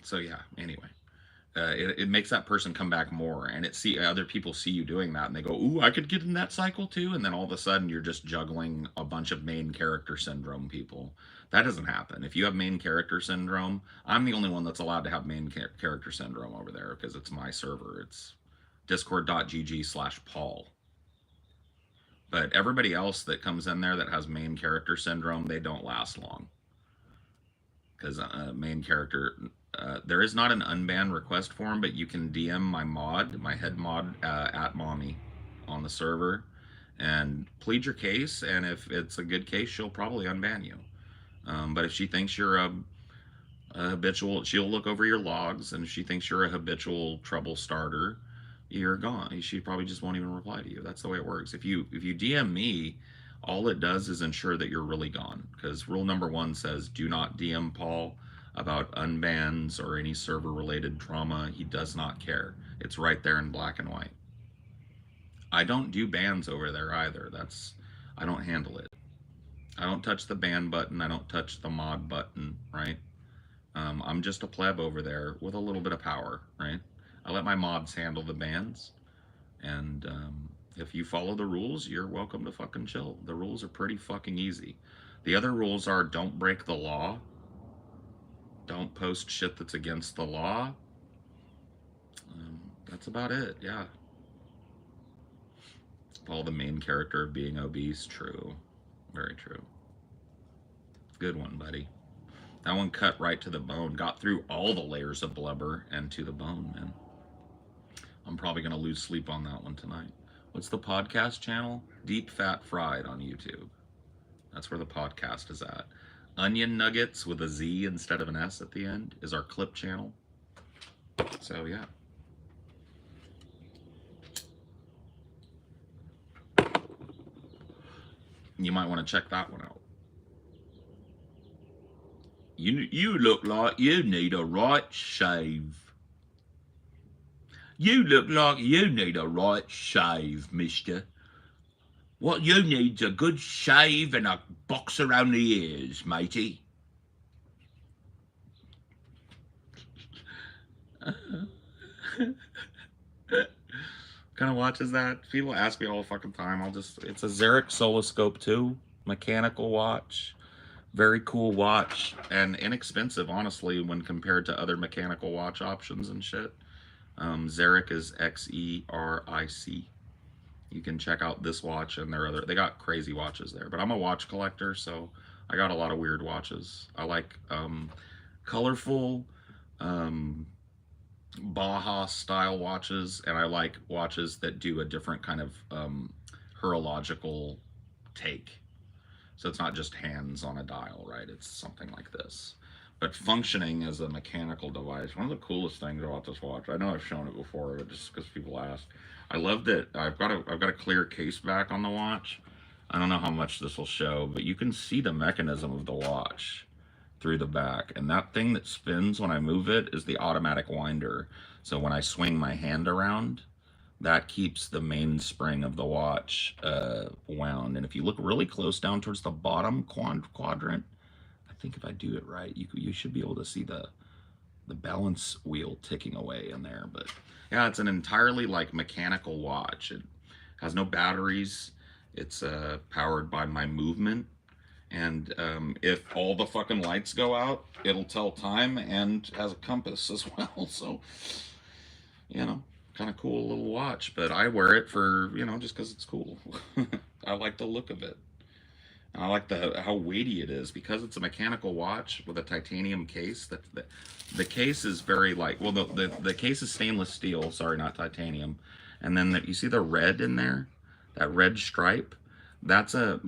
So yeah, anyway. It makes that person come back more, and other people see you doing that, and they go, "Ooh, I could get in that cycle too." And then all of a sudden, you're just juggling a bunch of main character syndrome people. That doesn't happen. If you have main character syndrome, I'm the only one that's allowed to have main character syndrome over there because it's my server. It's discord.gg/Paul. But everybody else that comes in there that has main character syndrome, they don't last long because main character there is not an unban request form, but you can DM my head mod at mommy on the server and plead your case, and if it's a good case, she'll probably unban you. But if she thinks you're a habitual, she'll look over your logs, and if she thinks you're a habitual trouble starter, you're gone. She probably just won't even reply to you. That's the way it works. If you DM me, all it does is ensure that you're really gone, because rule number 1 says do not DM Paul about unbans or any server related drama. He does not care. It's right there in black and white. I don't do bans over there either. I don't handle it. I don't touch the ban button. I don't touch the mod button, right? I'm just a pleb over there with a little bit of power, right? I let my mods handle the bans, and if you follow the rules, you're welcome to fucking chill. The rules are pretty fucking easy. The other rules are don't break the law, don't post shit that's against the law. That's about it, yeah. Paul, the main character of being obese, true. Very true. Good one, buddy. That one cut right to the bone. Got through all the layers of blubber and to the bone, man. I'm probably going to lose sleep on that one tonight. What's the podcast channel? Deep Fat Fried on YouTube. That's where the podcast is at. Onion Nuggets with a Z instead of an S at the end is our clip channel. So, yeah. You might want to check that one out. You look like you need a right shave. You look like you need a right shave, mister. What you need's a good shave and a box around the ears, matey. Kind of watches that. People ask me all the fucking time. It's a Xeric Soloscope 2, mechanical watch. Very cool watch and inexpensive, honestly, when compared to other mechanical watch options and shit. Xeric is Xeric. You can check out this watch and they got crazy watches there. But I'm a watch collector, so I got a lot of weird watches. I like colorful Baja style watches, and I like watches that do a different kind of horological take. So it's not just hands on a dial, right? It's something like this. But functioning as a mechanical device. One of the coolest things about this watch, I know I've shown it before, but just because people ask, I love that I've got a clear case back on the watch. I don't know how much this will show, but you can see the mechanism of the watch through the back. And that thing that spins when I move it is the automatic winder. So when I swing my hand around, that keeps the mainspring of the watch wound. And if you look really close down towards the bottom quadrant, I think if I do it right, you should be able to see the balance wheel ticking away in there. But yeah, it's an entirely like mechanical watch. It has no batteries. It's powered by my movement. And if all the fucking lights go out, it'll tell time and has a compass as well. So, you know, kind of cool little watch. But I wear it for, you know, just because it's cool. I like the look of it. And I like how weighty it is because it's a mechanical watch with a titanium case. The case is very light. Well, the case is stainless steel. Sorry, not titanium. And then you see the red in there, that red stripe. That's a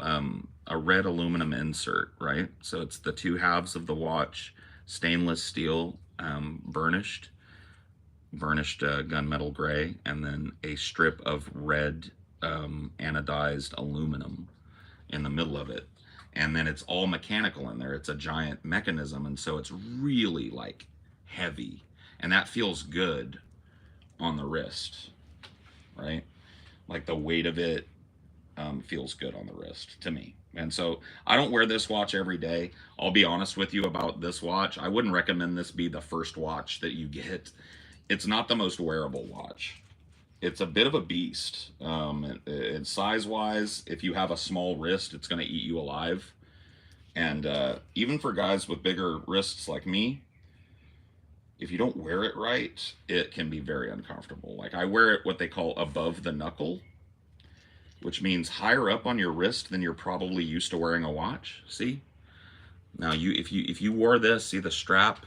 red aluminum insert, right? So it's the two halves of the watch, stainless steel, burnished gunmetal gray, and then a strip of red anodized aluminum in the middle of it. And then it's all mechanical in there. It's a giant mechanism, and so it's really like heavy, and that feels good on the wrist, right? Like the weight of it feels good on the wrist to me. And so I don't wear this watch every day. I'll be honest with you about this watch. I wouldn't recommend this be the first watch that you get. It's not the most wearable watch. It's a bit of a beast. And size-wise, if you have a small wrist, it's going to eat you alive. And even for guys with bigger wrists like me, if you don't wear it right, it can be very uncomfortable. Like I wear it what they call above the knuckle, which means higher up on your wrist than you're probably used to wearing a watch. See? Now if you wore this, see the strap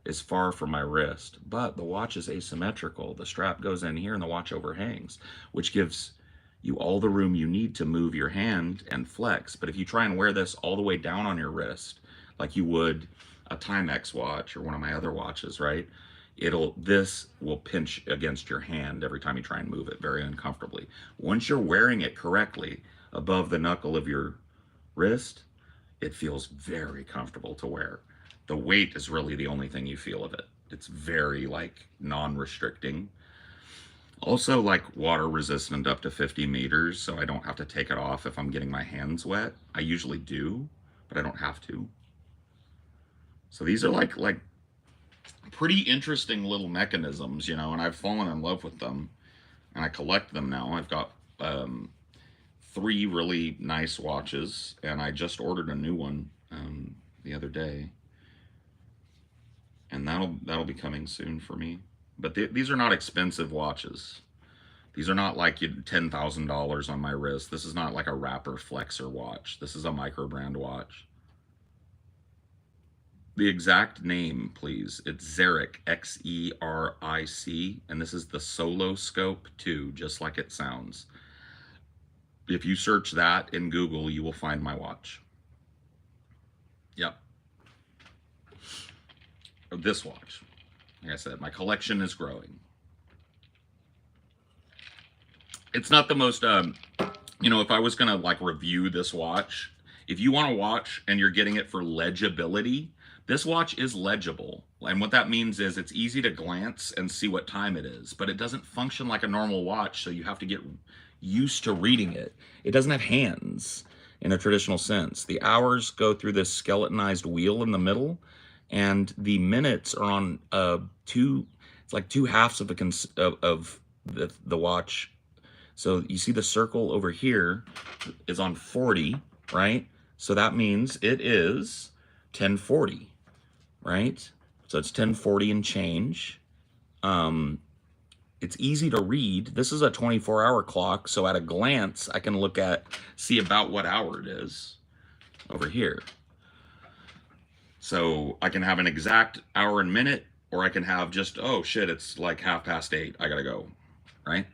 is far from my wrist, but the watch is asymmetrical. The strap goes in here and the watch overhangs, which gives you all the room you need to move your hand and flex. But if you try and wear this all the way down on your wrist, like you would a Timex watch or one of my other watches, right? This will pinch against your hand every time you try and move it very uncomfortably. Once you're wearing it correctly above the knuckle of your wrist, it feels very comfortable to wear. The weight is really the only thing you feel of it. It's very like non-restricting. Also like water resistant up to 50 meters, so I don't have to take it off if I'm getting my hands wet. I usually do, but I don't have to. So these are like pretty interesting little mechanisms, you know, and I've fallen in love with them, and I collect them now. I've got 3 really nice watches, and I just ordered a new one the other day, and that'll be coming soon for me. But these are not expensive watches. These are not like $10,000 on my wrist. This is not like a Rapper Flexor watch. This is a micro brand watch. The exact name, please. It's Xeric, Xeric, and this is the Solo Scope 2, just like it sounds. If you search that in Google, you will find my watch. Yep. This watch. Like I said, my collection is growing. It's not the most, you know, if I was gonna like review this watch, if you want to watch and you're getting it for legibility, this watch is legible. And what that means is it's easy to glance and see what time it is, but it doesn't function like a normal watch, so you have to get used to reading it. It doesn't have hands in a traditional sense. The hours go through this skeletonized wheel in the middle, and the minutes are on it's like 2 halves of the watch. So you see the circle over here is on 40, right? So that means it is 10:40, right? So it's 10:40 and change. It's easy to read. This is a 24-hour clock, so at a glance, I can see about what hour it is over here. So I can have an exact hour and minute, or I can have just, oh shit, it's like 8:30, I gotta go, right?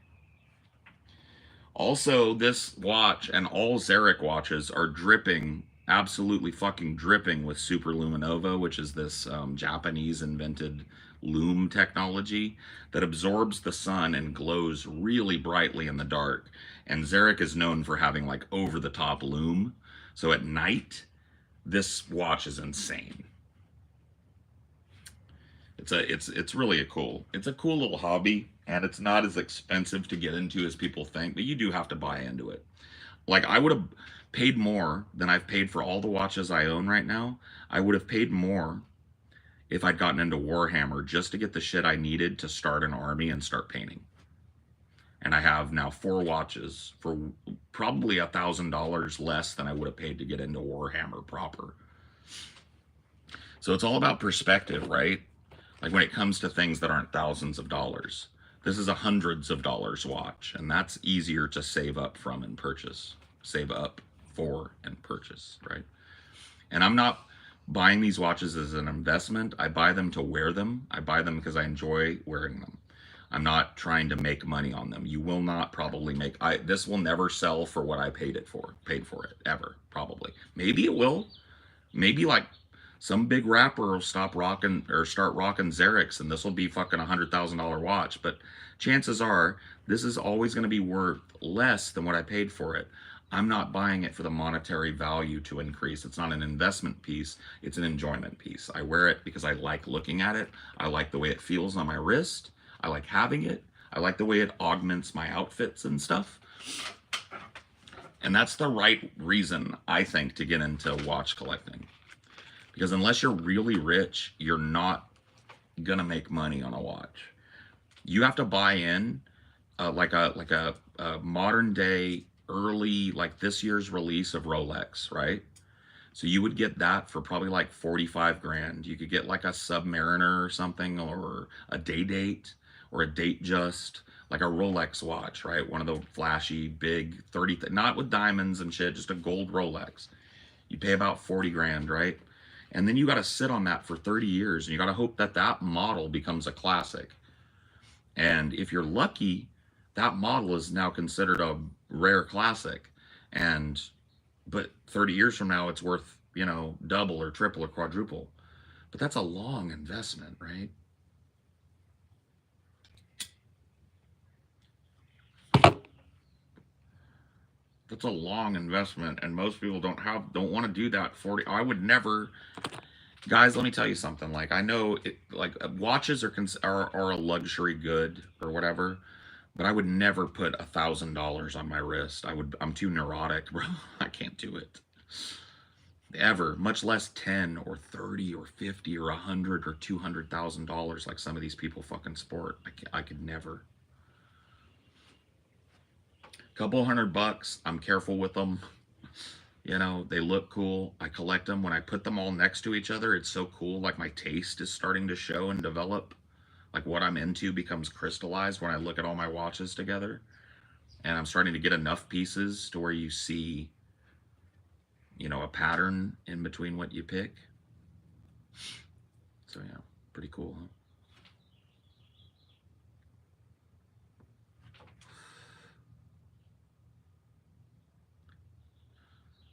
Also, this watch and all Xeric watches are dripping, absolutely fucking dripping with superluminova, which is this Japanese invented lume technology that absorbs the sun and glows really brightly in the dark. And Xeric is known for having like over the top lume. So at night, this watch is insane. It's really it's a cool little hobby, and it's not as expensive to get into as people think, but you do have to buy into it. Like, I would have paid more than I've paid for all the watches I own right now. I would have paid more if I'd gotten into Warhammer just to get the shit I needed to start an army and start painting. And I have now 4 watches for probably $1,000 less than I would have paid to get into Warhammer proper. So it's all about perspective, right? Like when it comes to things that aren't thousands of dollars. This is a hundreds of dollars watch, and that's easier to save up from and purchase. Save up for and purchase, right? And I'm not buying these watches as an investment. I buy them to wear them. I buy them because I enjoy wearing them. I'm not trying to make money on them. You will not probably make, this will never sell for what I paid for it, ever, probably. Maybe it will. Maybe like some big rapper will stop rocking or start rocking Xerix, and this will be fucking $100,000 watch. But chances are this is always going to be worth less than what I paid for it. I'm not buying it for the monetary value to increase. It's not an investment piece. It's an enjoyment piece. I wear it because I like looking at it. I like the way it feels on my wrist. I like having it. I like the way it augments my outfits and stuff. And that's the right reason, I think, to get into watch collecting. Because unless you're really rich, you're not gonna make money on a watch. You have to buy in like a modern day early, like this year's release of Rolex, right? So you would get that for probably like 45 grand. You could get like a Submariner or something, or a Day Date, or a Date Just, like a Rolex watch, right? One of the flashy, big 30, not with diamonds and shit, just a gold Rolex. You pay about 40 grand, right? And then you got to sit on that for 30 years, and you got to hope that that model becomes a classic. And if you're lucky, that model is now considered a rare classic. And but 30 years from now, it's worth, you know, double or triple or quadruple. But that's a long investment, right? That's a long investment, and most people don't want to do that. 40, I would never. Guys, let me tell you something. Like, I know it, like watches are a luxury good or whatever, but I would never put $1,000 on my wrist. I'm too neurotic, bro. I can't do it ever. Much less 10 or 30 or 50 or 100 or $200,000 like some of these people fucking sport. I could never. Couple $100. I'm careful with them. You know, they look cool. I collect them. When I put them all next to each other, it's so cool. Like, my taste is starting to show and develop. Like, what I'm into becomes crystallized when I look at all my watches together. And I'm starting to get enough pieces to where you see, you know, a pattern in between what you pick. So, yeah, pretty cool, huh?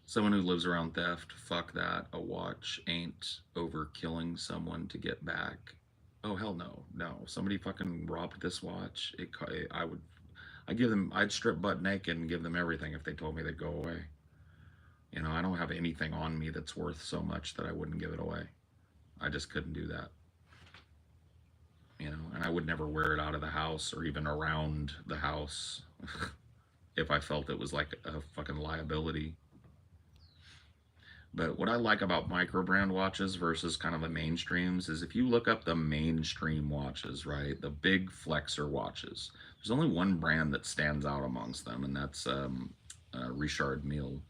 Someone who lives around theft, fuck that. A watch ain't over killing someone to get back. Oh, hell no. No. Somebody fucking robbed this watch. I'd strip butt naked and give them everything if they told me they'd go away. You know, I don't have anything on me that's worth so much that I wouldn't give it away. I just couldn't do that. You know, and I would never wear it out of the house or even around the house if I felt it was like a fucking liability. But what I like about micro brand watches versus kind of the mainstreams is if you look up the mainstream watches, right, the big flexor watches, there's only one brand that stands out amongst them, and that's Richard Mille.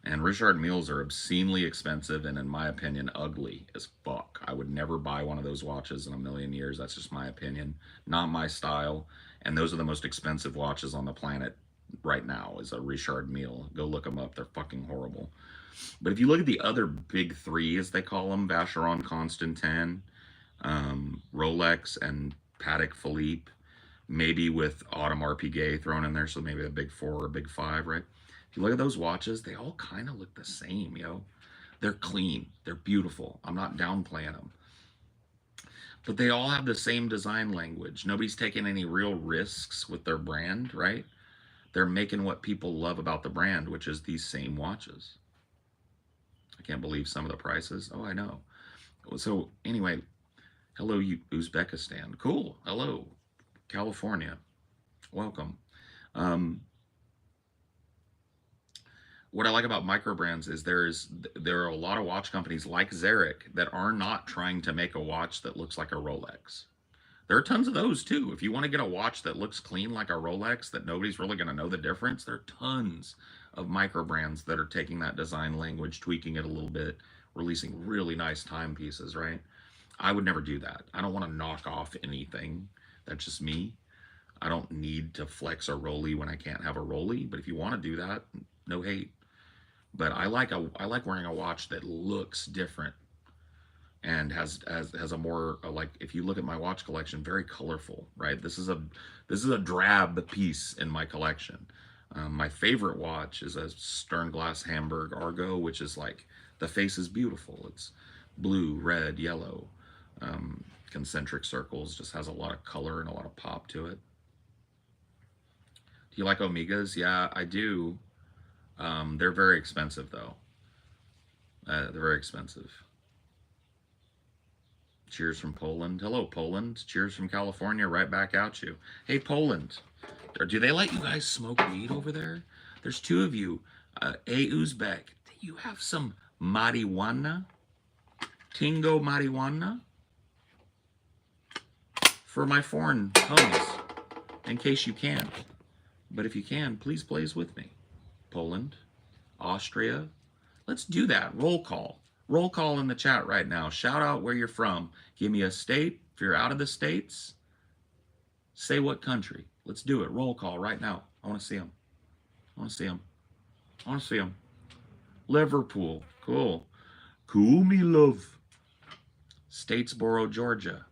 And Richard Milles are obscenely expensive and, in my opinion, ugly as fuck. I would never buy one of those watches in a million years. That's just my opinion. Not my style. And those are the most expensive watches on the planet right now, is a Richard Mille. Go look them up. They're fucking horrible. But if you look at the other big three, as they call them, Vacheron Constantin, Rolex, and Patek Philippe, maybe with Audemars Piguet thrown in there, so maybe a big four or a big five, right? If you look at those watches, they all kind of look the same, yo. They're clean. They're beautiful. I'm not downplaying them. But they all have the same design language. Nobody's taking any real risks with their brand, right? They're making what people love about the brand, which is these same watches. I can't believe some of the prices. Oh, I know. So anyway, hello, Uzbekistan. Cool. Hello, California. Welcome. what I like about micro brands is there are a lot of watch companies like Zarek that are not trying to make a watch that looks like a Rolex. There are tons of those too. If you want to get a watch that looks clean like a Rolex that nobody's really going to know the difference, there are tons of micro brands that are taking that design language, tweaking it a little bit, releasing really nice timepieces, right? I would never do that. I don't want to knock off anything. That's just me. I don't need to flex a Rolly when I can't have a Rolly. But if you want to do that, no hate. But I like wearing a watch that looks different and has a more like, if you look at my watch collection, very colorful, right? This is a drab piece in my collection. My favorite watch is a Sternglass Hamburg Argo, which is like, the face is beautiful. It's blue, red, yellow, concentric circles. Just has a lot of color and a lot of pop to it. Do you like Omegas? Yeah, I do. They're very expensive though. They're very expensive. Cheers from Poland. Hello, Poland. Cheers from California. Right back at you. Hey, Poland. Do they let you guys smoke weed over there? There's two of you. Hey, Uzbek. Do you have some marijuana? Tingo marijuana? For my foreign homies, in case you can't. But if you can, please blaze with me. Poland, Austria. Let's do that. Roll call. Roll call in the chat right now. Shout out where you're from. Give me a state. If you're out of the States, say what country. Let's do it. Roll call right now. I want to see them. I want to see them. I want to see them. Liverpool. Cool. Cool, me love. Statesboro, Georgia.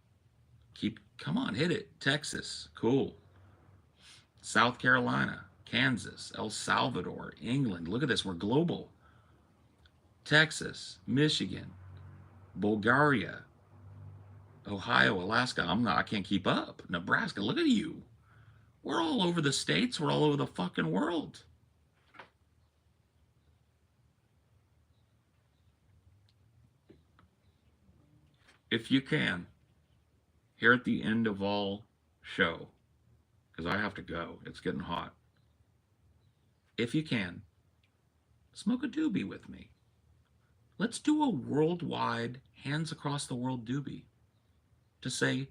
Come on, hit it. Texas. Cool. South Carolina. Kansas. El Salvador. England. Look at this. We're global. Texas, Michigan, Bulgaria, Ohio, Alaska. I can't keep up. Nebraska, look at you. We're all over the states. We're all over the fucking world. If you can, here at the end of all show, because I have to go. It's getting hot. If you can, smoke a doobie with me. Let's do a worldwide, hands across the world doobie to say,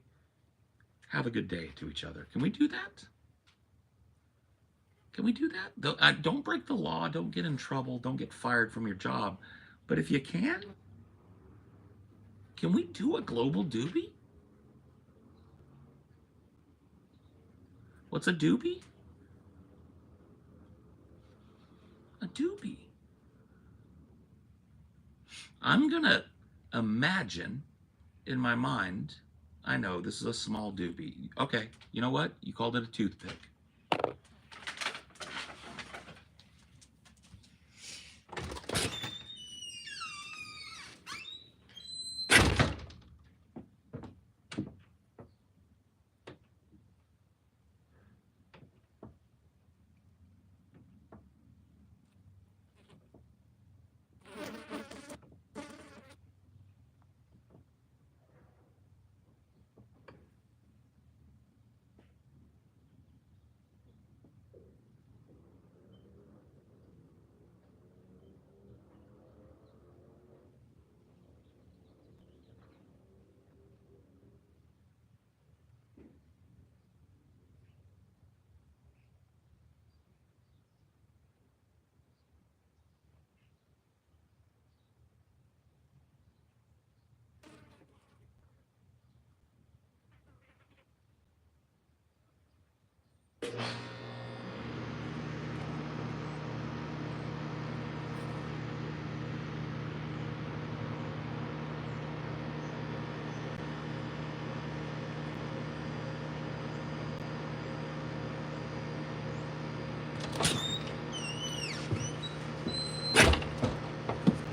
have a good day to each other. Can we do that? Can we do that? Don't break the law. Don't get in trouble. Don't get fired from your job. But if you can we do a global doobie? What's a doobie? A doobie. I'm gonna imagine in my mind, I know this is a small doobie. Okay, you know what? You called it a toothpick.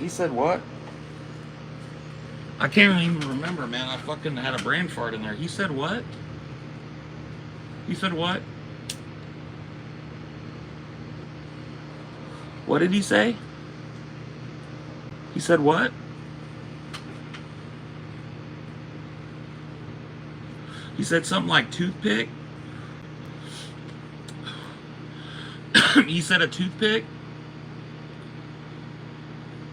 He said what? I can't even remember, man. I fucking had a brain fart in there. He said what? He said what? What did he say? He said what? He said something like toothpick. He said a toothpick.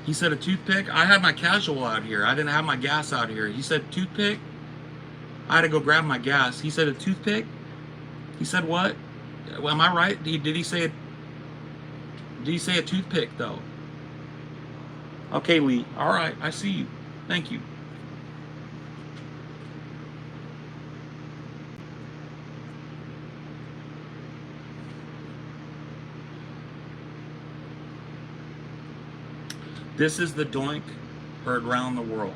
He said a toothpick? I had my casual out here. I didn't have my gas out here. He said toothpick? I had to go grab my gas. He said a toothpick? He said what? Well, am I right? Did he say a toothpick though? Okay, Lee. All right, I see you. Thank you. This is the doink heard around the world.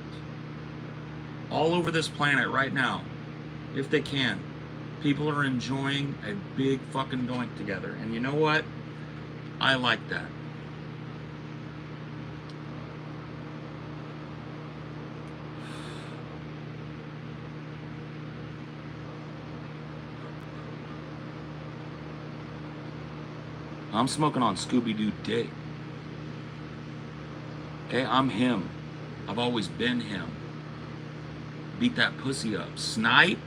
All over this planet right now, if they can. People are enjoying a big fucking doink together. And you know what? I like that. I'm smoking on Scooby-Doo dick. Okay, I'm him. I've always been him. Beat that pussy up. Snipe?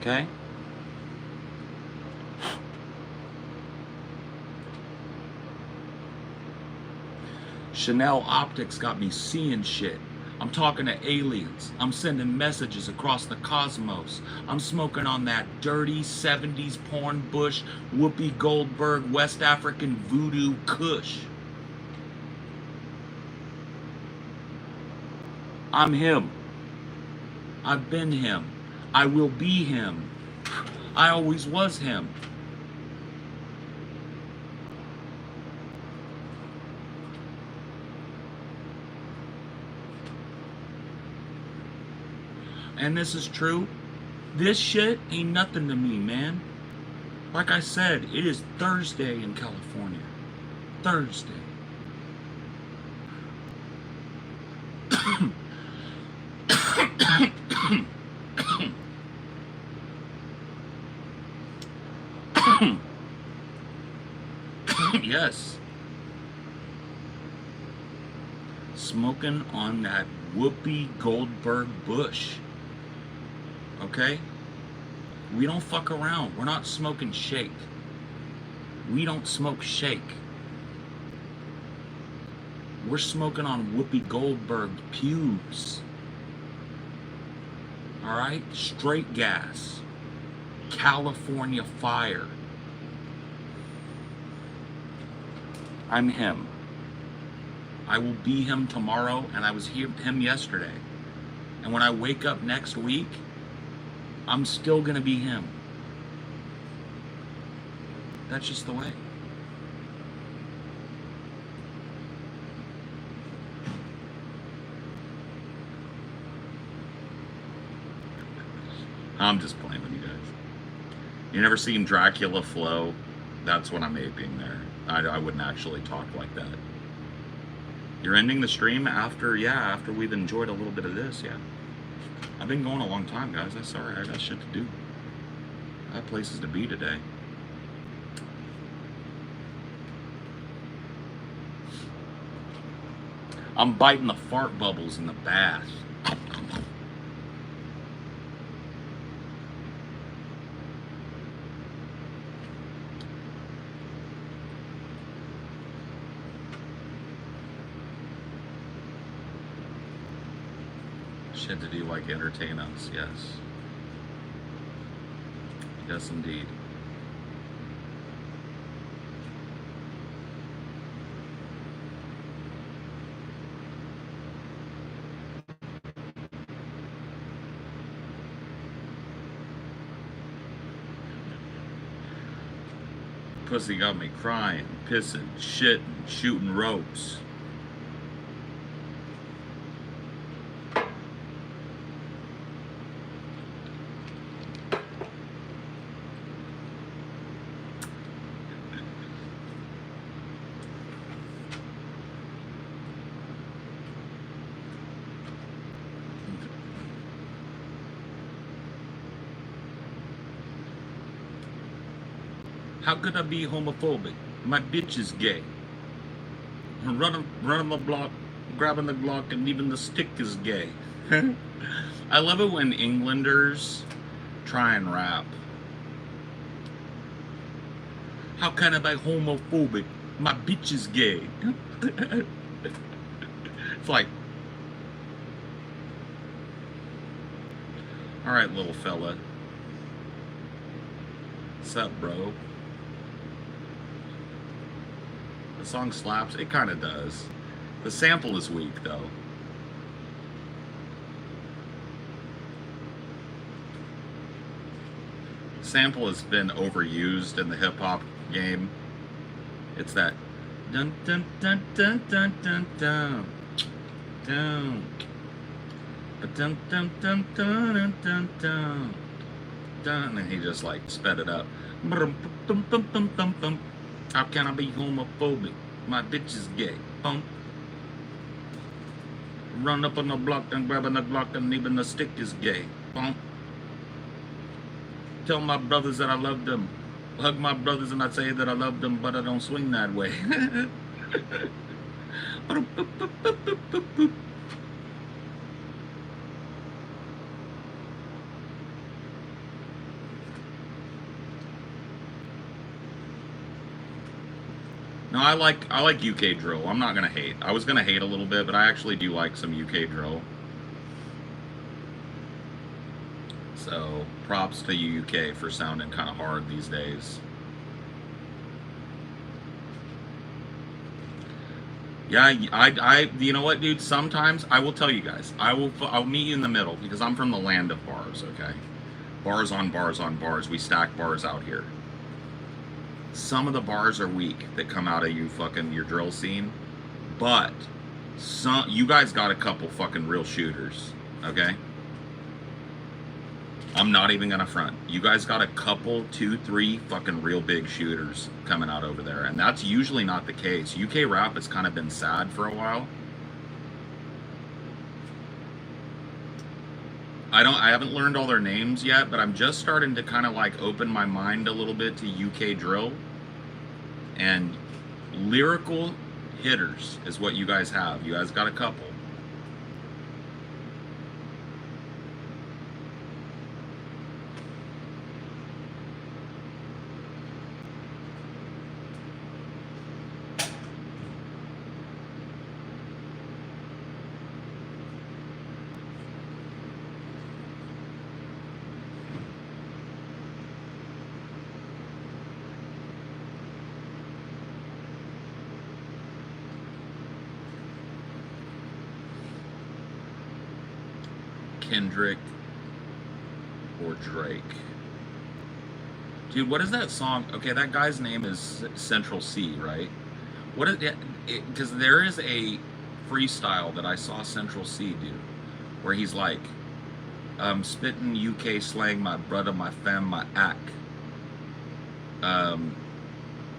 Okay? Chanel optics got me seeing shit. I'm talking to aliens. I'm sending messages across the cosmos. I'm smoking on that dirty 70s porn bush, Whoopi Goldberg, West African voodoo kush. I'm him. I've been him. I will be him. I always was him. And this is true. This shit ain't nothing to me, man. Like I said, it is Thursday in California. Thursday. Yes. Smoking on that Whoopi Goldberg bush. Okay? We don't fuck around. We're not smoking shake. We don't smoke shake. We're smoking on Whoopi Goldberg pubes. Alright? Straight gas. California fire. I'm him. I will be him tomorrow, and I was him yesterday. And when I wake up next week, I'm still gonna be him. That's just the way. I'm just playing with you guys. You never seen Dracula flow? That's what I'm aping there. I wouldn't actually talk like that. You're ending the stream after we've enjoyed a little bit of this, yeah. I've been going a long time, guys. I'm sorry, I got shit to do. I have places to be today. I'm biting the fart bubbles in the bath. Shit to do like entertain us, yes. Yes, indeed. Pussy got me crying, pissing, shitting, shooting ropes. How could I be homophobic? My bitch is gay. Run the block, grabbing the Glock, and even the stick is gay. I love it when Englanders try and rap. How can I be homophobic? My bitch is gay. It's like, all right, little fella. What's up, bro? The song slaps. It kind of does. The sample is weak, though. Sample has been overused in the hip hop game. It's that dun dun dun dun dun dun dun dun dun dun dun dun dun dun dun, and he just like sped it up. How can I be homophobic? My bitch is gay. Bump. Run up on the block and grabbing the Glock, and even the stick is gay. Bump. Tell my brothers that I love them. Hug my brothers and I say that I love them, but I don't swing that way. No, I like UK drill. I'm not gonna hate. I was gonna hate a little bit, but I actually do like some UK drill. So props to UK for sounding kind of hard these days. Yeah, I you know what, dude? Sometimes I will tell you guys. I'll meet you in the middle because I'm from the land of bars. Okay, bars on bars on bars. We stack bars out here. Some of the bars are weak that come out of your drill scene, but you guys got a couple fucking real shooters. Okay. I'm not even gonna front. You guys got a couple, 2, 3 fucking real big shooters coming out over there, and that's usually not the case. UK rap has kind of been sad for a while. I haven't learned all their names yet, but I'm just starting to kind of like open my mind a little bit to UK drill. And lyrical hitters is what you guys have. You guys got a couple. Kendrick or Drake. Dude, what is that song? Okay, that guy's name is Central C, right? What is it? Because there is a freestyle that I saw Central C do where he's like, spitting UK slang, my brother, my fam, my ack.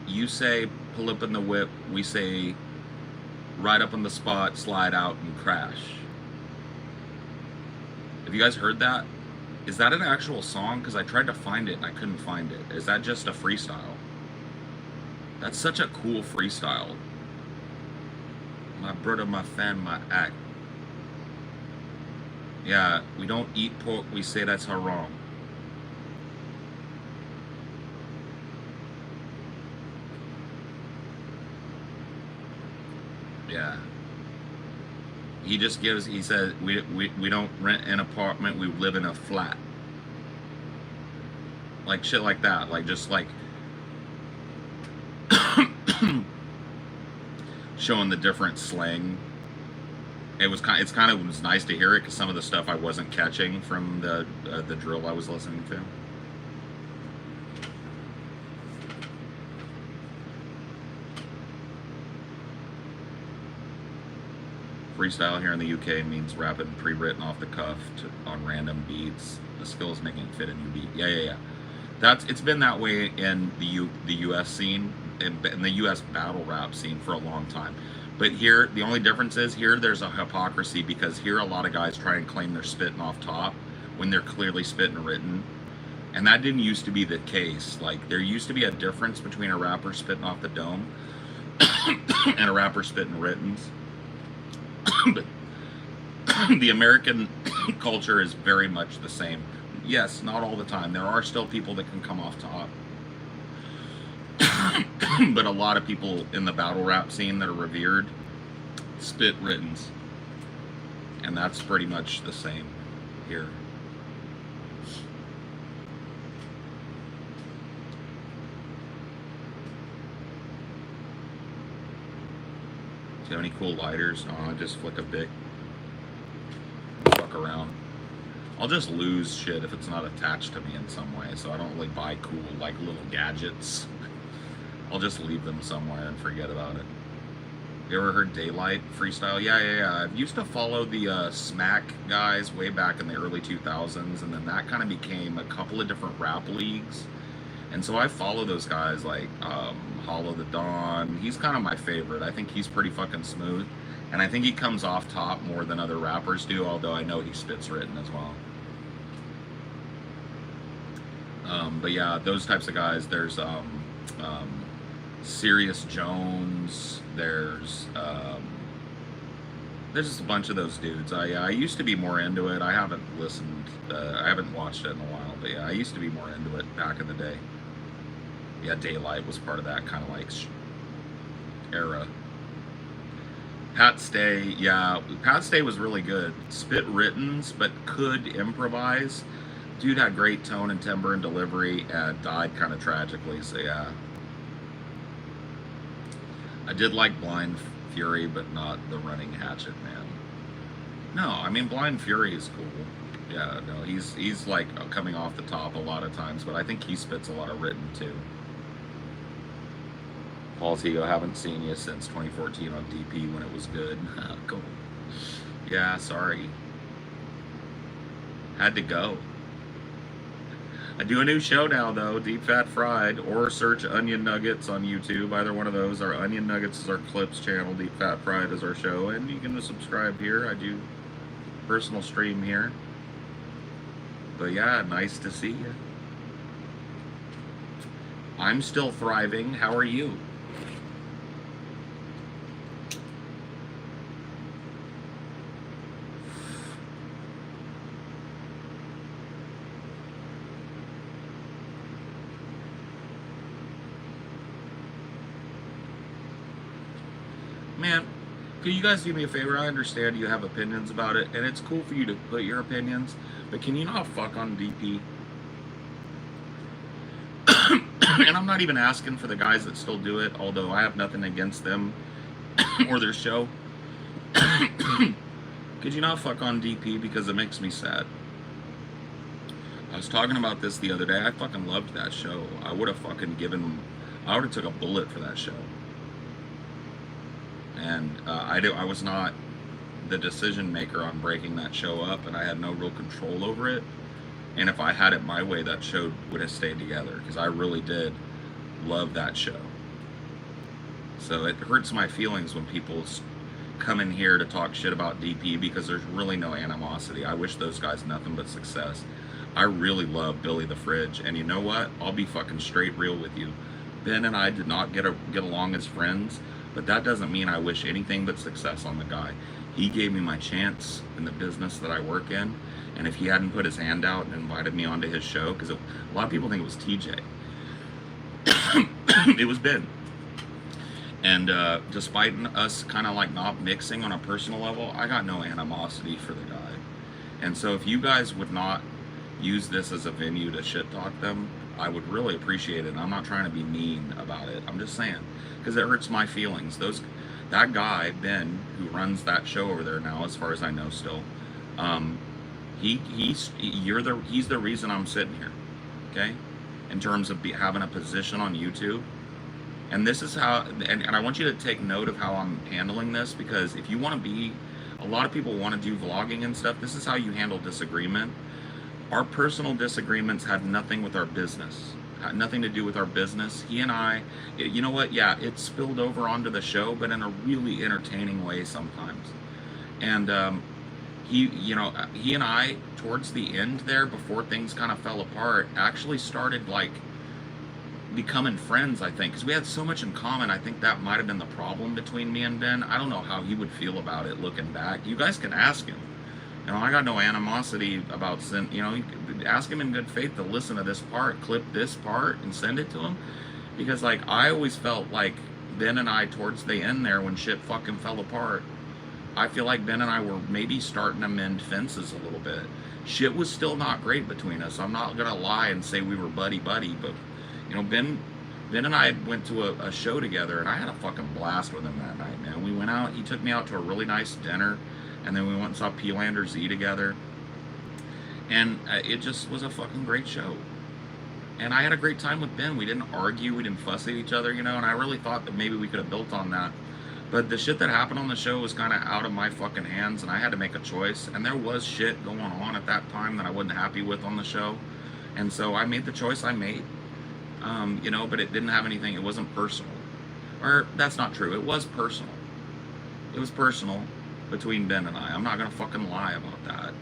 You say pull up in the whip, we say right up on the spot, slide out and crash. Have you guys heard that? Is that an actual song? Because I tried to find it and I couldn't find it. Is that just a freestyle? That's such a cool freestyle. My brother, my fan, my act. Yeah, we don't eat pork, we say that's haram. Yeah. He says, we don't rent an apartment, we live in a flat. Like shit like that. Like just like showing the different slang. It's kind of was nice to hear it because some of the stuff I wasn't catching from the drill I was listening to. Freestyle here in the UK means rapping pre-written off the cuff on random beats. The skill is making it fit a new beat. Yeah. It's been that way in the US scene, in the US battle rap scene for a long time. But here, the only difference is here there's a hypocrisy because here a lot of guys try and claim they're spitting off top when they're clearly spitting written. And that didn't used to be the case. Like there used to be a difference between a rapper spitting off the dome and a rapper spitting writtens. But the American culture is very much the same. Yes, not all the time. There are still people that can come off top. But a lot of people in the battle rap scene that are revered spit writtens. And that's pretty much the same here. Do you have any cool lighters? No, I just flick a bic. Fuck around. I'll just lose shit if it's not attached to me in some way, so I don't really buy cool, like, little gadgets. I'll just leave them somewhere and forget about it. You ever heard Daylight Freestyle? Yeah. I used to follow the Smack guys way back in the early 2000s, and then that kind of became a couple of different rap leagues. And so I follow those guys like Hollow the Dawn. He's kind of my favorite. I think he's pretty fucking smooth. And I think he comes off top more than other rappers do, although I know he spits written as well. But yeah, those types of guys. There's Sirius Jones. There's just a bunch of those dudes. I used to be more into it. I haven't listened. I haven't watched it in a while. But yeah, I used to be more into it back in the day. Yeah, Daylight was part of that kind of like era. Pat Stay, yeah, Pat Stay was really good. Spit writtens, but could improvise. Dude had great tone and timbre and delivery, and died kind of tragically. So yeah, I did like Blind Fury, but not the Running Hatchet Man. No, I mean Blind Fury is cool. Yeah, no, he's like coming off the top a lot of times, but I think he spits a lot of written too. Paul Tego, haven't seen you since 2014 on DP when it was good. Cool. Yeah, sorry. Had to go. I do a new show now though, Deep Fat Fried, or search Onion Nuggets on YouTube. Either one of those. Our Onion Nuggets is our Clips channel, Deep Fat Fried is our show, and you can just subscribe here. I do personal stream here. But yeah, nice to see you. I'm still thriving. How are you? Man, can you guys do me a favor? I understand you have opinions about it, and it's cool for you to put your opinions, but can you not fuck on DP? And I'm not even asking for the guys that still do it, although I have nothing against them or their show. Could you not fuck on DP because it makes me sad? I was talking about this the other day. I fucking loved that show. I would have fucking I would have took a bullet for that show. And I was not the decision maker on breaking that show up, and I had no real control over it. And if I had it my way, that show would have stayed together, because I really did love that show. So it hurts my feelings when people come in here to talk shit about DP, because there's really no animosity. I wish those guys nothing but success. I really love Billy the Fridge, and you know what? I'll be fucking straight real with you. Ben and I did not get along as friends, but that doesn't mean I wish anything but success on the guy. He gave me my chance in the business that I work in, and if he hadn't put his hand out and invited me onto his show, because a lot of people think it was TJ, it was Ben. And despite us kind of like not mixing on a personal level, I got no animosity for the guy. And so if you guys would not use this as a venue to shit talk them, I would really appreciate it. And I'm not trying to be mean about it. I'm just saying, because it hurts my feelings. That guy, Ben, who runs that show over there now, as far as I know still, he's the reason I'm sitting here, okay? In terms of having a position on YouTube. And this is how, and I want you to take note of how I'm handling this, because if you want to be, a lot of people want to do vlogging and stuff, this is how you handle disagreement. Our personal disagreements had nothing with our business, had nothing to do with our business. He and I, you know what, yeah, it spilled over onto the show, but in a really entertaining way sometimes. And he and I, towards the end there, before things kind of fell apart, actually started like becoming friends, I think, because we had so much in common. I think that might have been the problem between me and Ben. I don't know how he would feel about it looking back. You guys can ask him. You know, I got no animosity about you know, you could ask him in good faith to listen to this part, clip this part, and send it to him. Because, like, I always felt like Ben and I, towards the end there, when shit fucking fell apart, I feel like Ben and I were maybe starting to mend fences a little bit. Shit was still not great between us. I'm not gonna lie and say we were buddy-buddy, but, you know, Ben and I went to a show together, and I had a fucking blast with him that night, man. We went out, he took me out to a really nice dinner, and then we went and saw P-Lander Z together, and it just was a fucking great show. And I had a great time with Ben. We didn't argue, we didn't fuss at each other, you know, and I really thought that maybe we could have built on that. But the shit that happened on the show was kind of out of my fucking hands, and I had to make a choice. And there was shit going on at that time that I wasn't happy with on the show. And so I made the choice I made, you know, but it didn't have anything, it wasn't personal. Or, that's not true, it was personal. It was personal between Ben and I. I'm not gonna fucking lie about that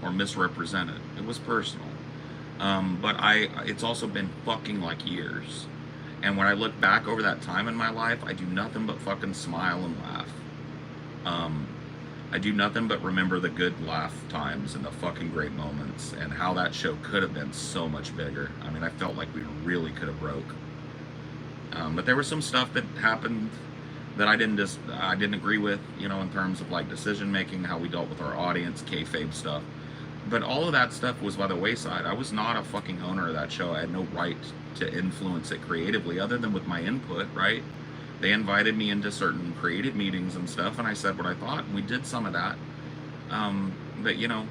or misrepresent it. It was personal. But it's also been fucking like years. And when I look back over that time in my life, I do nothing but fucking smile and laugh. I do nothing but remember the good laugh times and the fucking great moments and how that show could have been so much bigger. I mean, I felt like we really could have broke. But there was some stuff that happened that I didn't agree with, you know, in terms of like decision making, how we dealt with our audience, kayfabe stuff. But all of that stuff was by the wayside. I was not a fucking owner of that show. I had no right to influence it creatively other than with my input, right? They invited me into certain creative meetings and stuff, and I said what I thought, and we did some of that. But, you know,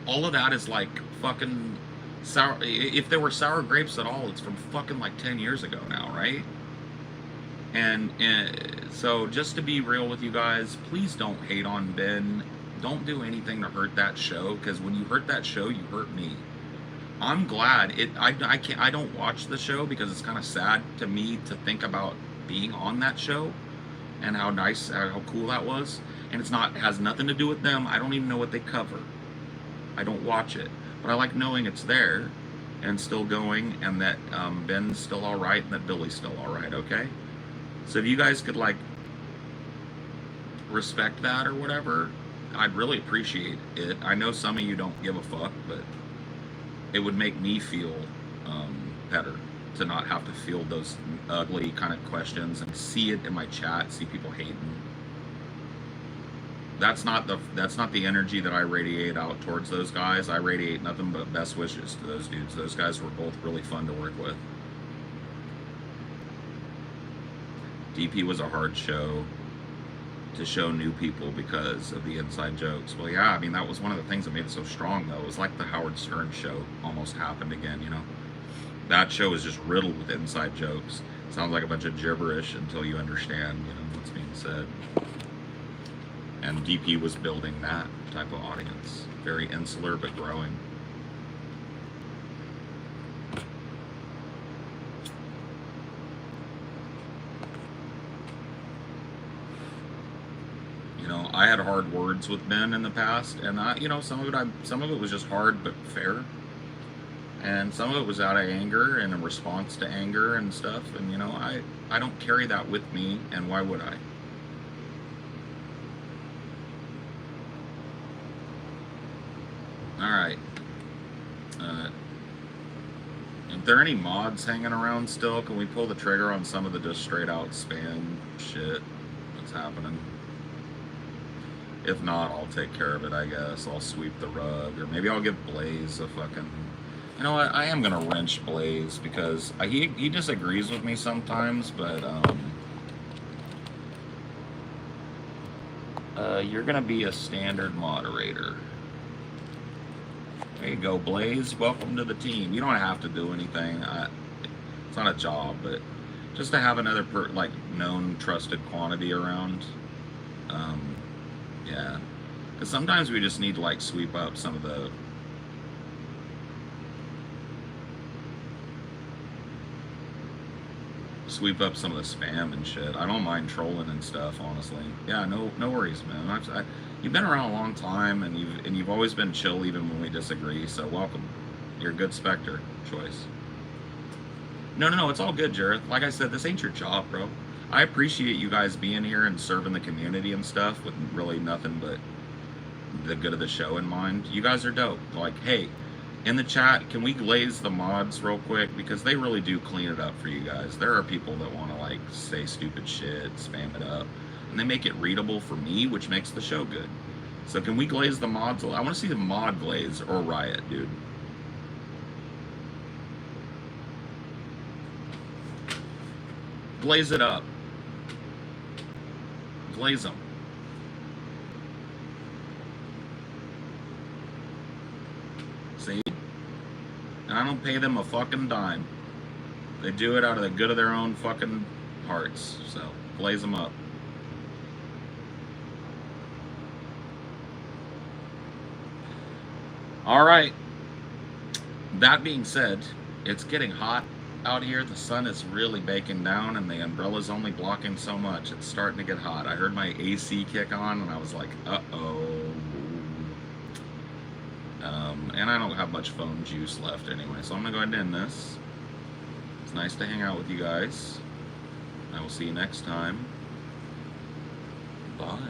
all of that is like fucking sour. If there were sour grapes at all, it's from fucking like 10 years ago now, right? And so just to be real with you guys, please don't hate on Ben. Don't do anything to hurt that show, because when you hurt that show, you hurt me. I'm glad I don't watch the show because it's kind of sad to me to think about being on that show and how nice, how cool that was. And it has nothing to do with them. I don't even know what they cover. I don't watch it, but I like knowing it's there and still going, and that Ben's still all right and that Billy's still all right. Okay, so if you guys could like respect that or whatever, I'd really appreciate it. I know some of you don't give a fuck, but it would make me feel better to not have to field those ugly kind of questions and see it in my chat, see people hating. That's not the energy that I radiate out towards those guys. I radiate nothing but best wishes to those dudes. Those guys were both really fun to work with. DP was a hard show to show new people because of the inside jokes. Well, yeah, I mean, that was one of the things that made it so strong, though. It was like the Howard Stern show almost happened again, you know? That show is just riddled with inside jokes. Sounds like a bunch of gibberish until you understand, you know, what's being said. And DP was building that type of audience. Very insular, but growing. You know, I had hard words with Ben in the past, and you know, some of it was just hard but fair, and some of it was out of anger and a response to anger and stuff. And you know, I don't carry that with me, and why would I? All right. If there are any mods hanging around still, can we pull the trigger on some of the just straight out spam shit that's happening? If not, I'll take care of it, I guess. I'll sweep the rug, or maybe I'll give Blaze a fucking... You know what? I am gonna wrench Blaze because he disagrees with me sometimes, but you're gonna be a standard moderator. There you go, Blaze. Welcome to the team. You don't have to do anything. It's not a job, but just to have another like known, trusted quantity around. Yeah, because sometimes we just need to like sweep up some of the spam and shit. I don't mind trolling and stuff, honestly. Yeah, no worries, man. You've been around a long time, and you've always been chill even when we disagree. So welcome. You're a good Spectre choice. No, it's all good, Jareth. Like I said, this ain't your job, bro. I appreciate you guys being here and serving the community and stuff with really nothing but the good of the show in mind. You guys are dope. Like, hey, in the chat, can we glaze the mods real quick? Because they really do clean it up for you guys. There are people that want to, like, say stupid shit, spam it up, and they make it readable for me, which makes the show good. So can we glaze the mods? I want to see the mod glaze or riot, dude. Glaze it up. Glaze them. See? And I don't pay them a fucking dime. They do it out of the good of their own fucking hearts. So, glaze them up. Alright. That being said, it's getting hot out here. The sun is really baking down and the umbrella's only blocking so much. It's starting to get hot. I heard my AC kick on and I was like, uh-oh. And I don't have much phone juice left anyway, so I'm gonna go ahead and end this. It's nice to hang out with you guys. I will see you next time. Bye.